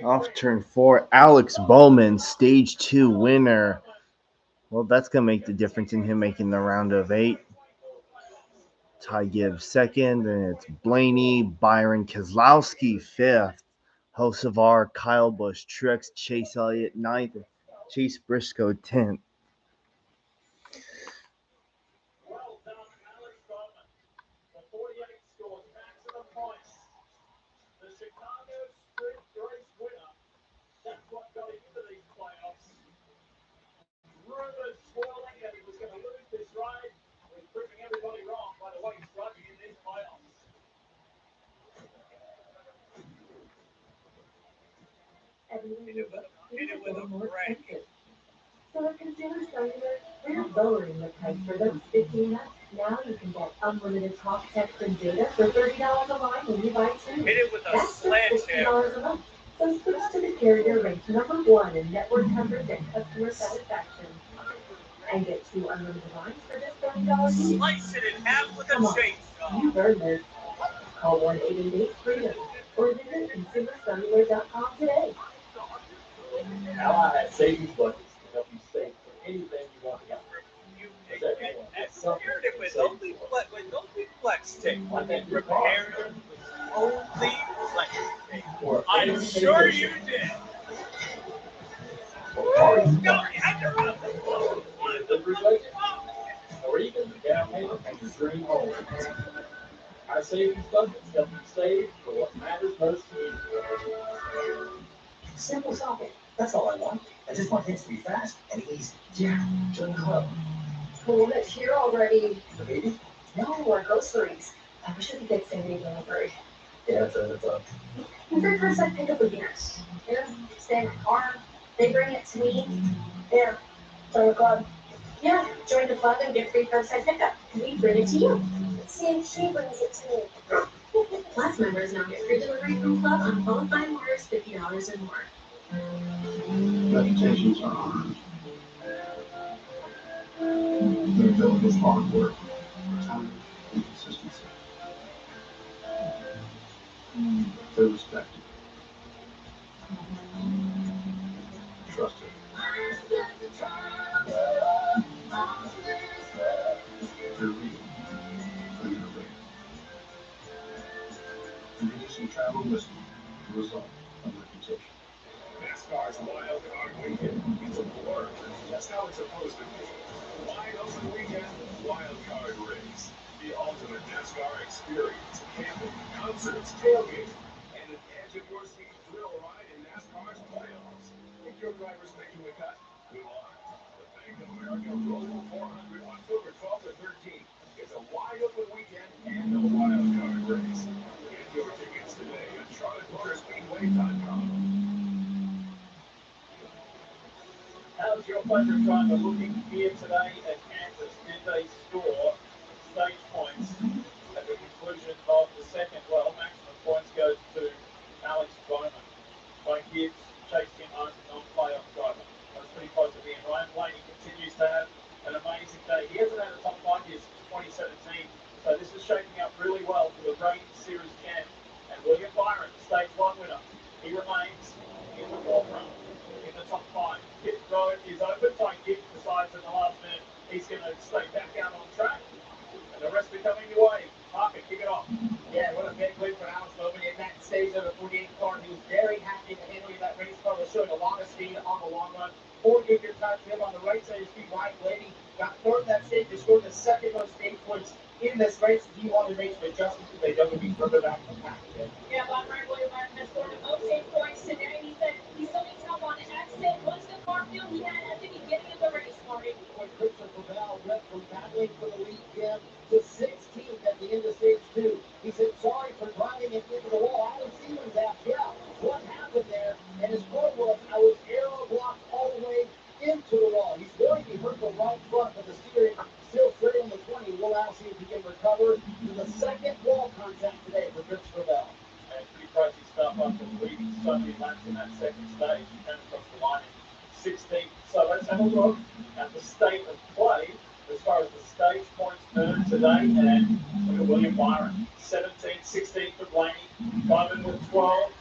Off turn 4, Alex Bowman, stage 2 winner. Well, that's going to make the difference in him making the round of 8. Ty Gibbs second, and it's Blaney, Byron Keselowski 5th. Hocevar, Kyle Busch, Truex, Chase Elliott 9th, and Chase Briscoe 10th. So at Consumer Cellular, we're lowering the price for those 15 apps. Now you can get unlimited talk, text, and data for $30 a line when you buy 2. Hit it with a That's just $60 sledgehammer. a month. So switch to the carrier ranked number 1 in network coverage and customer satisfaction. And get 2 unlimited lines for just $30 each. Slice it in half with a Come on, chainsaw. you've earned this. Call 1-888-FREEDOM or visit consumercellular.com today. Ally has savings budgets to help you save for anything you want to get. That's weird if it's only flex tape. Repair it with only flex tape. I'm sure you did. Or even the down payment on your dream home. Our savings budgets help you save for what matters most to you. Simple shopping. That's all I want. I just want things to be fast and easy. Yeah, join the club. Well, it's here already. The baby? No, our groceries. I wish I could get same-day delivery. Yeah, it's a. And free curbside pickup would be nice. Here, stay in my car. They bring it to me. There, join the club. Yeah, join the club and get free curbside pickup. We bring it to you. See, she brings it to me. Plus members now get free delivery from club on qualifying orders $50 or more. Reputations are earned. They're built with hard work, time, and consistency. They're respected. Trusted. They're real. And they're rare. Introducing Travel Whiskey, the result of reputation. NASCAR's Wild Card Weekend. It's a blur. That's how it's supposed to be. Wide open weekend, wild card race. The ultimate NASCAR experience. Camping, concerts, tailgating, and an edge of your seat thrill ride in NASCAR's playoffs. If your driver's making the cut, good luck. The Bank of America Global 400, October 12th to 13th. It's a wide open weekend and a wild card race. Get your tickets today at CharlotteMotorspeedway.com. was your favourite driver looking here today at Kansas? Did they score stage points at the conclusion of the second? Well, maximum points goes to Alex Bowman. By Gibbs chased him home, non-playoff driver. That's pretty close to being. Ryan Blaney continues to have an amazing day. He hasn't had a top 5 year since 2017, so this is shaping up really well for the reigning series champ. And William Byron, the stage 1 winner, he remains in the forefront, in the top 5. Pit road is open. Ty Gibbs decides in the last minute he's going to stay back out on track. And the rest are coming your way. Parker, kick it off. Yeah, what a big win for Alex Bowman in that stage of the 48 car. He was very happy in the handling of that race car. Was showing a lot of speed on the long run. 4 good time for him on the right side of his feet. Ryan Blaney got third in that stage. They scored the second most stage points in this race. He wanted to make some adjustments because they don't want to be further back from the pack again. Yeah, Bob William Martin has scored the most stage points today. He said he still needs help on the exit. What's the car feel he had at the beginning of the race, Marty? When Christopher Bell went from battling for the lead again to 16th at the end of stage 2. He said, sorry for driving it into the wall. Alan Stevens asked, yeah, what happened there? And his quote was, I was aero blocked all the way into the wall. He's going to be hurt the right front, but the steering still straight on the 20. We'll now see if he can recover to the second wall contact today for Christopher Bell. And pretty crazy stuff after leading so many laps in that second stage. He came across the line in 16th. So let's have a look at the state of play as far as the stage points earned today. And look at William Byron, 17th, 16th for Blaney, Bowman with 12.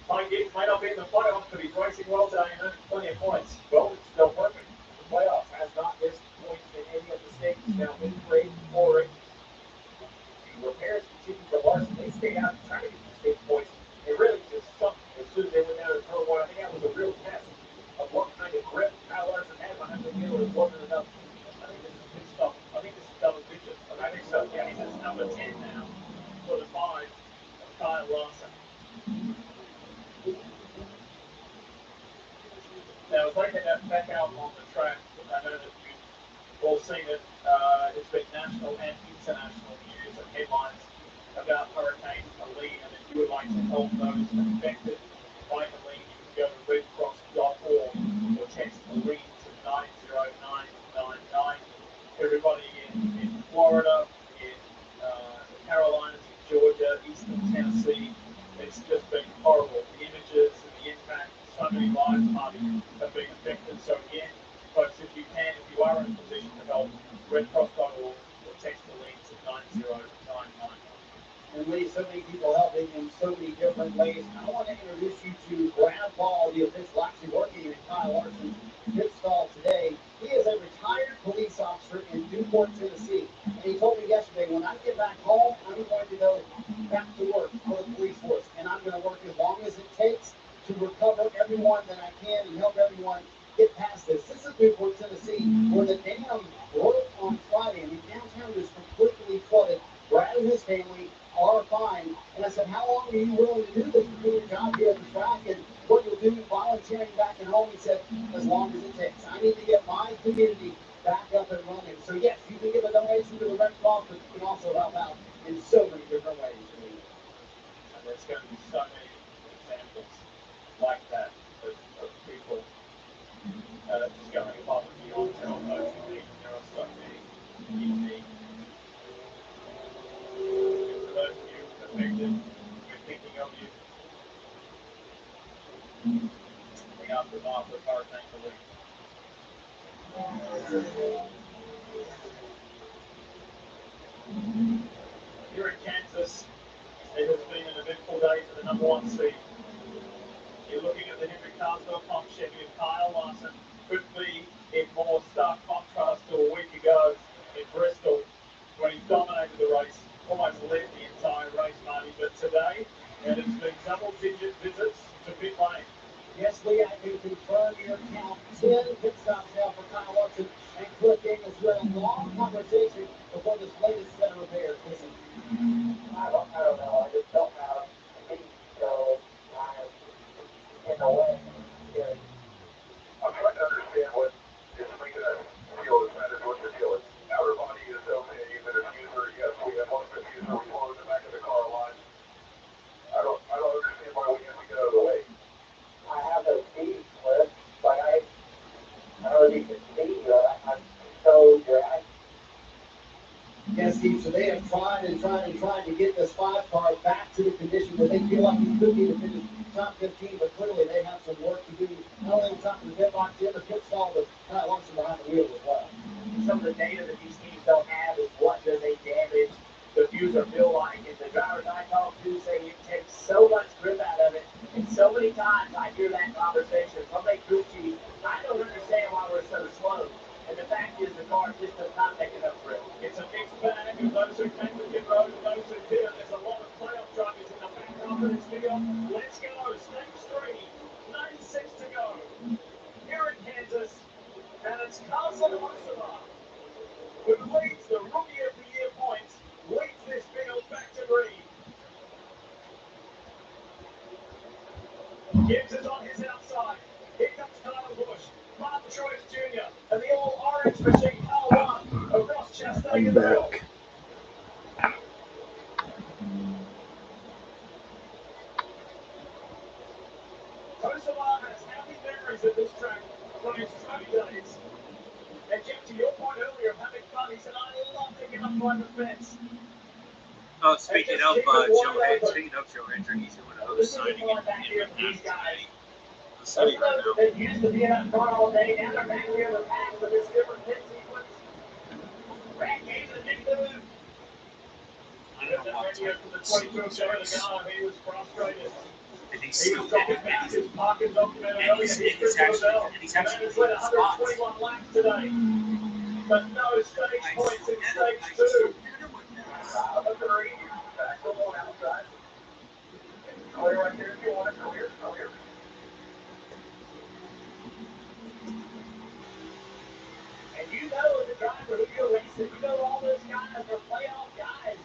Ty Gibbs may not be in the playoffs, but he's racing well today and earned plenty of points. Well, it's still perfect. The playoffs has not missed points in any of the stages. Now, in grade 4, the repairs continue for Larson. They stayed out and tried to get the stage points. They really just sucked as soon as they went down to turn 1. I think that was a real test of what kind of grip Kyle Larson had behind the wheel. It wasn't enough. I think this is good stuff. I think this is double digits. I think so. Yeah, this is number 10 now for the 5 of Kyle Larson. Now, as they head back out on the track, I know that you've all seen it. It's been national and international news and headlines about Hurricane Helene. And if you would like to help those affected by Helene, you can go to redcross.org or text Helene to 90999. Everybody in Florida, in the Carolinas, in Georgia, Eastern Tennessee, it's just been horrible. The images and the impact, so many lives, Marty, have been affected. So again, folks, if you can, if you are in a position to help, redcross.org or text the link to 90999. And Lee, so many people helping in so many different ways. I want to introduce you to Brad Ball, the official actually working in Kyle Larson's pit stall today. He is a retired police officer in Newport, Tennessee. And he told me yesterday, when I get back home, I'm going to go back to work for the police force. And I'm going to work as long as it takes to recover everyone that I can and help everyone get past this. This is Newport, Tennessee, where the dam broke on Friday. And the downtown is completely flooded. Brad and his family are fine. And I said, how long are you willing to do this to do your job here at the track and what you'll do volunteering back at home? He said, as long as it takes. I need to get my community back up and running. So yes, you can give a donation to the Red Cross, but you can also help out in so many different ways. And there's going to be so many examples like that of people just going above and beyond to help those in need. There are so many in need. And for those of you affected, we're thinking of you. The aftermath of Hurricane Helene. Here in Kansas, it has been an eventful day for the number 1 seed. You're looking at the Henry Carswell pump Chevy of Kyle Larson. Could be in more stark contrast to a week ago in Bristol when he dominated the race, almost led the entire race, Marty. But today, and it's been double-digit visits to pit lane. Yes, Lee, I can confirm your count. 10 pit stops now for Kyle Larson and Cliff Daniels. We had a long conversation before this latest set of repairs. Listen. I don't know. I just don't have a lead, so I'm in the way. I'm trying to understand what is making us feel as bad as what the deal is. Everybody is okay. The diffuser, yes, we have one diffuser. We closed the back of the car line. I don't understand why we have to get out of the way. I have those speed slips, but I don't know if you trying to get this 5 car back to the condition where they feel like it could be to finish top 15, but clearly they have some work to do. Not only top of the pit box, in the pit stall, but Kyle Larson behind the wheel as well. Some of the data that these teams don't have is what does a damaged diffuser feel like. And the drivers I talk to say it takes so much grip out of it. And so many times I hear that conversation from a crew chief, I don't understand why we're so slow. And the fact is the car just does not make enough grip. It's a mixed bag of those who came to pit road and those who didn't. There's a lot of playoff drivers in the back half of this video. Let's go. Stage 3. 96 to go. Here in Kansas. And it's Carson Hocevar who leads the Rookie of the Year points, leads this field back to green. Gibbs is on his outside. Here comes Kyle Busch, Martin Truex Jr., and the all-orange machine, Kyle Larson, across Chastain in the middle. Hocevar has happy memories of this track from his track days. And Jeff, to your point earlier of having fun, he said, I love picking up by the fence. Oh, speaking of Joe Hendrick, he's doing another signing in today. I'll tell you right now. They used to be in that car all day, now they're back here in the pack with this different pit sequence. Brad gave it a big move. I don't know what type of choice. He was frustrated. And he's He still was talking about his pocket document and he's actually led 121 laps today. But no stage points in stage 2. Agree. Come on outside. Clear right there if you want it. Clear. And you know as a driver who you're racing, you know all those guys are playoff guys.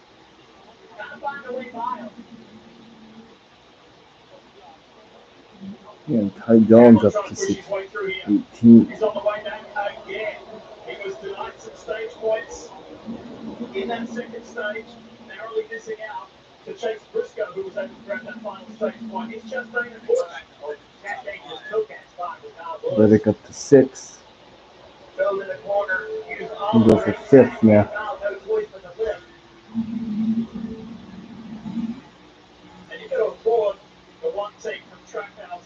Gotta find a way by them. Yeah, Ty Jones up to 18. He's on the way back again. He was denied some stage points in that second stage, narrowly missing out to Chase Briscoe, who was able to grab that final stage point. It's Chastain and Busch. Chastain just took that spot with Kyle Busch. Reddick up to 6. Goes in the corner, used all He the goes for way 5th now. Kyle, no choice but to lift. And you got to applaud the one team from Trackhouse.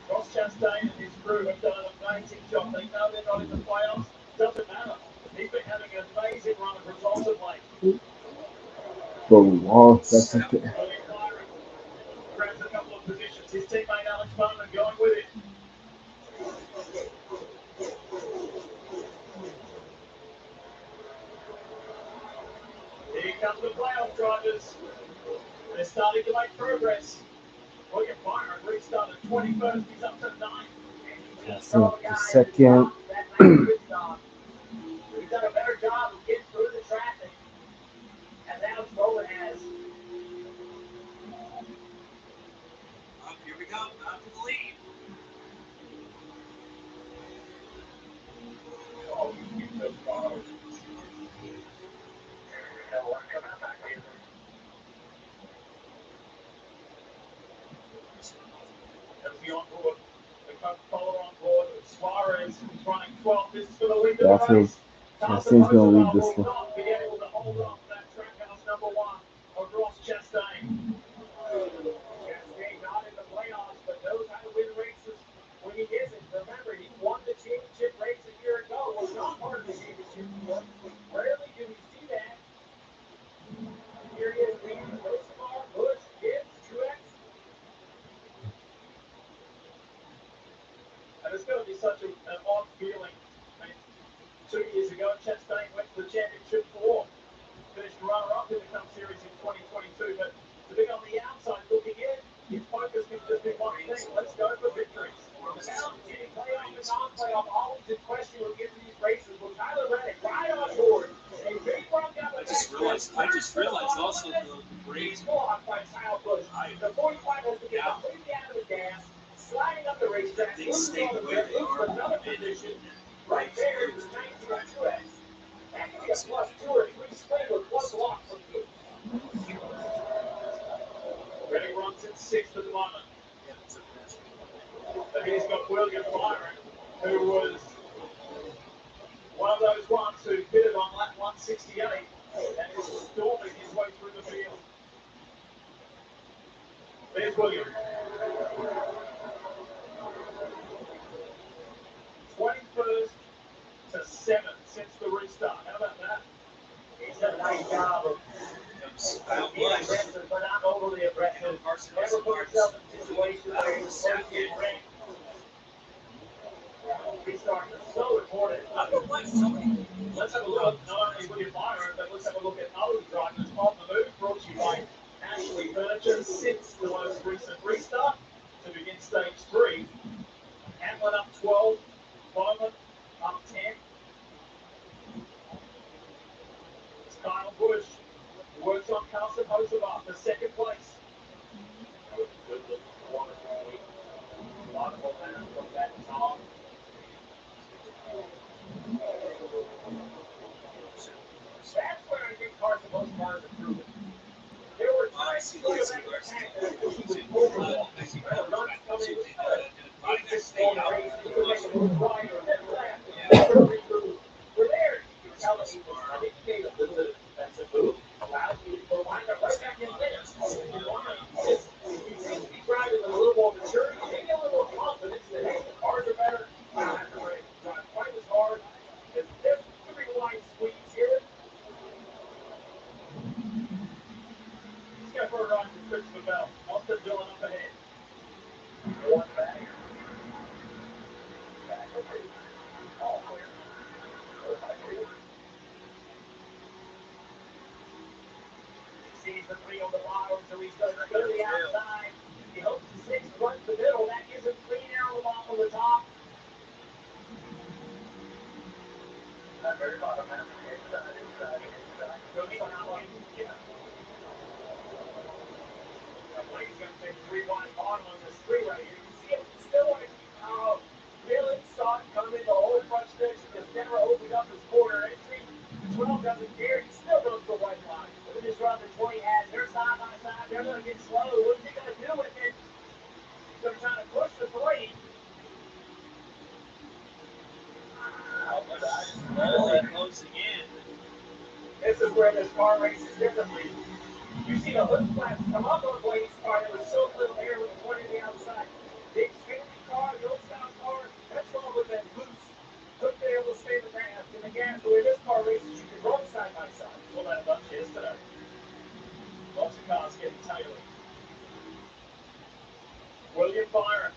Ross Chastain and his crew have done an amazing job. They know they're not in the playoffs. Doesn't matter. He's been having an amazing run of results of late. The wall, that's okay. Grabs a couple of positions. His teammate Alex Bowman going with it. Here comes the playoff drivers. They're starting to make progress. William Byron restarted 21st. He's up to 9th. Passing up to 2nd. He's done a better job of getting through the traffic. And now Bowman has. Here we go. Up to the lead. Oh, you took bottom. That's the on-board. The Coca-Cola on-board. Suarez is running 12th. This is for the lead of the That's race. Chastain's going to lead this one. Will not be able to hold on to that Trackhouse number 1 of Ross Chastain. Chastain not in the playoffs, but knows how to win races when he isn't. Remember, he won the championship race a year ago. Was not part of the championship tour. Rarely do we see that. Here he is leading Hocevar, Busch, Gibbs, Truex. And it's going to be such an odd feeling. I mean, 2 years ago, Chastain went to the championship 4. Finished runner-up in the Cup Series in 2022. But to be on the outside looking in, his focus can just be one thing. Let's go for victories. Now, getting playoff and non-playoff, always in question when we get to these races. With Tyler Reddick right on board. A big run down the I just realized also the Braves. by Kyle Busch. The 45 has to get completely out of the gas, sliding up the racetrack, losing on the red, losing another position. Right there is 19 Truex. That could be a plus 2 or 3 split with one block from you. Reddick runs in 6th at the moment. But he's got William Byron, who was one of those ones who pitted on lap 168. And is storming his way through the field. There's Williams. 21st to 7th since the restart. How about that? He's done a nice job of being aggressive, but not overly aggressive. Never put himself in situations where he's supposed to get wrecked. Restarts are so important. Let's have a look, not only William Byron, but let's have a look at other drivers on the move, brought to you by Ashley Furniture since the most recent restart to begin stage 3. Hamlin up 12, Bowman up 10. It's Kyle Busch, works on Carson Hosevar for second place. Good look for Michael Lennon from that time. That's where I think Carson Hosevar is improving. There were times he was back to attack that he was over the runs coming. He just stayed raised. He was making a little wider. We're there. You can tell that he was, I think he made a little bit of defensive move. Allowed you to go line up right back in there. He seems to be driving with a little more maturity, maybe a little more confidence that, hey, the cars are better. I don't have to drive quite as hard. There's three line squeeze here. He's got for a run from Christopher Bell. Austin Dillon up ahead. One back. All clear. He sees the 3 on the bottom, so he's going to go to the outside. He hopes the 6 runs the middle. That gives him clean air on the bottom of the top. Not very bottom, man. Inside. Yeah. Blake's going to take 3 wide bottom on this 3 right here. You can see it still on it. Dylan saw it coming. The whole front stretch has never opened up his quarter entry. 12 doesn't care. He still goes to the white line. Look at this run that 20 has. They're side by side. They're going to get slow. What is he going to do with it? He's going to try to push the 3. Really closing in. This is where this car races differently. You see the hood flaps come up on Blake's car. There was so little air with the 20 to the outside. Big fancy car, the old style car, that's all with that loose. Couldn't be able to stay the gas. And the gas, the way this car races, you can run side by side. Well, that bunch yesterday. Lots of cars getting tailored. William Byron,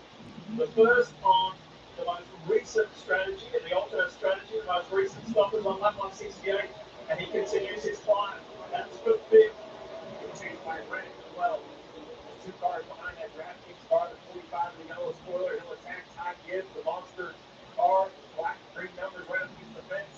the first on the most recent strategy, and the alternate strategy, the most recent stoppers on lap 168, and he continues his climb. That's for 5th. Continued by Brent as well. 2 cars behind that DraftKings car, the 45 and the yellow spoiler. He'll attack Ty Gibbs, the monster car, black and green numbers right up against the fence.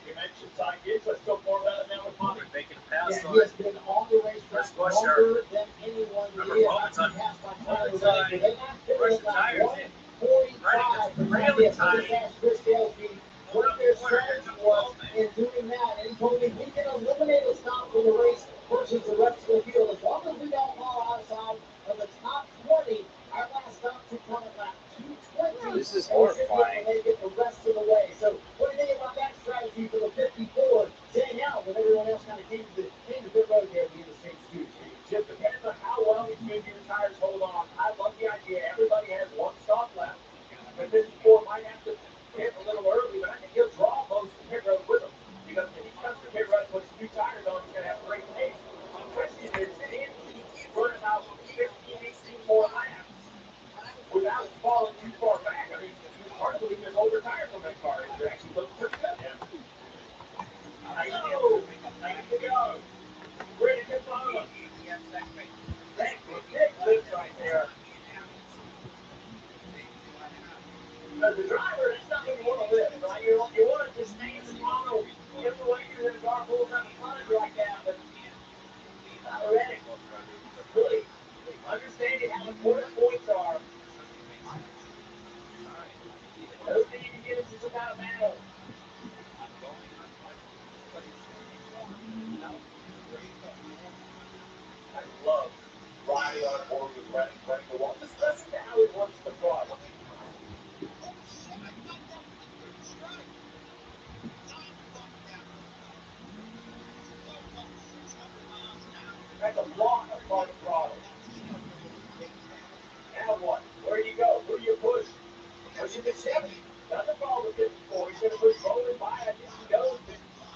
You mentioned Ty Gibbs. Let's talk more about it now with Bobby. Making a pass Yeah, on he has it. been on the racetrack longer than anyone. Remember, He Bowman's has on passed by Bowman's Tyler on Reddick. They got to fresh hit like tires in. 145 for Really Reddick. tight. Just asked Chris Delsby what their strategy was in doing that. And he told me we can eliminate a stop from the race versus the rest of the field. As long as we don't fall outside of the top 20, our last stop to come at lap 220. This is and we should be able horrifying. to make it the rest of the way. So what do you think about that strategy for the 54? Saying out when everyone else kind of came to pit road there at the end of stage 2. Just depends on how well these medium tires hold on. I love the idea. Everybody has 1 stop left. But this 4 might have to hit a little early, but I think he'll draw most of the pit road with him. Because if he comes to pit road and puts 2 tires on, he's going to have great pace. The question is, can he run about 15, 18 more laps without falling too far back? I mean, it's hard to believe there's older tires on that car. It actually looks pretty good. Yeah. Nice to go. Ready to follow. That big lift right there. As a driver, that's not what you want to lift, right? You want to just stay in the throttle, get the way you're in the car, pulls up in front of you like that, but not ready. Really understanding how important points are. Those need to get into some kind of battle. I love riding on board with Redding the wall. Just listen to how he works the throttle. That's a lot of hard throttle. Now what? Where do you go? Who do you push? Pushing the Chevy. Nothing wrong with 54. He's going to push Bowman by. I think he goes.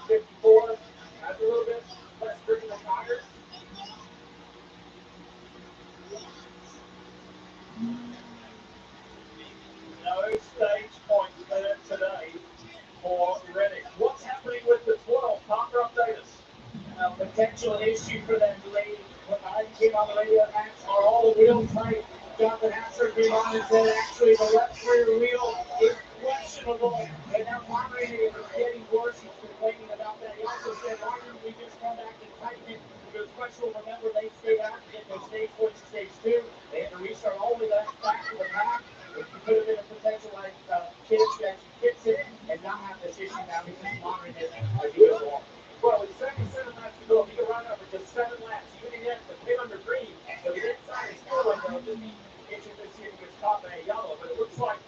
54 has a little bit less grip in the tires. No stage points there today for Reddick. What's happening with the 12? Parker, update us. Potential issue for them late. What I came on the radio, Max, are all the wheels tight. Jonathan Hasser came on and said actually the left rear wheel is questionable. And they're monitoring it. It's getting worse. He's complaining about that. He also said, why didn't we just come back and tighten it? If it was questionable, remember they stayed out to get their stage 1 to stage 2. They had to restart all the way back to the pack. It could have been a potential like kids that fix it and not have this issue now because he's monitoring it as he goes along. Well, with 77 laps to go, if he can run over just 7 laps, even if the pit under green, so the inside is still window, just be interested to see if he gets caught by a yellow. But it looks like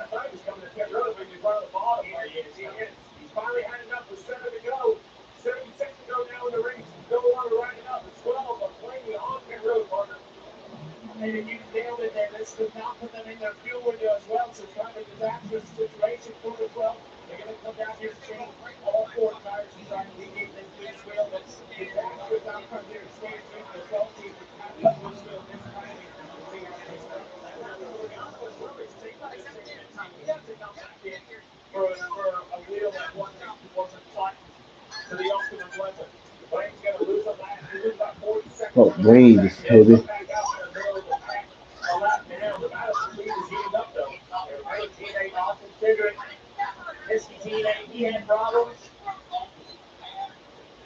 I thought he was coming to pit road, but he's right on the bottom. He is. He's finally had enough with 7 to go. 76 to go now in the race. He's no longer riding up. The 12 are playing on pit road, partner. And if you nailed it there, this does not put them in their fuel window as well, so it's kind of a disastrous situation for the 12. They're going to come down here and change all 4 tires and try to alleviate this loose wheel. That's disastrous outcome here at stage 2 for the 12 team. Have this loose wheel this time and see how they start. He has to come back in for a wheel that wasn't tightened to the optimum level. Wayne's going to lose a lap. He loses about 40 seconds. Oh, range, Toby. A lap now. The battle for lead is heating up, though. Their teammate Austin Cindric. His teammate, he had problems.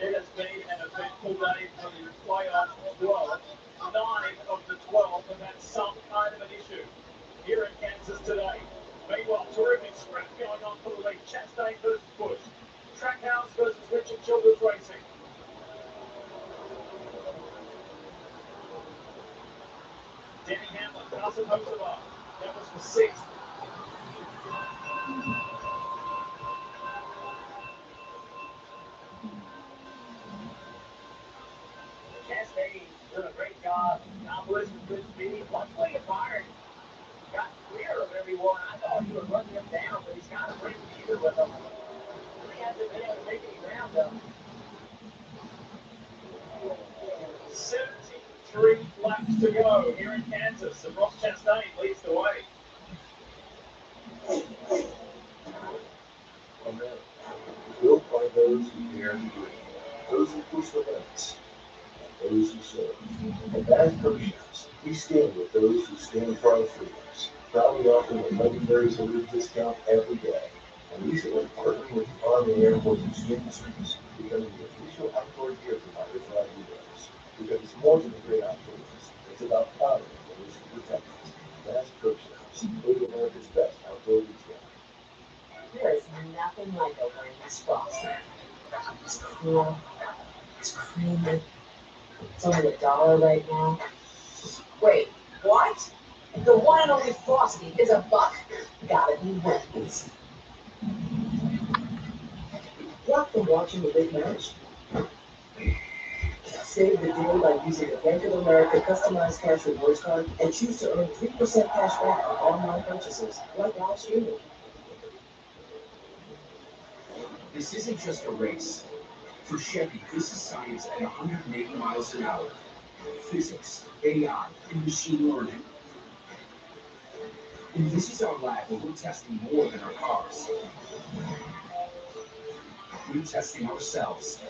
It has been an eventful day for the playoff as well. 9 of the 12 have had some kind of an issue here in Kansas today. Meanwhile, terrific scrap going on for the lead. Chastain versus Busch. Trackhouse versus Richard Childress Racing. Denny Hamlin, Carson Hocevar. That was for 6th. Chastain doing a great job. Tom Lewis with good speed. Once William Byron got clear of everyone, I thought he would run him down, but he's kind of bringing even with him. Really hasn't been able to make any ground, though. 73 laps to go here in Kansas, and Ross Chastain leads the way. Built by those who dare to dream, those who push the limits, and those who serve. And as Pershers, we stand with those who stand for our freedoms, proudly offering a legendary salute discount every day. And recently partnering with the Army and Air Force Industries, becoming the official outdoor gear provider for our heroes. Because it's more than the great outdoors, it's about honoring those who protect us. That's Pershers, made America's best outdoor retailer. There is nothing like a Wendy's frosty. It's cool. It's creamy. It's only $1 right now. Wait, what? The one and only Frosty is $1. Gotta be Wendy's. What from watching the big match? Save the day by using the Bank of America customized cash rewards card and choose to earn 3% cash back on online purchases, like live streaming. This isn't just a race. For Chevy, this is science at 180 miles an hour. Physics, AI, and machine learning. And this is our lab where we're testing more than our cars. We're testing ourselves.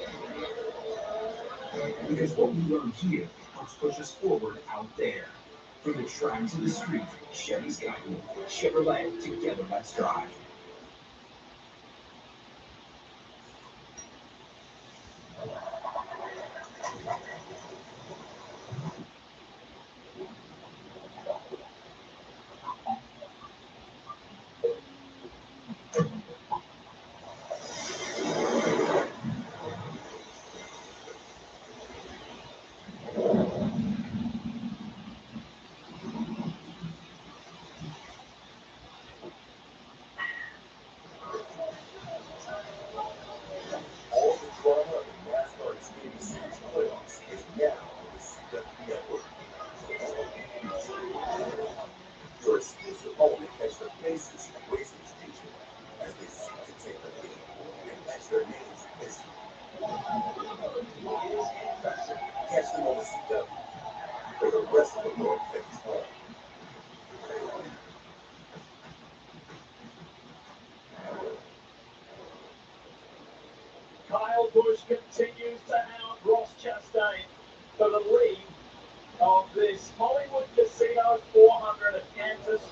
Because what we learn here helps push us forward out there. From the track to the street, Chevy's got you. Chevrolet, together let's drive. Catch them on the CW for the rest of the North Face home. Kyle Busch continues to hound Ross Chastain for the lead of this Hollywood Casino 400 at Kansas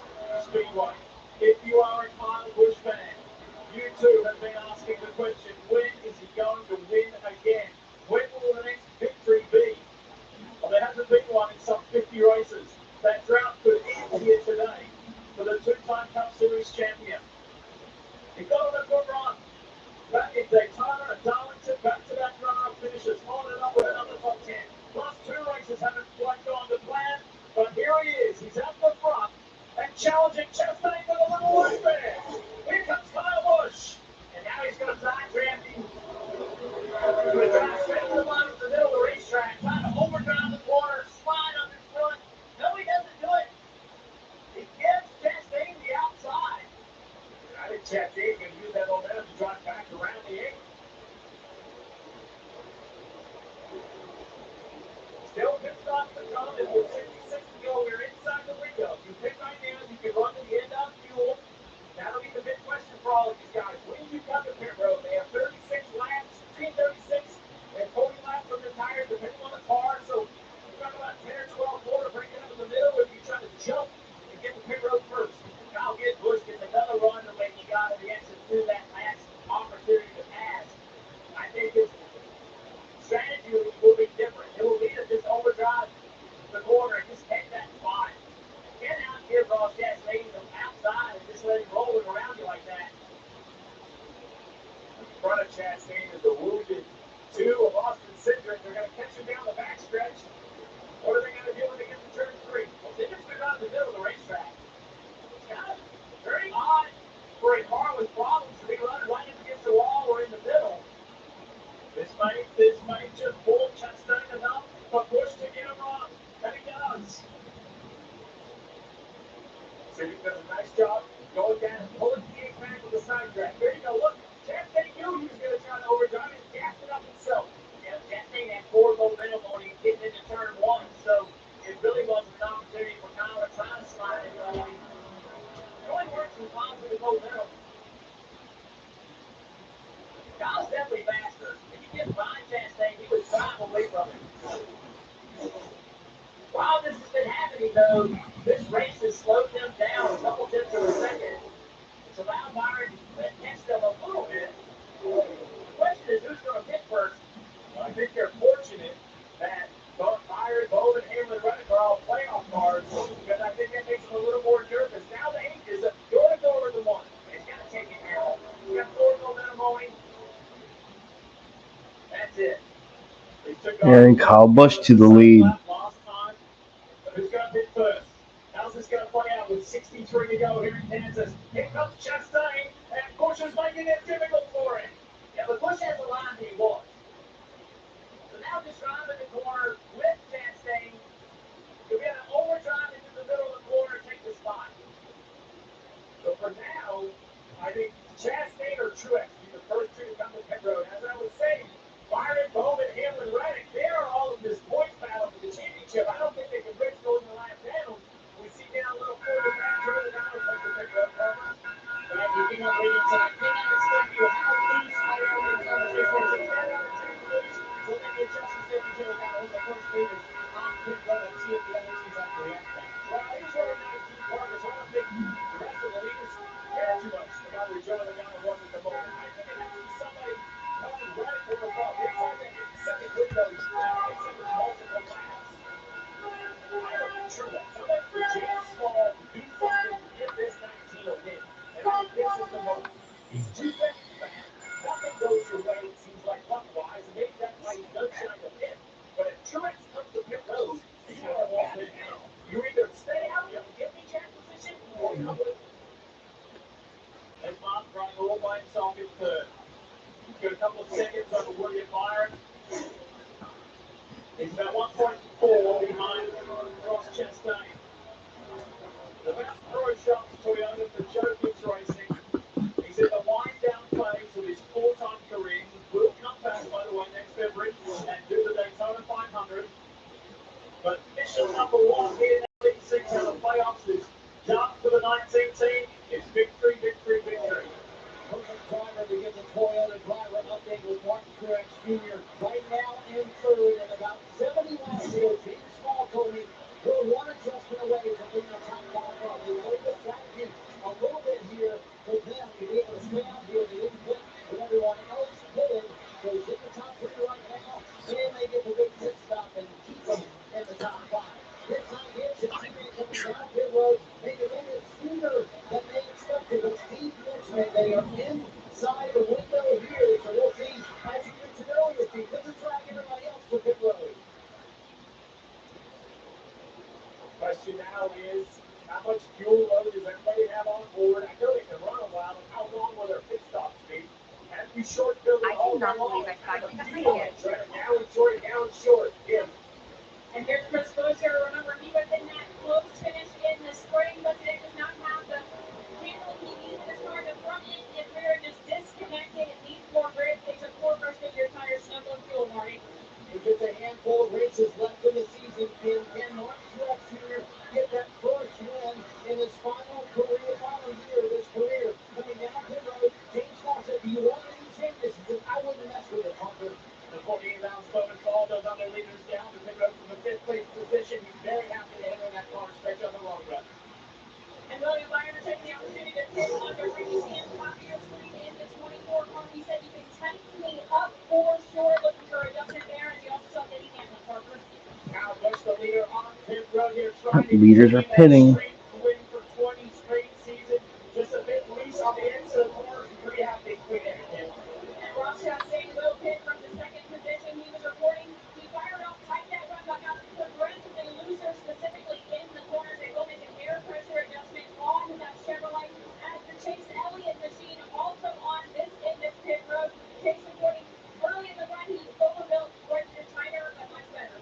Speedway. If you are a Kyle Busch fan, you too have been asking the question, when is he going to win again? When will the next victory be? Well, there hasn't been one in some 50 races. That drought could end here today for the two-time Cup Series champion. He got on a good run. Back in Daytona and Darlington, back-to-back runner-up finishes, on and up with another top 10. Last two races haven't quite gone to plan, but here he is. He's at the front and challenging Chastain for the little white man. Here comes Kyle Busch. And now he's going to drive Randy. He's going to drive straight to the bottom of the middle of the racetrack, trying to overdrive the corner, slide up in front. No, he doesn't do it. He gives Chastain the outside. I think Chastain can use that momentum to drive back around the 8th. Still pit stops to come, and with 66 to go, we're inside the window. You pick right now, you can run to the end of fuel. That'll be the big question for all of these guys. When you come to pit road, they have 36 laps, between 36 and 40 laps on their tires, depending on the car. So you've got about 10 or 12 more to break it up in the middle if you try to jump and get the pit road first. Kyle Busch gets another run to make you got to the exit through that last opportunity to pass. I think his strategy will be different. It will be to just overdrive the corner and just take that spot. Get out here, Ross Chastain, from outside and just let him roll it around you like that. In front of Chastain is the wounded 2 of Austin Cindric. They're going to catch him down the backstretch. What are they going to do when they get to turn 3? Well, Cindric's been out in the middle of the racetrack. It's kind of very odd for a car with problems to be running right up against the wall or in the middle. This might just pull Chastain enough, but Busch to get him wrong. And he does. Cindric does a nice job going down and pulling the gate back with the side track. There you go. Look, Chastain knew he was going to try to overdrive it and gas it up himself. Yeah, Chastain had forward momentum on him getting into turn 1, so it really wasn't an opportunity for Kyle to try to slide it on him. It only works with positive momentum. Kyle's definitely faster. If you get behind Chastain, he would drive away from him. While this has been happening, though, this race has slowed them down a couple tenths of a second. It's allowed Byron to catch them a little bit. The question is, who's going to pit first? Well, I think they're fortunate that both Byron, Bowman, Hamlin, Reddick are all playoff cars, because I think that makes them a little more nervous. Now the 8th is going to go over the 1. He's got to take it now. He's got forward momentum on him. That's it. And Kyle Busch to the lead. Who's going to hit first? How's this going to play out with 63 to go here in Kansas? Here comes Chastain, and Busch is making it difficult for him. Yeah, but Busch has the line that he wants. So now just driving the corner with Chastain. You'll be able to overdrive into the middle of the corner and take the spot. So for now, I think Chastain or Truex will be the first 2 to come to pit road. As I was saying, Byron, Bowman, Hamlin, Reddick, they are all in this point battle for the championship. I don't think they can bridge those in the last panel. We see down a little further back, turn it out, take the pit road cover. But looking on Williams, and I cannot explain to you how loose I am in terms of this race. It's 10 out of 10 loose. We'll make the adjustments there for Joe Got who's our first leader on pit road. Let's see if the other teams have to react to that. Well, it is really nice team partner, so I don't think the rest of the leaders care too much about where Joe Got was at the moment. I think it has to be somebody coming right from above. Inside that 50-second window, now it's in the multiple laps. I don't true that. Somebody for James Small to do something to give this 19 a win. And I think this is the moment. He's 2 seconds back. Nothing goes your way, it seems like luck-wise, and maybe that's why he does shine the pit. But if Truex comes to pit road, he's going to walk it down. You either stay out, you have to get me jack position, or come with me. And Bob's running all by himself in third. Got a couple of seconds over William Byron. He's about 1.4 behind Ross Chastain. The best pro shops Toyota for Joe Gibbs Racing. He's in the wind-down phase of his full-time career. He will come back, by the way, next February and do the Daytona 500. through. But mission number one here in the Big Six of the playoffs is done for the 19 team. It's victory, victory, victory. Perfect driver to give the Toyota driver an update with Martin Truex Jr. Right now in third and about 70 laps here. James Small told me we're one adjustment away from being a top five run. We know the strategy a little bit here for them to be able to stay out here. They didn't put with everyone else did. So he's in the top three right now. Then they get the big pit stop and keep them in the top five. This time here, the teammate coming down pit road, making it sooner than they expected. But Steve mentioned they are inside the window here. So we'll see, as you mentioned earlier, Steve, this is drag everybody else to pit road. Question now is, how much fuel load does everybody have on board? I know they can run a while, but how long will their pit stops be? Can't be short building all day long. Gallon short. Yeah. And here's Chris Bosher. Remember, he was in that close finish in the spring, but today does not have the handle he needs in his car. The front end and rear just disconnected. It needs more grip. They took 4 first-year tires, snug on fuel, Marty. With just a handful of races left in the season, can Martin Truex Jr. get that first win in his final year of his career? Coming down pit road, James Small said, do you want any changes? He said, I wouldn't mess with it, Parker. The 48-pound Bowman all those other leaders down to pick up from the 5th place position. He's very happy to enter that car stretch on the long run. And William Byron taking the opportunity to pit under Ricky Sam's copier screen in the 24 car. He said, you can tighten me up for sure. Looking for adjustment there. And he also saw Denny Hamlin, Parker. Now Bush, the leader on pit road here, Leaders are pitting. Win for 20 straight seasons. Just a bit loose on the ends of the corners. Pretty happy to clean everything. And Ross Chastain will pit from the second position. He was reporting he fired off tight that run, but got progressively looser, specifically in the corners. They will make an air pressure adjustment on that Chevrolet. As the Chase Elliott machine also on this end of pit road. Chase reporting early in the run he overbuilt, worked it tighter, but much better.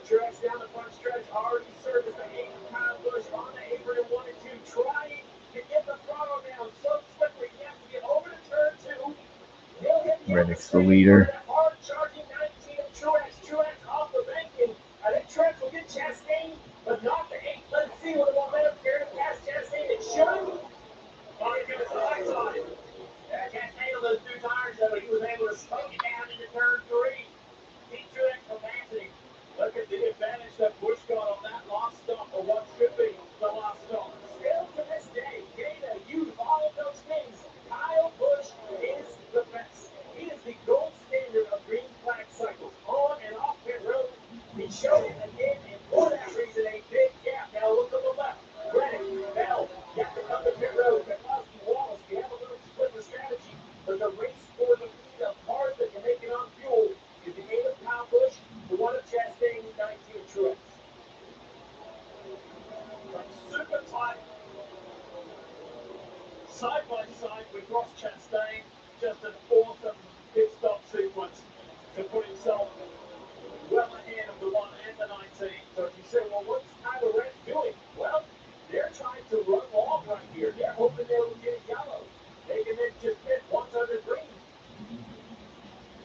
Truex down the front stretch, already serviced the 8-pound Bush on the apron in 1 and 2, trying to get the throttle down so swiftly. He has to get over to turn 2. Reddick's the leader. Hard charging 19 of Truex off the bank, and I think Truex will get Chastain, but not the 8. Let's see what the momentum here to pass Chastain. It should. Oh, he gives it the right side. Chastain on those 2 tires, though, he was able to smoke it down into turn 3. Keep Truex from passing. Look at the advantage that Bush got on that lost stop, or what should be the lost stop. Still to this day, data, youth, all of those things, Kyle Busch is the best. He is the gold standard of green flag cycles, on and off pit road. He showed it again, and for that reason, a big gap. Now look on the left. Reddick, Bell, got to come to pit road. Keselowski, Wallace, we have a little split the strategy, but the race for the lead of cars that can make it on fuel is the 8 of Kyle Busch, the 1 of Chastain, 19 Truex. Super tight. Side by side with Ross Chastain, just an awesome pit stop sequence to put himself well ahead of the 1 and the 19. So if you say, well, what's Tyler Reddick doing? Well, they're trying to run long right here. They're hoping they will get yellow. They can then just pit once under green.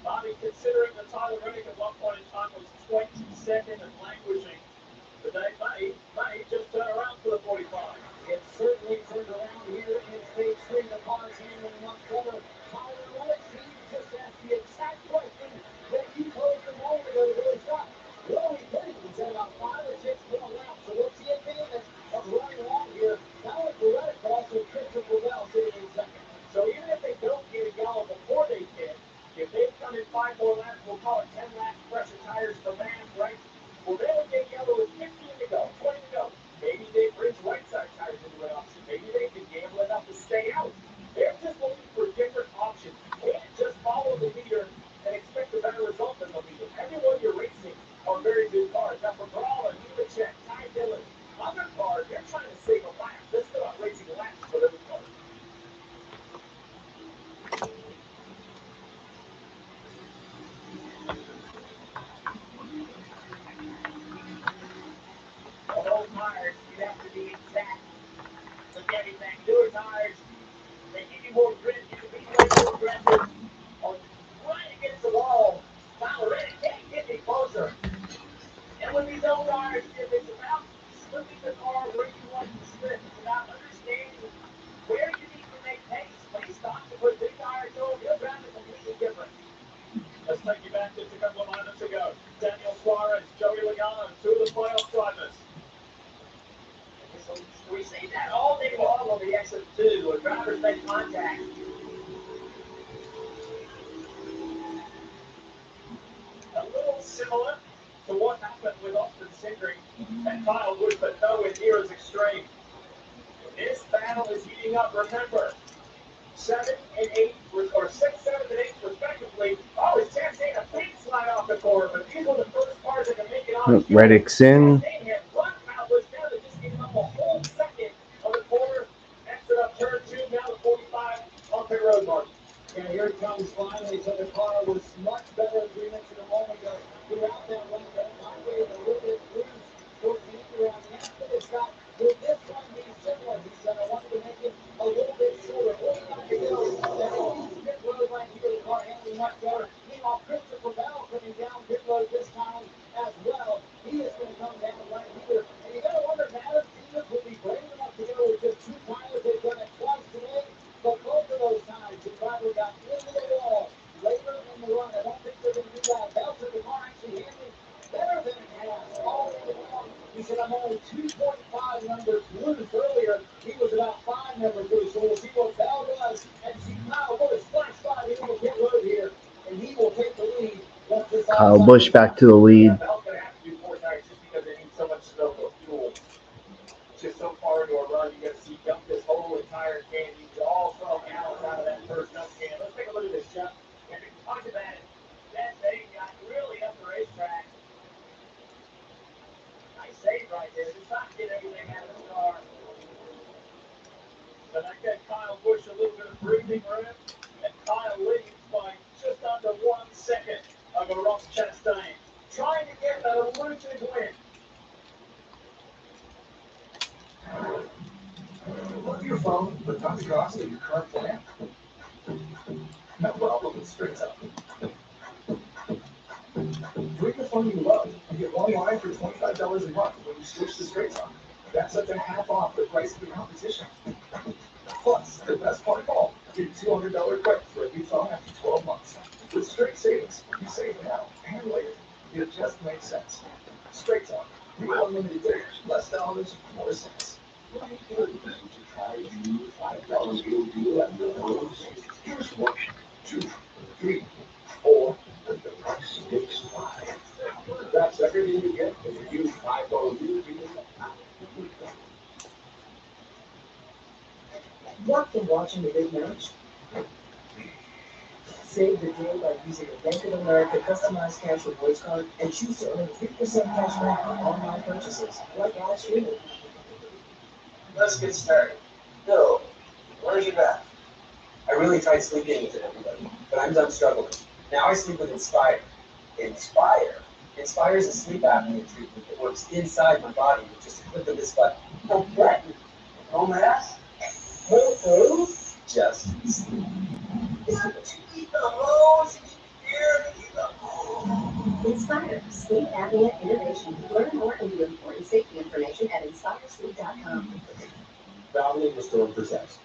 Bobby, considering that Tyler Reddick at one point in time was 22nd and languishing, today may just turn around for the 45. It certainly turned around here in stage 3. The cars handling much better. Tyler Reddick seems just asked the exact question that you posed a moment ago to Billy Scott. What are we pitting? He said about 5 or 6 more laps. So what's the advantage of running long here? Not only for Reddick, but also Christopher Bell sitting in second. So even if they don't get a yellow before they pit, if they've come in 5 more laps, we'll call it 10 laps, fresher tires for Van, right? Well, they will get yellow with 15 to go, 20 to go. Maybe they with these old tires, it's about slipping the car where you want it to slip. It's about understanding where you need to make pace. When he stops to put big tires on, he'll drive it completely different. Let's take you back just a couple of moments ago. Daniel Suarez, Joey Logano, two of the playoff drivers. So we see that all day long on the exit 2 when drivers make contact. A little similar to what happened with Austin Cindric and Kyle Busch, but nowhere near as extreme. This battle is heating up. Remember, 7 and 8, or 6, 7, and 8 respectively. Oh, it's Chance Dana a big slide off the corner, but these were the first cars that can make it on. Reddick's in. They had run Kyle Busch down. They just gave him up a whole second on the corner. Exit up turn 2, now the 45 on pit road mark. And here it comes finally. So the car was much better, as we mentioned a moment ago, throughout that run. But operated a little bit loose towards the end around the end. It's got, will this one be similar? He said, I wanted to make it a little bit shorter. Really not to go. That pit road right here, the car handling much better. Meanwhile, Christopher Bell coming down pit road this time as well. He is going to come down right here. And you got to wonder, Adam Stevens will be brave enough to go with just 2 tires. They've done it twice today. But both of those times, the driver got into the wall later in the run. I don't think they're going to do that. Bell said the car actually handled better than it has all the way along. He said, I'm only 2.5 numbers loose earlier. He was about 5 numbers loose. So we'll see what Bell does and see Kyle Busch flash by the little pit road here. And he will take the lead. Once this Kyle Busch back to the lead. Bell's going to have to do 4 tires just because they need so much snow for fuel. Just so far into a run, you're going to see dump this whole entire can. You can all 12 gallons out of that first dump can. Let's take a look at this, Chuck. And we talked about it. That thing got really up the racetrack. Nice save right there. Just not get everything out of the car. But that gave Kyle Busch a little bit of breathing room. And Kyle leads by just under 1 second over Ross Chastain. Trying to get an elusive win. Look at your phone, but not the cost of your current plan. No problem with Straight Up. Bring the phone you love and get one line for $25 a month when you switch to Straight Up. That's up to half off the price of the competition. Plus, the best part of all, get $200 credit for a new phone after 12 months. With Straight Savings, you save now and later. It just makes sense. Straight Up. Real unlimited data, less dollars, more cents. $5 bill deal at the Lowe's. Here's 1, 2, 3, 4, and the price sticks 5. That's everything you get if you use $5 bill deal. What can watching the big match? Save the day by using a Bank of America customized cash rewards card and choose to earn 3% cash back on online purchases, like live streaming. Let's get started. Bill, where's your bath? I really tried sleeping with it, everybody, but I'm done struggling. Now I sleep with Inspire. Inspire? Inspire is a sleep apnea treatment that works inside my body with just a click of this button. A button? Home ass? Hey, Just sleep. Is that what you need the most? You need the most. Inspire Sleep Apnea Innovation. Learn more and the important safety information at inspiresleep.com. Valvoline Restore presents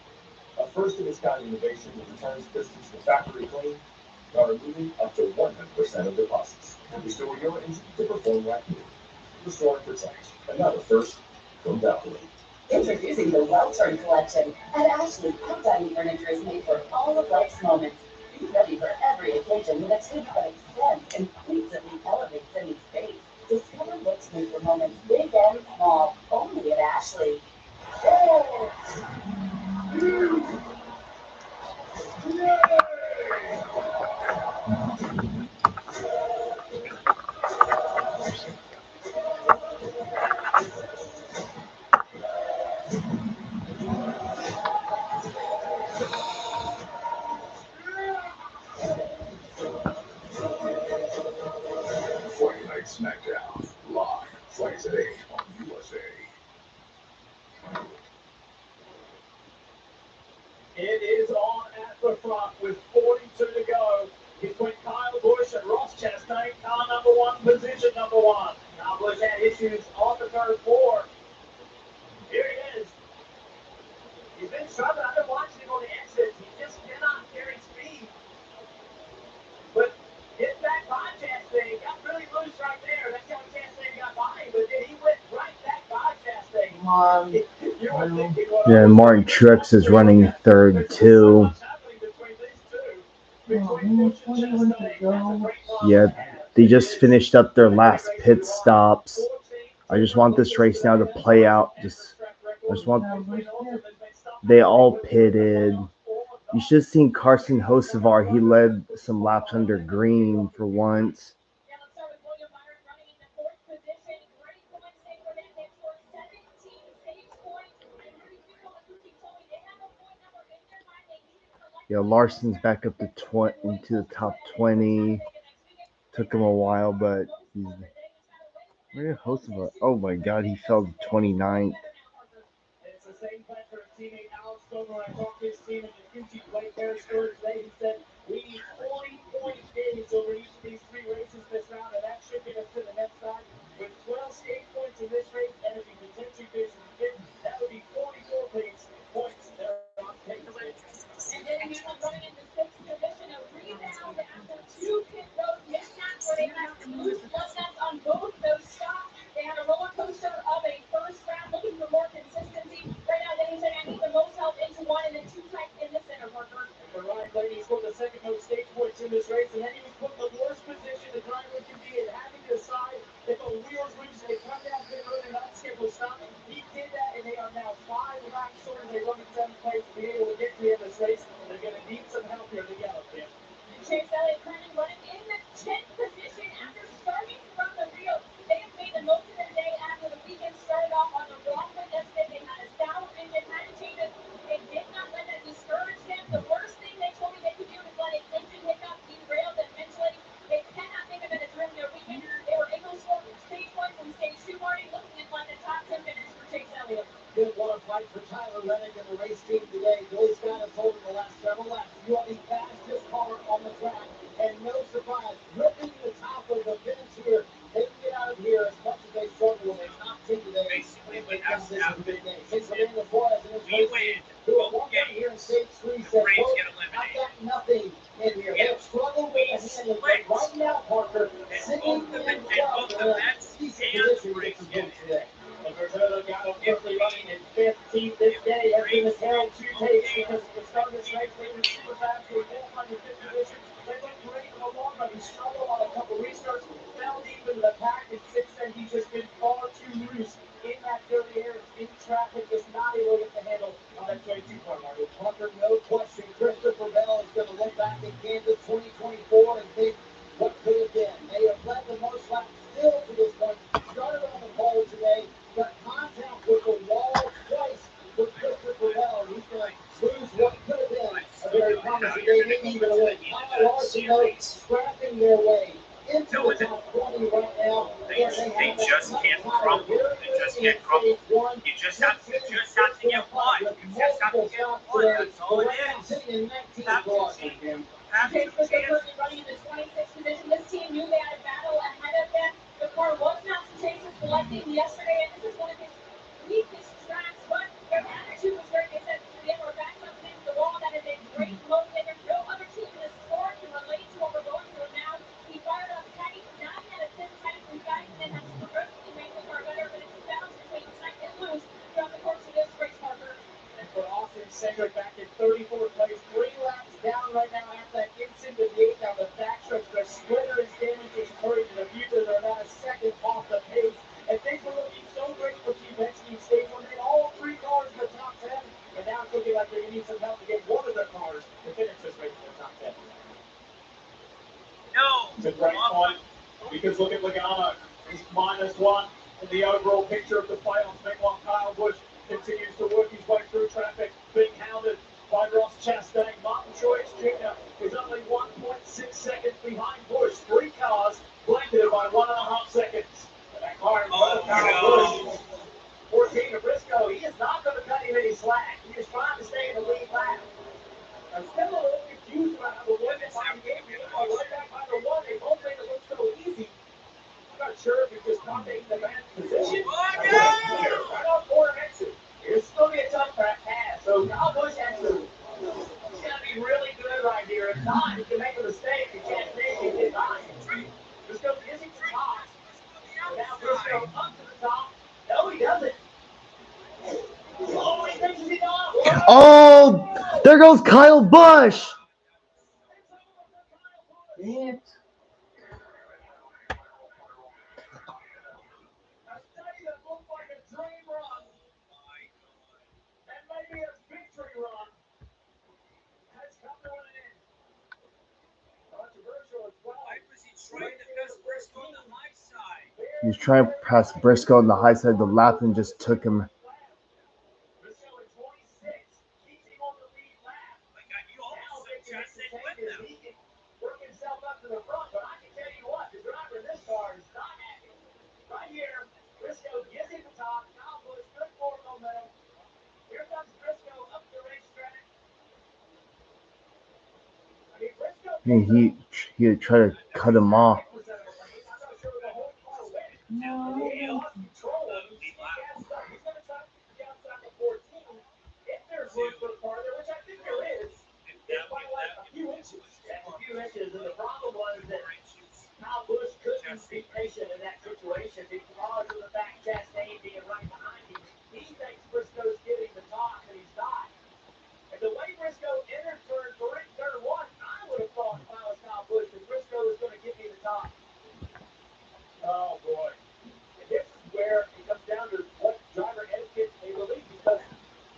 a first-of-its-kind innovation that returns pistons to factory clean by removing up to 100% of deposits and restore your engine to perform like new. Restore and protect. Another first from Valvoline. Introducing the Well-Turned Collection. At Ashley, our dining furniture is made for all of life's moments. Be ready for every occasion with a table that extends and instantly elevates any space. Discover looks made for moments big and small, only at Ashley. Friday Night SmackDown, live, Fridays at 8 on USA. It is on at the front with 42 to go between Kyle Busch and Ross Chastain. Car number 1, position number 1. Now Busch had issues on the turn 4. Here he is. He's been struggling. I've been watching him on the exits. He just cannot carry speed. But his back by Chastain got really loose right there. That's how Chastain got by him. But then he went right back by Chastain. Yeah, Martin Truex is running third too. Yeah, they just finished up their last pit stops. I just want this race now to play out. I just want. They all pitted. You should have seen Carson Hocevar. He led some laps under green for once. Yeah, Larson's back up to into the top 20. Took him a while, but he's. Where did Hocevar? Oh my God, he fell to 29th. It's the same plan for his teammate Alex Stover. When I talked to his team at the Gucci Blake Bear store today, he said we need 40-point days over each of these 3 races this round, and that should get us to the next side. With 12 stage points in this race, and if he potentially finishes fifth, that would be 44 points. They're on pace. And then he was running into 6th position, a rebound after 2 pit road mishaps where they had some loose blood nuts on both those stops. They had a roller coaster of a first round looking for more consistency. Right now, Denny said, I need the most help into one and then 2 tight in the center, Parker. For Ryan Blaney, he scored the second most stage points in this race, and then he was put in the worst position the driver can be in, having to decide if a wheel's loose, they come down pit road and unscheduled stop. He did that, and they are now 5 laps short as they run in 7th place to be able to get to the end of this race. They're going to need some help here to get up there. Chase Elliott currently running in the 10th position after starting from the wheel. They have made the most of their day after the weekend started off on the wrong foot yesterday. They had a sour engine, had to change it. They did not let that discourage them. The worst thing they told me they could do is let an engine hiccup derail them mentally. They cannot think of it as ruining their weekend. They were able to score stage points in stage 2 already, looking at like a top 10 finish for Chase Elliott. Good one fight for Tyler Reddick and the race team today. Billy Scott has told him the last several laps, you are the fastest car on the track. And no surprise, ripping the top of the fence here. They can get out of here as much as they struggle with a top 10 today. Because this is a big day. Since Amanda Flores in his race, who at one point here in stage 3 said, quote, I've got nothing in here. They have struggled with the handling, but right now, Parker, sitting in top in a decent position to get some points today. Roberto Gatto quickly running in 15th this day has been held 2 takes because at the start of this race they were super fast. They both run in 5th position. They looked great in the long run. He struggled on a couple restarts, fell deep into the pack, and since then he's just been far too loose in that dirty air, in traffic, just not able to get the handle on that 22 car. Parker, no question, Christopher Bell is going to look back at Kansas 2024 and think what could have been. They have led the most laps still to this point. Started on the pole today, got contact with the wall twice with Christopher Bell. He's going to lose what could have been a very promising day, maybe even a win. Kyle Larson, though, scrapping their way into the top 20 right now. They just can't crumble. They just can't crumble. You just have to get one. You just have to get one. That's all it is. Chase was currently running in the 26th position. This team knew they had a battle ahead of them. The car was not Chase's selecting yesterday, and this is one of his weakest tracks, but their attitude was great. They said, yeah, we're back up against the wall. That is a great motivator. No other team in the sport can relate to what we're going through now. He fired up tight. Now he had a thin tight inside, and then has progressively made the car better, but it's a balance between tight and loose throughout the course of this race, Parker. And for Austin Cedric back in 34th place, 3 laps down right now after that instant debate down the backstretch. Their splitter is damaged. It's hurried to the future. They're about a second off the pace. And things were looking so great for Team Penske Stage 1. They had all 3 cars in the top 10. And now it's looking like they're going to need some help to get one of their cars to finish this race in the top 10. No! It's a great point. Because look at Logano. He's -1 in the overall picture of the finals. Meanwhile, Kyle Busch continues to work his way through traffic, being hounded by Ross Chastain. Martin Truex Jr. is only 1.6 seconds behind Busch. 3 cars blanketed by 1.5 seconds. And that car in front of Kyle Busch, 14 to Briscoe, he is not going to cut him any slack. He is trying to stay in the lead lap. I'm still a little confused about how the one that behind gave me right back by the one. They both made it look so easy. I got sure if you just caught the bad position. Right off corner exit. It's going to be a tough pass. So Kyle Busch has to, he's got to be really good right here. If not, he can make a mistake. He can't make it. He's not. Briscoe gets it to the top. Now Briscoe up to the top. No, he doesn't. Oh, he thinks he's off. Oh, there goes Kyle Busch. Damn it. He was trying to pass Briscoe on the high side of the lap and just took him. He tried to cut him off. And the problem was that Kyle Busch couldn't be patient in that situation because of the back Chastain being right behind him. He thinks Briscoe's getting the top, and he's not. And the way Briscoe entered turn one, I would have thought if I was Kyle Busch that Briscoe was going to give me the top. Oh, boy. And this is where it comes down to what driver etiquette they believe, because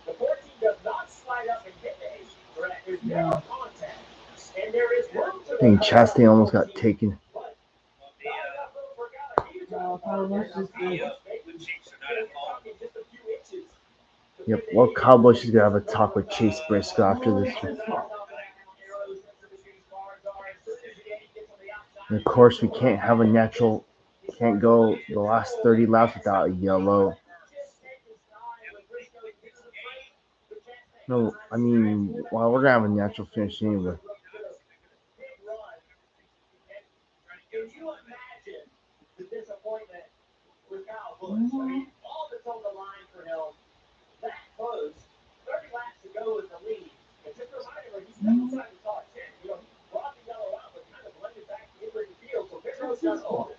the 14 does not slide up and hit the 8, correct? There's never contact. And there is room to I think Chastain almost got taken. Yep, well, Kyle Busch is going to have a talk with Chase Briscoe after this. And of course, we can't have a natural, can't go the last 30 laps without a yellow. No, I mean, well, we're going to have a natural finish anyway. Can you imagine the disappointment with Kyle Busch? I mean, all that's on the line for him, that close, 30 laps to go with the lead. And just a reminder, he's still inside the top 10. You know, he brought the yellow out, but kind of blended back into the field. So Pedro's done all.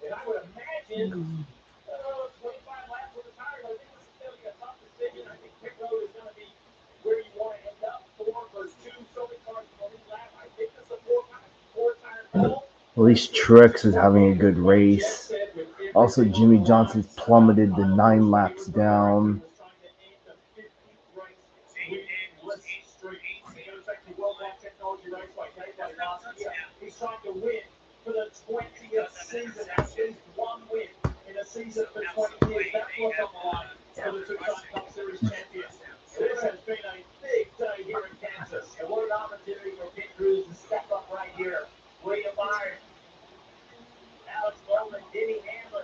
And I would imagine, 25 laps with the tires, I think this is going to be a tough decision. I think Pedro is going to be where you want to end up. 4 versus 2, so many cars in the lead lap. I think this is a 4-tire call. At least Truex is having a good race. Also, Jimmy Johnson's plummeted to 9 laps down. He's trying to win for the 20th season. That's his one win in a season for 20 years. That's what's on the line for the two-time Cup Series champions. This has been a big day here in Kansas. And what an opportunity for pit crews to step up right here. William Byron, Alex Bowman, Denny Hamlin,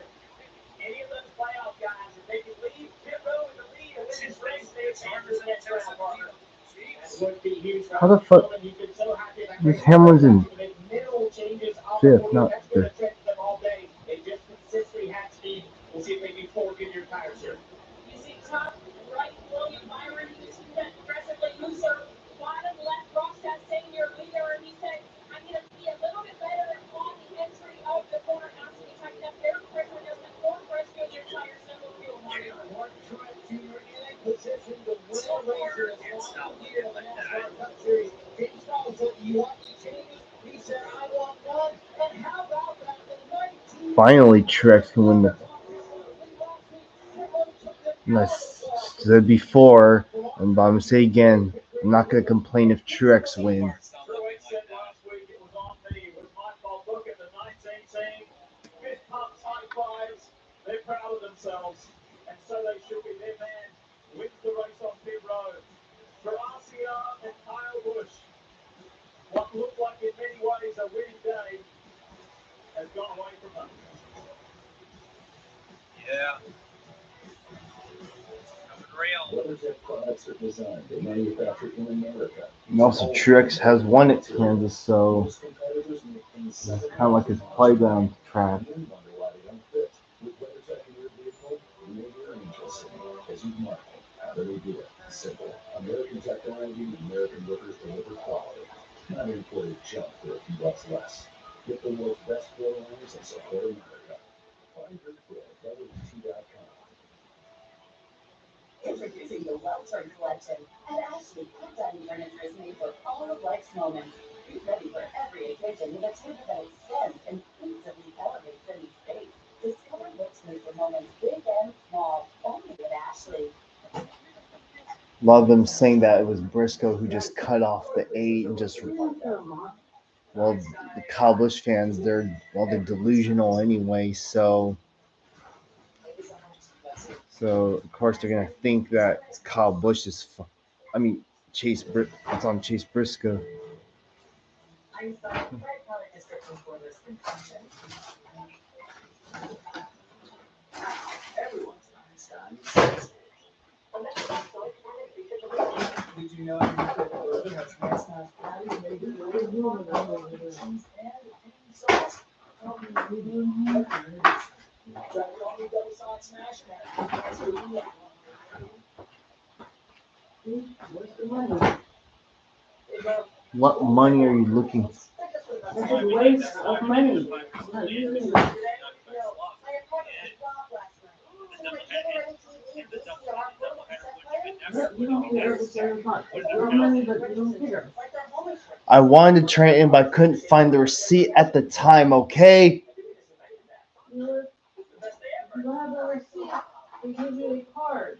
any of those playoff guys, if they can leave pit row in the lead and win this race, they're Kansas next round, partner. How the fuck? This Hamlin's in 5th, not 5th. They just consistently have speed. We'll see if they can fork in your tires here. You see top right, William Byron, who's aggressively looser. Bottom left, Ross Chastain, your leader, and he said, I need to be a little bit better on the entry of the corner. Not to be tightened up there. Pressure doesn't form pressure. Your tires never feel hard. Mark Truex Jr. in a position to win a race in his final year of the NASCAR Cup Series. James Collins said, you want the changes? He said, I want none. And how about that? The 19 Finally, Truex can win the. And I said before, and I'm going to say again, I'm not going to complain if Truex wins. Truex said last week it was on me. It was my fault. Look at the 19 fist pumps, high fives. They're proud of themselves. And so they should be. Their man wins the race on pit road. Garcia and Kyle Busch. What looked like in many ways a winning day has gone away from them. Yeah. WeatherTech products are designed and manufactured in America. And also, Truex has won at Kansas, so it's kind of like his playground track. as you marvel. How do they do it? Simple. American technology, American workers deliver quality. Not imported junk for a few bucks less. Get the world's best floor liners and support America. Find your pro at WT.com. Introducing the Well-Turned Collection. At Ashley, our dining furniture is made for all of life's moments. Be ready for every occasion with a table that extends and instantly elevates any space. Discover looks made for moments big and small, only at Ashley. A lot of them saying that it was Briscoe who just cut off the 8 and just. Well, the Kyle Busch fans, they're delusional anyway. So of course they're gonna think that Kyle Busch is. It's on Chase Briscoe. Did you know you has NASCAR patties made with cheese and sauce? Try the only double side smash and Where's the money? What money are you looking for? That's a waste of money. You don't care if it's very much. It's your money, but you don't care. I wanted to turn it in, but I couldn't find the receipt at the time. Okay. You have a receipt. They give you a card.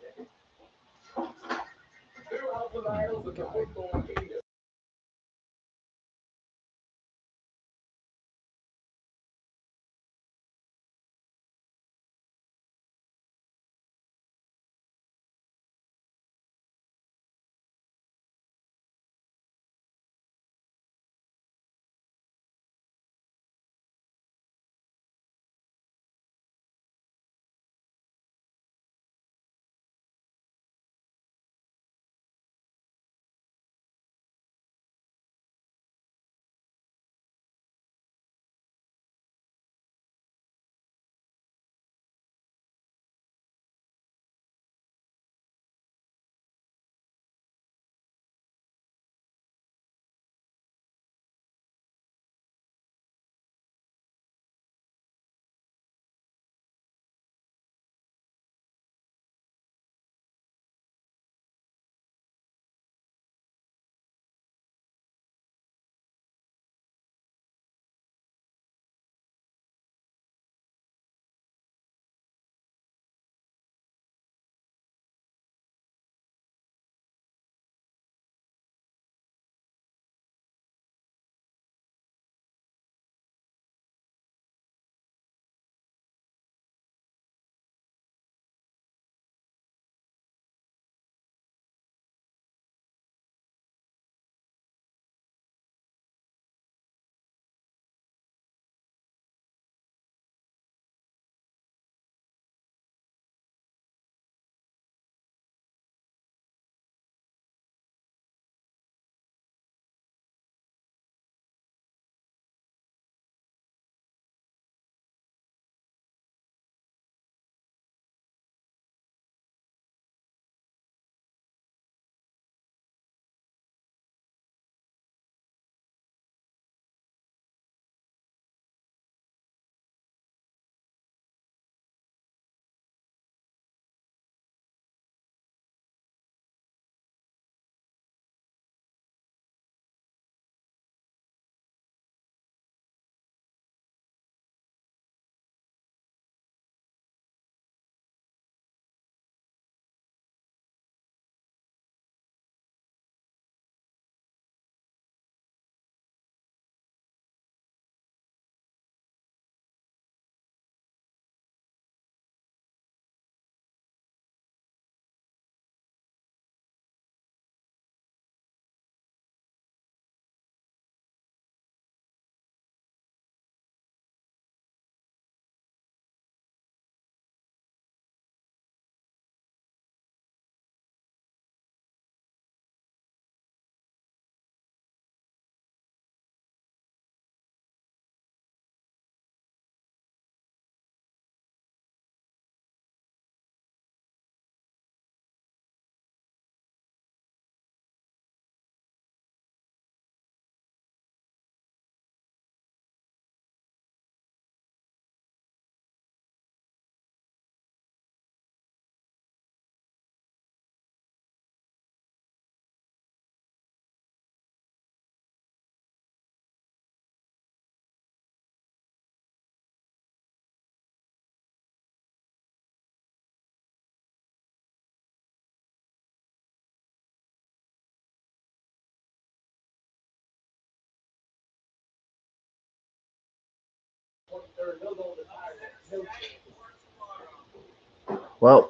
Well,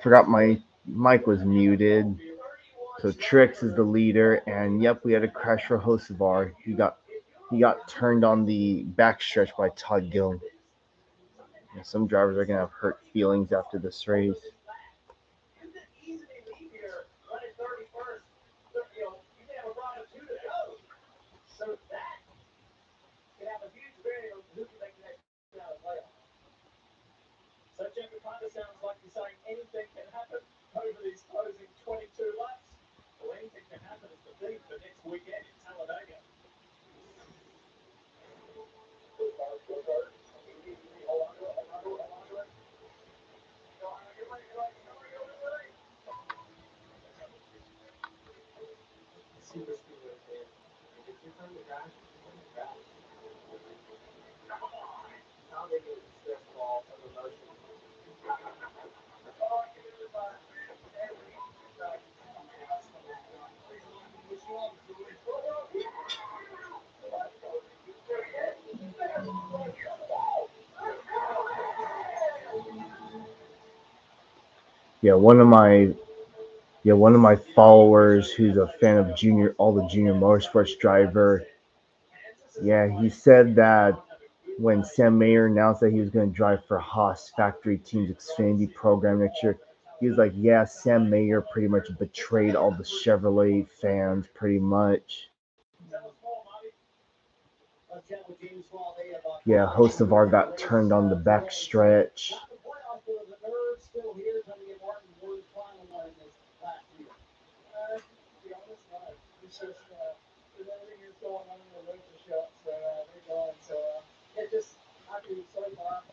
forgot my mic was muted. So Trix is the leader, and yep, we had a crash for Hocevar. He got turned on the backstretch by Todd Gillen. And some drivers are gonna have hurt feelings after this race. Sounds like you're saying anything can happen over these closing 22 laps. Well, anything can happen is the theme for next weekend in Talladega. One of my followers who's a fan of all the junior motorsports driver. Yeah, he said that when Sam Mayer announced that he was going to drive for Haas Factory Team's Xfinity program next year, he was like, yeah, Sam Mayer pretty much betrayed all the Chevrolet fans pretty much. Yeah, Hocevar got turned on the backstretch.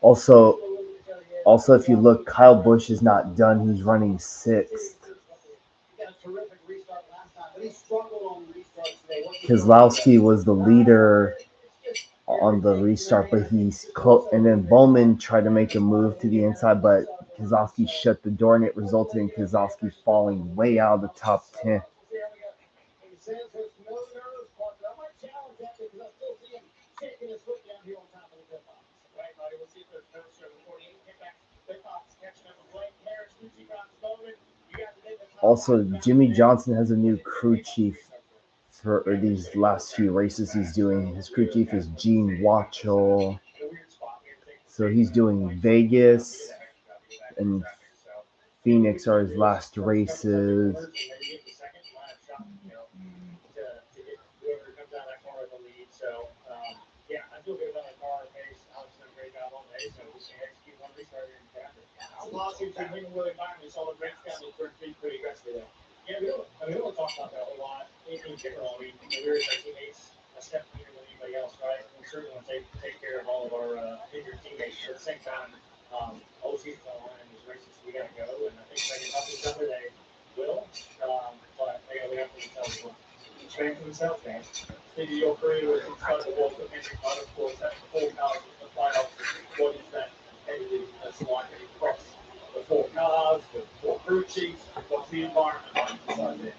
Also, if you look, Kyle Busch is not done. He's running 6th. Keselowski was the leader on the restart, but and then Bowman tried to make a move to the inside, but Keselowski shut the door, and it resulted in Keselowski falling way out of the top 10. Also, Jimmy Johnson has a new crew chief for these last few races he's doing. His crew chief is Gene Watchell. So he's doing Vegas and Phoenix are his last races. Yeah, we don't talk about that a lot in general. I mean, we're our teammates a step bigger than anybody else, right? We certainly want to take care of all of our injured teammates. But at the same time, all the season's on the line in these races, we got to go. And I think if they can help each other, they will. But they got to look after themselves as well. Train for themselves, man. Think of your career as incredible to Hendrick Motorsports, that's the 4 cars in the playoffs. What is that competitiveness like across the 4 cars, the 4 crew chiefs? What's the environment like?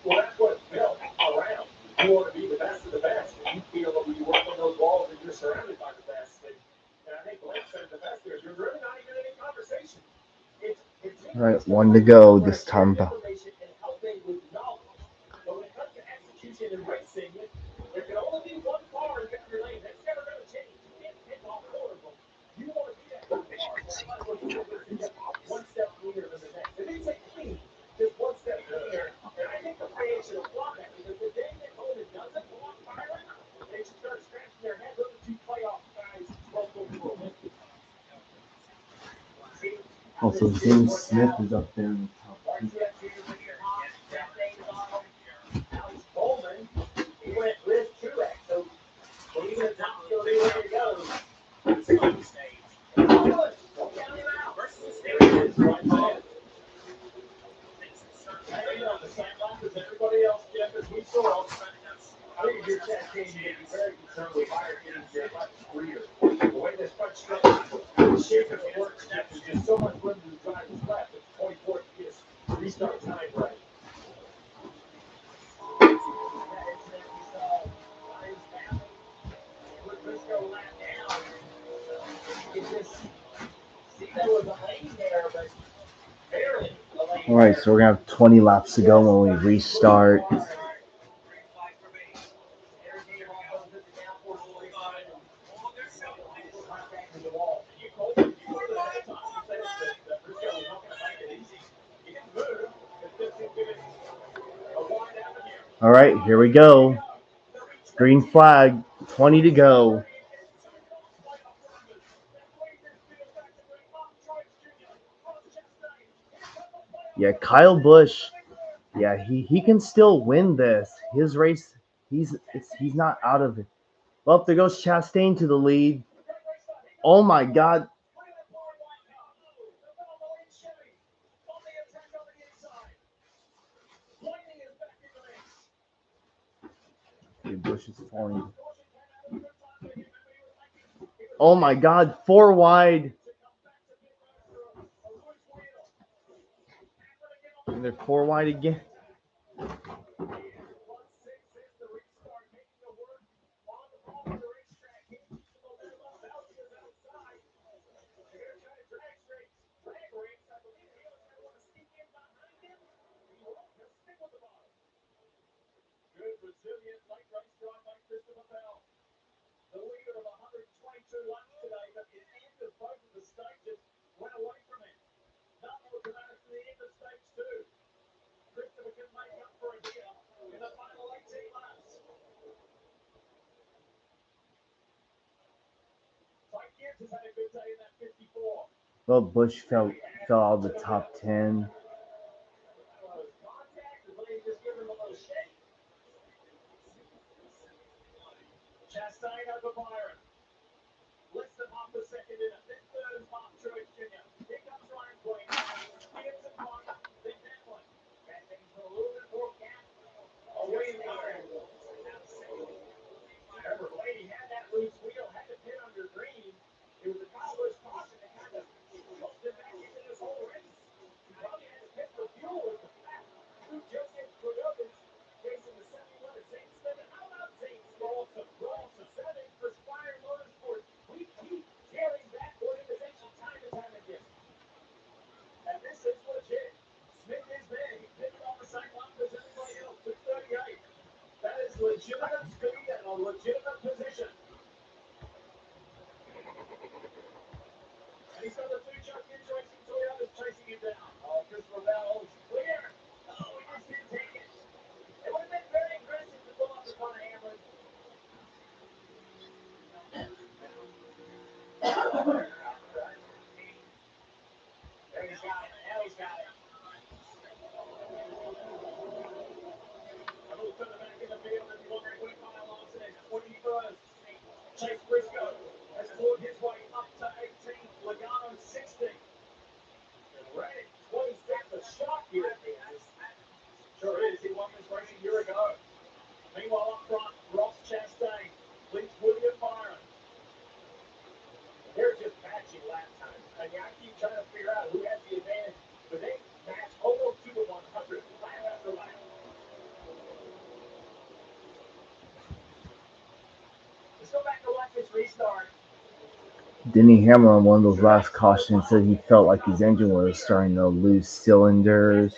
Well, that's what it's built around. You want to be the best of the best. And you feel that when you work on those walls and you're surrounded by the best. And I think Blake said the best there is you're really not even in any conversation. All right, 1 to go this time. But when it comes to execution and racing, there can only be 1 car in victory lane. That's never going to change. You can't pick off 4 of them. You want to be that 1 car. 1 step cleaner than the next. It didn't say clean, just 1 step cleaner. And I think the fans should applaud that because the day that Coleman doesn't walk firing, they should start scratching their heads. Those are 2 playoff guys supposed to go for a win. Also, James Smith is up there in the top 2. Alex Bowman, he went with Truex, so even if not still the way it goes, it's a good stage. Don't count him out. Versus the stage. Right there. Staying on the same lap as everybody else, Jeff, as we saw. I think if you're Chad King, you'd be very concerned with fire getting your left rear. The way this front stretch the shape of the work is just so much room to the driver's left. It's 24 to get a restart time right. All right, so we're gonna have 20 laps to go when we restart. All right, here we go. Green flag, 20 to go. Yeah, Kyle Busch. Yeah, he can still win this. His race, he's not out of it. Well, there goes Chastain to the lead. Oh my God. Busch is falling. Oh my God, 4 wide. And they're 4 wide again. Well, Busch fell out of the top 10. Chastain over Byron. Less than half a second in it. Then third is Mark Truex Jr. Here comes Ryan Queen. Gibbs and one. Then Devlin. Chastain's got a little bit more gap. Away in the iron. Remember, Lady had that loose wheel, had to pin under green. It was a Kyler's caution that kind of pushed him back into this whole race. Probably had to pit for fuel with the fact. Joseph Cordovez facing the 71 of St. Smith. And how about St. Rawson? Rawson, 7 for Spire Motorsports. We keep hearing that organization time and time again. And this is legit. Smith is there. He pitted on the same line as everybody else. 238. That is legitimate speed and a legitimate position. And he's got the 2 Chuck Gibbs Racing Toyotas chasing him down. Oh, Christopher Bell is clear. Oh, he just didn't take it. It would have been very aggressive to pull up the Connor Hamlin. There he's got it. Now he's got it. A little further back in the field, if you want to win by Larson is 21st. Chase Briscoe has pulled his way up to 18th. Logano 60th. And Reddick 27th. The shock here at the end. Sure is. He won this race a year ago. Meanwhile, up front, Ross Chastain leads William Byron. They're just matching lap times. And I keep trying to figure out who has the advantage. But they match almost to the 100 lap after lap. Let's go back to watch this restart. Denny Hamlin on one of those last cautions said he felt like his engine was starting to lose cylinders.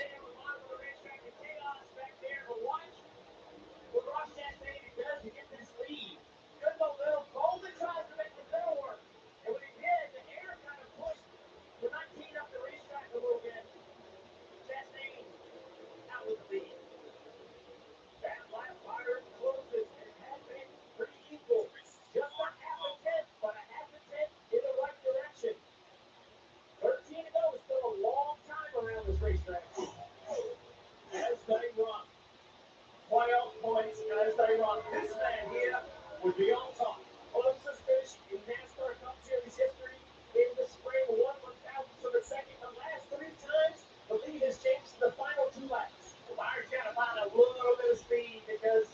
Playoff points as they run. This man here would be on top. Closest finish in NASCAR Cup Series history in the spring, 1/1000th of a second. The last 3 times, the lead has changed to the final 2 laps. Byron's got to find a little bit of speed because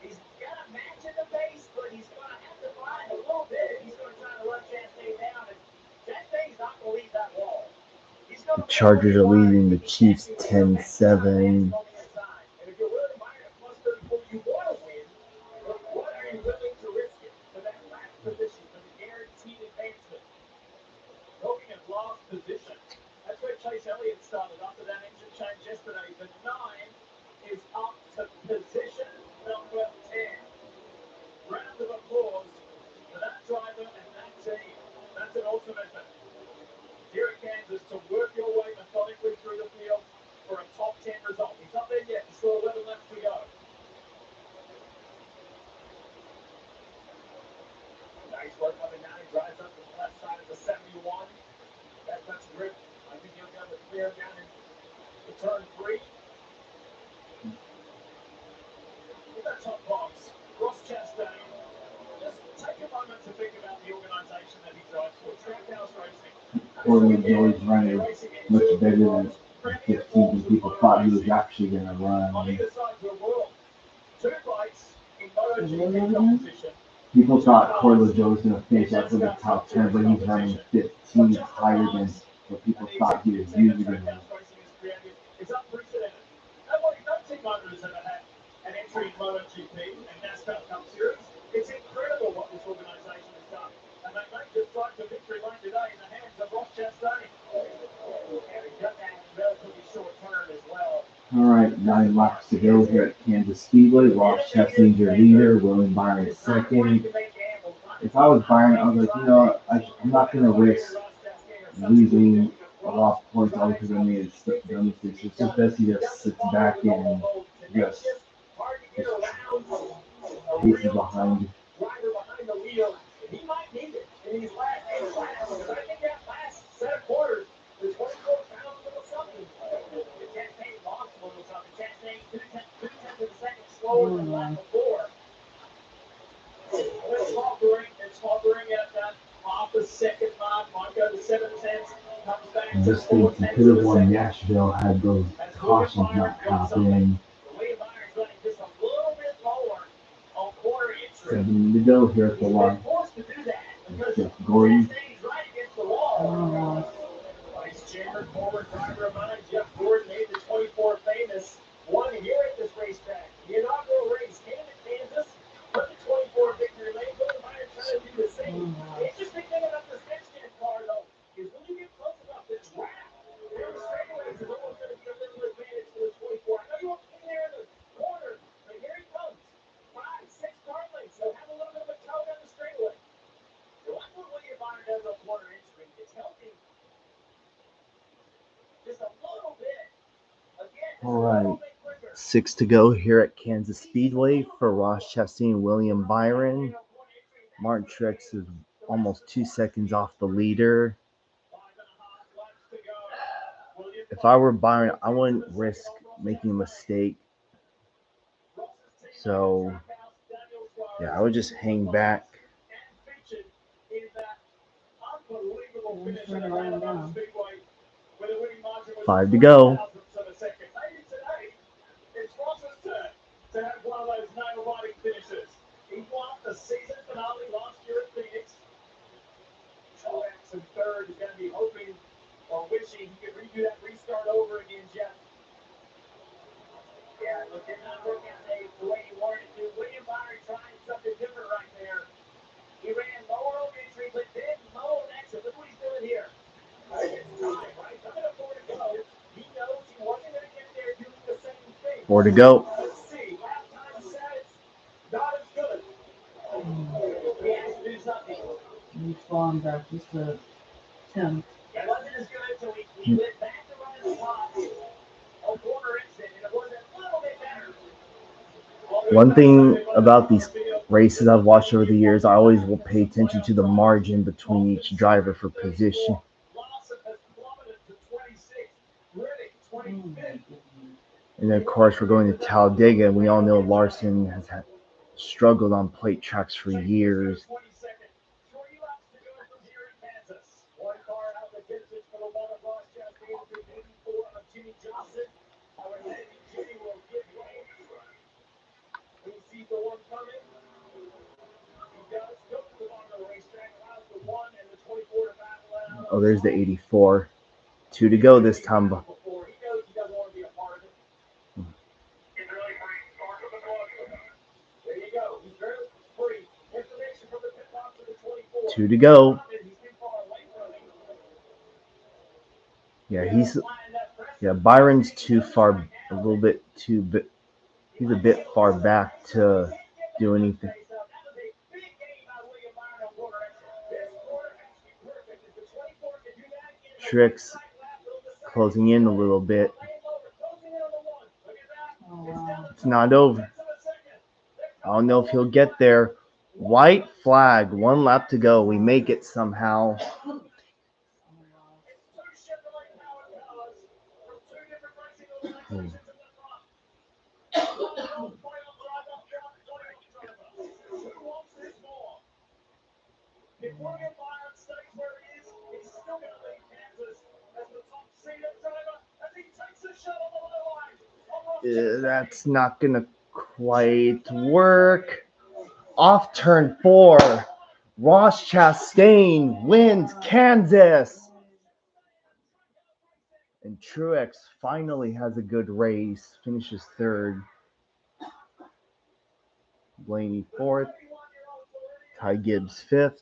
he's got a match in the pace, but he's going to have to find a little bit if he's going to try to run Chastain down. And Chastain's not going to leave that wall. The Chargers are leading the Chiefs 10-7. position. That's where Chase Elliott started after that engine change yesterday. The 9 is up to position number 10. Round of applause for that driver and that team. That's an awesome effort. Here at Kansas, to work your way methodically through the field for a top 10 result. He's not there yet. He's still 11 laps to go. Nice work coming down. He drives up to the left side of the 71. That's grip. I think he'll go with clear down in turn 3. With that top box, Ross Chastain. Just take a moment to think about the organization that he drives for. Trackhouse Racing. Corey Joey's running much better than 15 people thought he was actually going to run. On either side of the world, 2 bikes in MotoGP competition. People thought Corey Joey was going to finish up in the top 10, but he's running 15 higher than what people thought he was usually going to run. It's unprecedented. No team owner has ever had an entry in MotoGP and NASCAR Cup Series. It's incredible what this organization has done. And they make this drive to victory lane today in the hands of Ross Chastain. And he got that in relatively short turn as well. All right, 9 laps to go here at Kansas Speedway. Ross Chastain's your leader, William Byron second. If I was Byron, I was like, I'm not going to risk losing a lot of points all because I made a mistake. It's just best he just sits back and just paces behind. Driver behind the wheel, he might need it in these last 8 laps. Because I think that last set of quarters, the 24 found a little something. The Chastain lost a little something. Chastain 2 tenths of a second slower than the lap before. It's hovering at that half a second mark. Might go to 7 tenths. Comes back to This 4 thing tenths could of have a won second. Nashville had those cautions not happened. William Byron's running just a little bit lower on quarter inch. 7 to go here at the line. Jeff Gordon. Chastain's right against the wall. Vice Chairman, former driver of mine, Jeff Gordon, made the 24 famous. Won here at this racetrack. The inaugural race came to Kansas. Put the 24 victory lane. William Byron trying to do the same. The interesting thing about this next gen car, though, is when you get close enough to track, there are straightaways is almost going to be a little advantage to the 24. I know you won't be there in the corner, but here he comes. 5, 6 car lengths. So have a little bit of a toe down the straightaway. You like what William Byron does on quarter inch ring. It's helping just a little bit. Again, All right. 6 to go here at Kansas Speedway for Ross Chastain and William Byron. Martin Truex is almost 2 seconds off the leader. If I were Byron, I wouldn't risk making a mistake. So, yeah, I would just hang back. 5 to go. It's Ross's turn to have one of those nail-biting finishes. He won the season finale last year at Phoenix. Truex in third is going to be hoping or wishing he could redo that restart over again, Jeff. Yeah, look, did not work out the way he wanted it to. William Byron trying something different right there. He ran lower on entry, but then low on exit. Look what he's doing here. It's time, right? Coming up 4 to go. He knows he wasn't going to get there doing the same thing. 4 to go. Let's see. Lap time says not as good. He has to do something. He's falling back just a 10. It wasn't as good until he went back to running the top on corner exit, and it was a little bit better. One thing about these races I've watched over the years, I always will pay attention to the margin between each driver for position. Larson has plummeted to 26. Riddick, 25th. And then, of course, we're going to Talladega, and we all know Larson has struggled on plate tracks for years. 3 laps to go from here in Kansas. One car out the distance for the one of Ross Chastain, the 84 of Jimmy Johnson. I would imagine Jimmy will give way. He sees the one coming. He does go to the bottom of the racetrack, allows the 1 and the 24 to battle out. Oh, there's the 84. 2 to go this time. He knows he doesn't want to be a part of it. There you go. He's very free. Information from the pit box to the 24. 2 to go. He's too far away from him. Byron's too far, a little bit too bit. He's a bit far back to do anything. Tricks closing in a little bit. It's not over. I don't know if he'll get there. White flag, 1 lap to go. We make it somehow. That's not going to quite work. Off turn 4. Ross Chastain wins Kansas. And Truex finally has a good race. Finishes 3rd. Blaney 4th. Ty Gibbs 5th.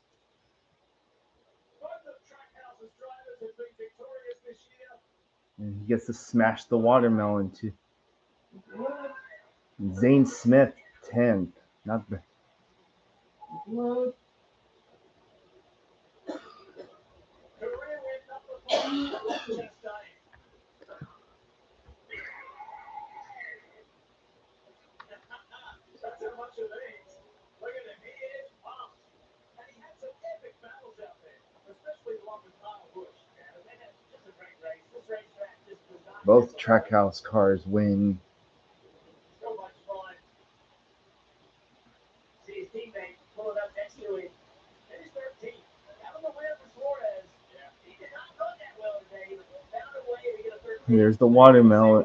And he gets to smash the watermelon too. Zane Smith 10th. Not bad. Both Trackhouse cars win. Here's the watermelon.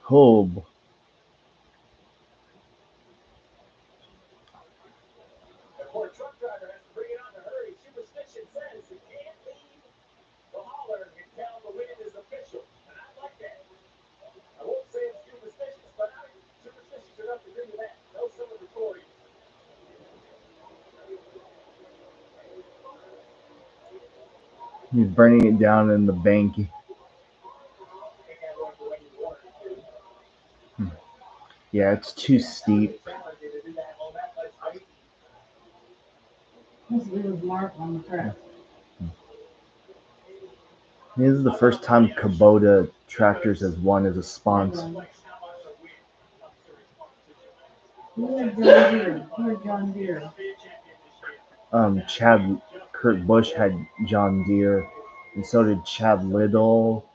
Hobe. He's burning it down in the bank. Yeah, it's too steep. This is Mark on the track. This is the first time Kubota Tractors has won as a sponsor. John Deere. Kurt Busch had John Deere, and so did Chad Little.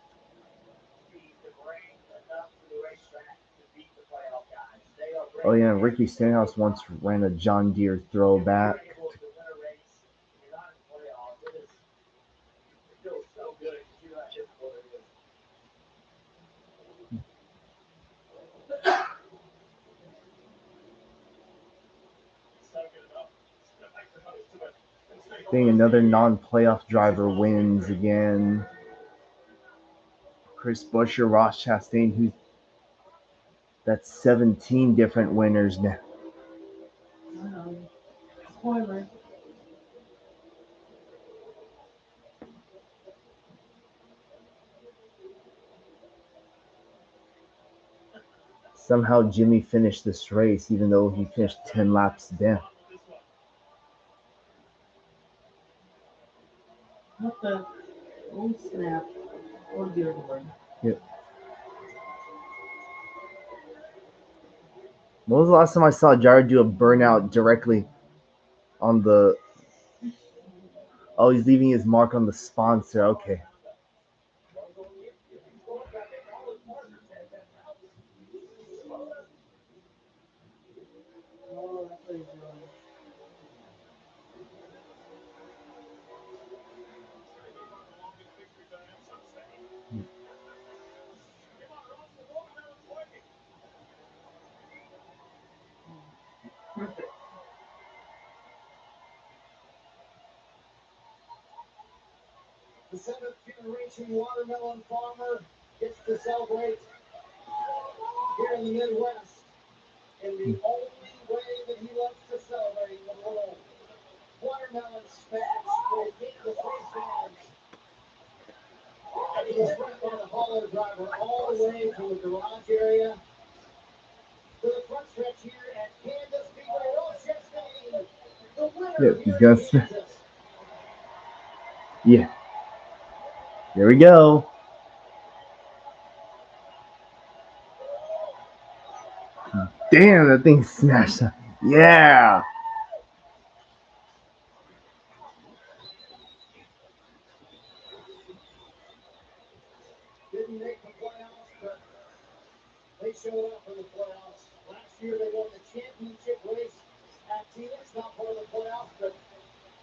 Oh yeah, Ricky Stenhouse once ran a John Deere throwback. I think another non-playoff driver wins again. Chris Buescher, Ross Chastain, that's 17 different winners now. Spoiler. Somehow Jimmy finished this race, even though he finished 10 laps down. What the old snap? Or the other way. Yep. When was the last time I saw Jared do a burnout directly on the... Oh, he's leaving his mark on the sponsor. Okay. The 7th generation watermelon farmer gets to celebrate here in the Midwest. in the only way that he loves to celebrate, with a little watermelon smash for the Kansas City fans. And he's right on the hollow driver all the way from the garage area to the front stretch here at Kansas Speedway. Ross Chastain, the winner Yeah, here he's in gonna. Kansas. Yeah. There we go. Damn, that thing smashed up. Yeah. Didn't make the playoffs, but they showed up in the playoffs. Last year they won the championship race at Phoenix, not part of the playoffs, but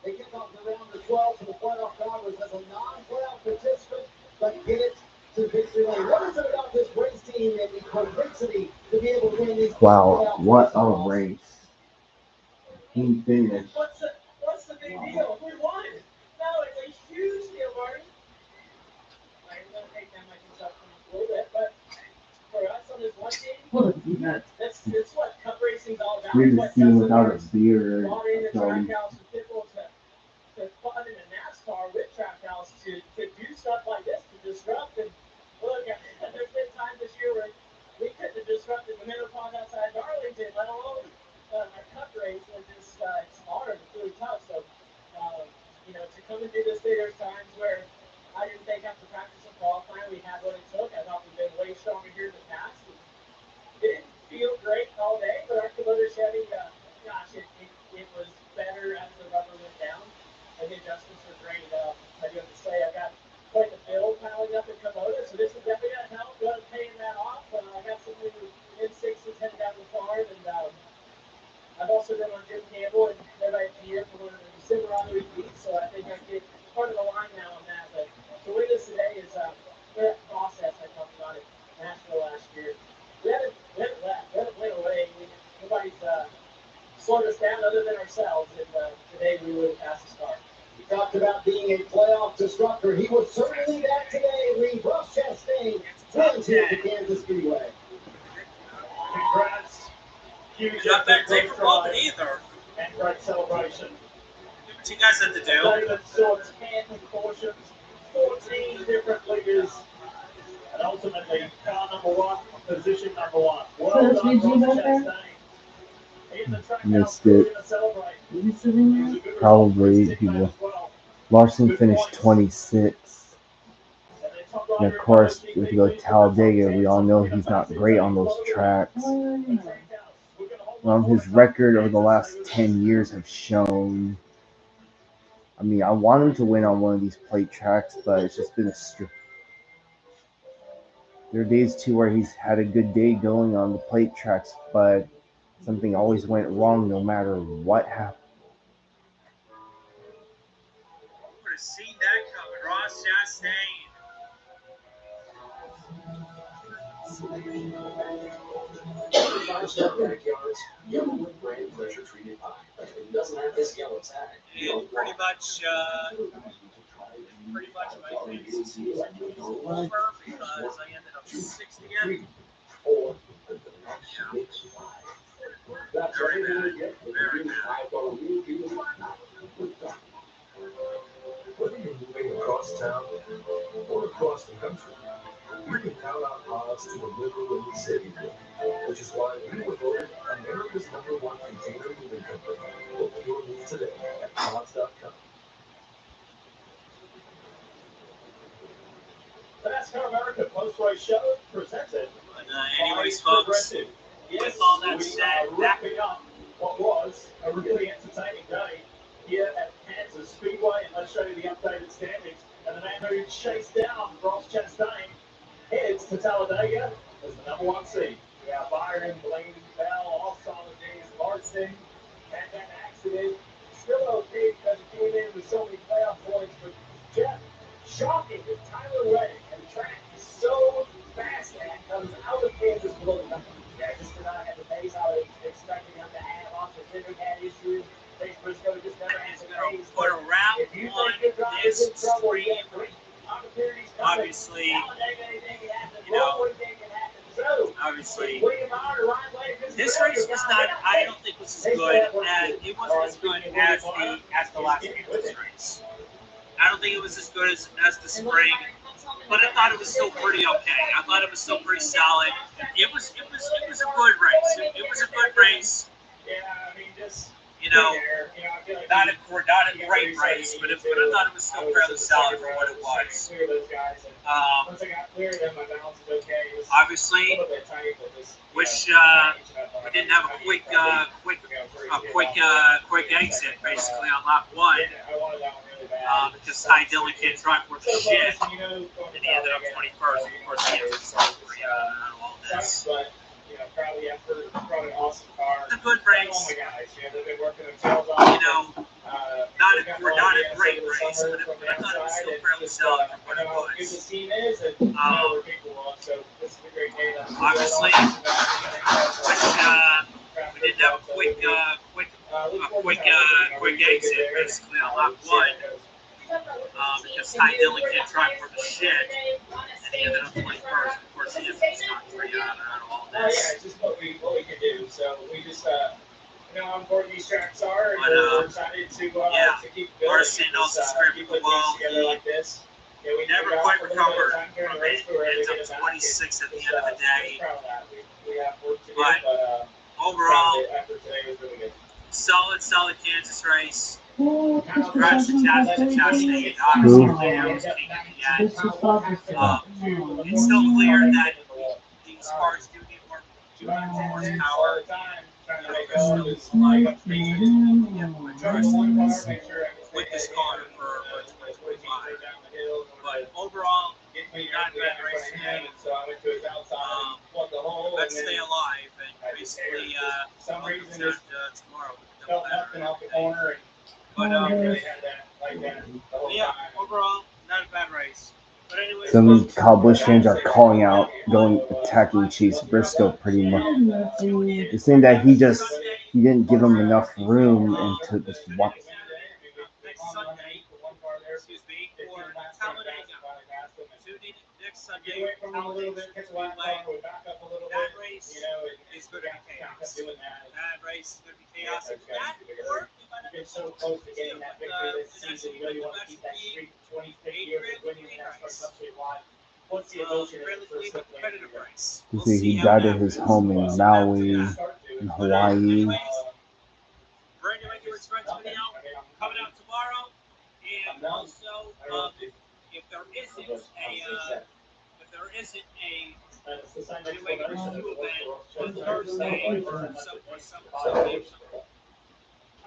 they get off the round of 12 to the playoff drivers as a non-playoff participant, but get it to victory lane. What is it about this race team and the propensity to be able to win these Wow, playoff what races? a race. He finished. What's the big deal? We won. No, it's a huge deal, Marty. I'm going to take that myself a little bit, but for us on this one team, that's what cup racing's all about. Weird to What see him does without a it beard. brought in the So, trackhouse and people to fun in the NASCAR with trackhouse to do stuff like this, to disrupt. And look, there's been times this year where we couldn't have disrupted the middle pond outside Darlington, let alone our cup race. It's hard, it's really tough. So, to come and do this, there's times where I didn't think after practice and qualifying we had what it took. I thought we've been way stronger here in the past. It didn't feel great all day, but our Kubota Chevy, it was better as the rubber went down. And the adjustments were great. I do have to say, I've got quite the build piling up in Kubota, so this is definitely going to help paying that off. I got some new M6s headed down the farm, and I've also been on Jim Campbell and everybody here for one of the Silverado repeats, so I think I get part of the line now on that. But to win this today is we're at the process. I talked about it in Nashville last year. We haven't left. We haven't went away. Nobody's slowed us down other than ourselves, and today we would pass the start. He talked about being a playoff disruptor. He was certainly that today. Lee Ross Chastain wins here at the Kansas Speedway. Congrats. Huge Not that take for both either. and great celebration. Do what you guys had to do. David saw 10 cautions, 14 different leaders, and ultimately car number one, position number one. Well done, Ross Chastain. In the track Missed house, we're it. going to celebrate. Probably he will. Larson finished 26. And of course, if you go to Talladega, we all know he's not great on those tracks. His record over the last 10 years have shown. I mean, I want him to win on one of these plate tracks, but it's just been a there are days too where he's had a good day going on the plate tracks, but something always went wrong no matter what happened. You would have seen that coming. Ross Chastain. Five-star backyards, Yellowwood brand pressure treated pie. It doesn't have this yellow tag. And pretty much my fantasy season was over because I ended up 6th again. Yeah. Very bad. Very bad. Whether you're moving across town or across the country, you can count on odds to deliver when you say you will, which is why we were voted America's #1 container moving company. Book your move today at odds.com. The NASCAR America Post-Race Show presented But anyways, folks, with all that said, wrapping up what was a really entertaining day here at Kansas Speedway, and let's show you the updated standings. And the man who chased down Ross Chastain heads to Talladega as the #1 seed. We have Byron, Blaney, Bell, all solid days. Larson had that accident. Still okay because he came in with so many playoff points, but Jeff, shocking that Tyler Reddick and the track is so fast that comes out of Kansas below the number. Yeah, just did not have the pace I was expecting him to have. Austin Cindric had issues. Chase Briscoe just never had the pace. put around If you on think your driver's this in trouble, stream, you have great opportunities coming. obviously, Talladega, anything can happen. you know, Roll, anything can happen. So, obviously obviously, this race was not. I don't think was as good as it wasn't as good as the last Kansas race. I don't think it was as good as the spring, but I thought it was still pretty okay. I thought it was still pretty solid. It was a good race. It was a good race. You know, not a great race, but I thought it was still fairly solid for what it was. Obviously, wish we didn't have a quick exit basically on lap one. Because Ty Dillon can't drive worth shit, and he ended up 21st. Of course, he ended up all this. It's a good race. You know, not a great race, but I thought it was still fairly solid for what it was. Obviously, we didn't have a quick exit basically on lap one. Because Ty Dillon can't drive for the shit, and he ended up 21st. Of course, he ended up 3 out of all this. Just what we can do. So we just, how important these tracks are, and we're excited to keep building. Larson also scraped the wall. He never quite recovered from it. Ends up 26th at the end of the day. But overall, solid Kansas race. Congrats to Chastain. Obviously, it's still clear that these cars do need more horsepower. With this car for 2025. But overall, not a bad race today. Let's stay alive and basically tomorrow. But yeah, overall, not a bad race. But anyway, Some Cowboys fans are calling out, attacking Chase Briscoe pretty much. They're saying that he didn't give him enough room and to just walk. Next Sunday, for Talladega. Next Sunday, Talladega Speedway. That race is going to be chaos. That race is going to be chaos. That or we might have so close to getting that victory this season. You really want to keep that streak 25th year of winning the NASCAR Cup Series live. What's the emotion in the first competitive race? He died at his home in Maui, in Hawaii. Brand new Ignorance Friends video coming out tomorrow. And also, if there isn't a New Ignorance 2 event on Thursday or some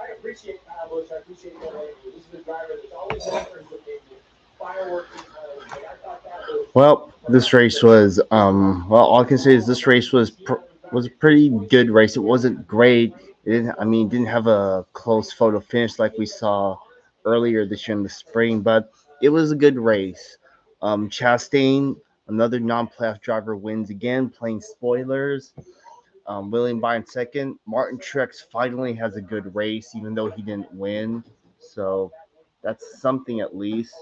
I appreciate Kyle Busch. I appreciate what he This is a driver that's always different with the fireworks. Well, this race was all I can say is this race was a pretty good race. It wasn't great. It didn't have a close photo finish like we saw earlier this year in the spring, but it was a good race. Chastain, another non-playoff driver, wins again, playing spoilers. William Byron second. Martin Truex finally has a good race, even though he didn't win. So that's something at least.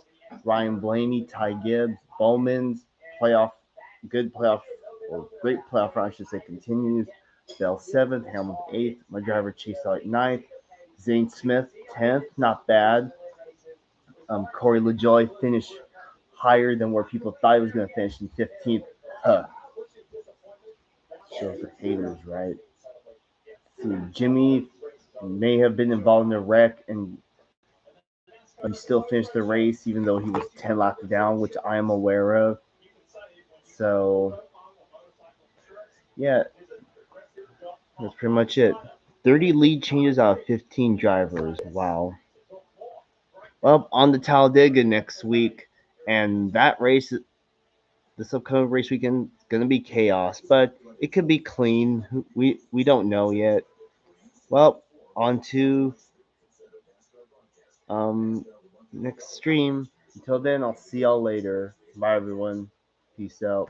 Ryan Blaney, Ty Gibbs, Bowman's great playoff run, I should say, continues. Bell 7th, Hamilton 8th, my driver Chase Elliott 9th, Zane Smith 10th, not bad. Corey LaJoie finished higher than where people thought he was going to finish in 15th. Shows the haters, right? See, Jimmy may have been involved in a wreck and he still finished the race even though he was 10 laps down, which I am aware of. So, yeah, that's pretty much it. 30 lead changes out of 15 drivers. Wow. Well, on the Talladega next week, and that race, this upcoming race weekend, is going to be chaos, but it could be clean. We don't know yet. Well, on to next stream. Until then, I'll see y'all later. Bye, everyone. Peace out.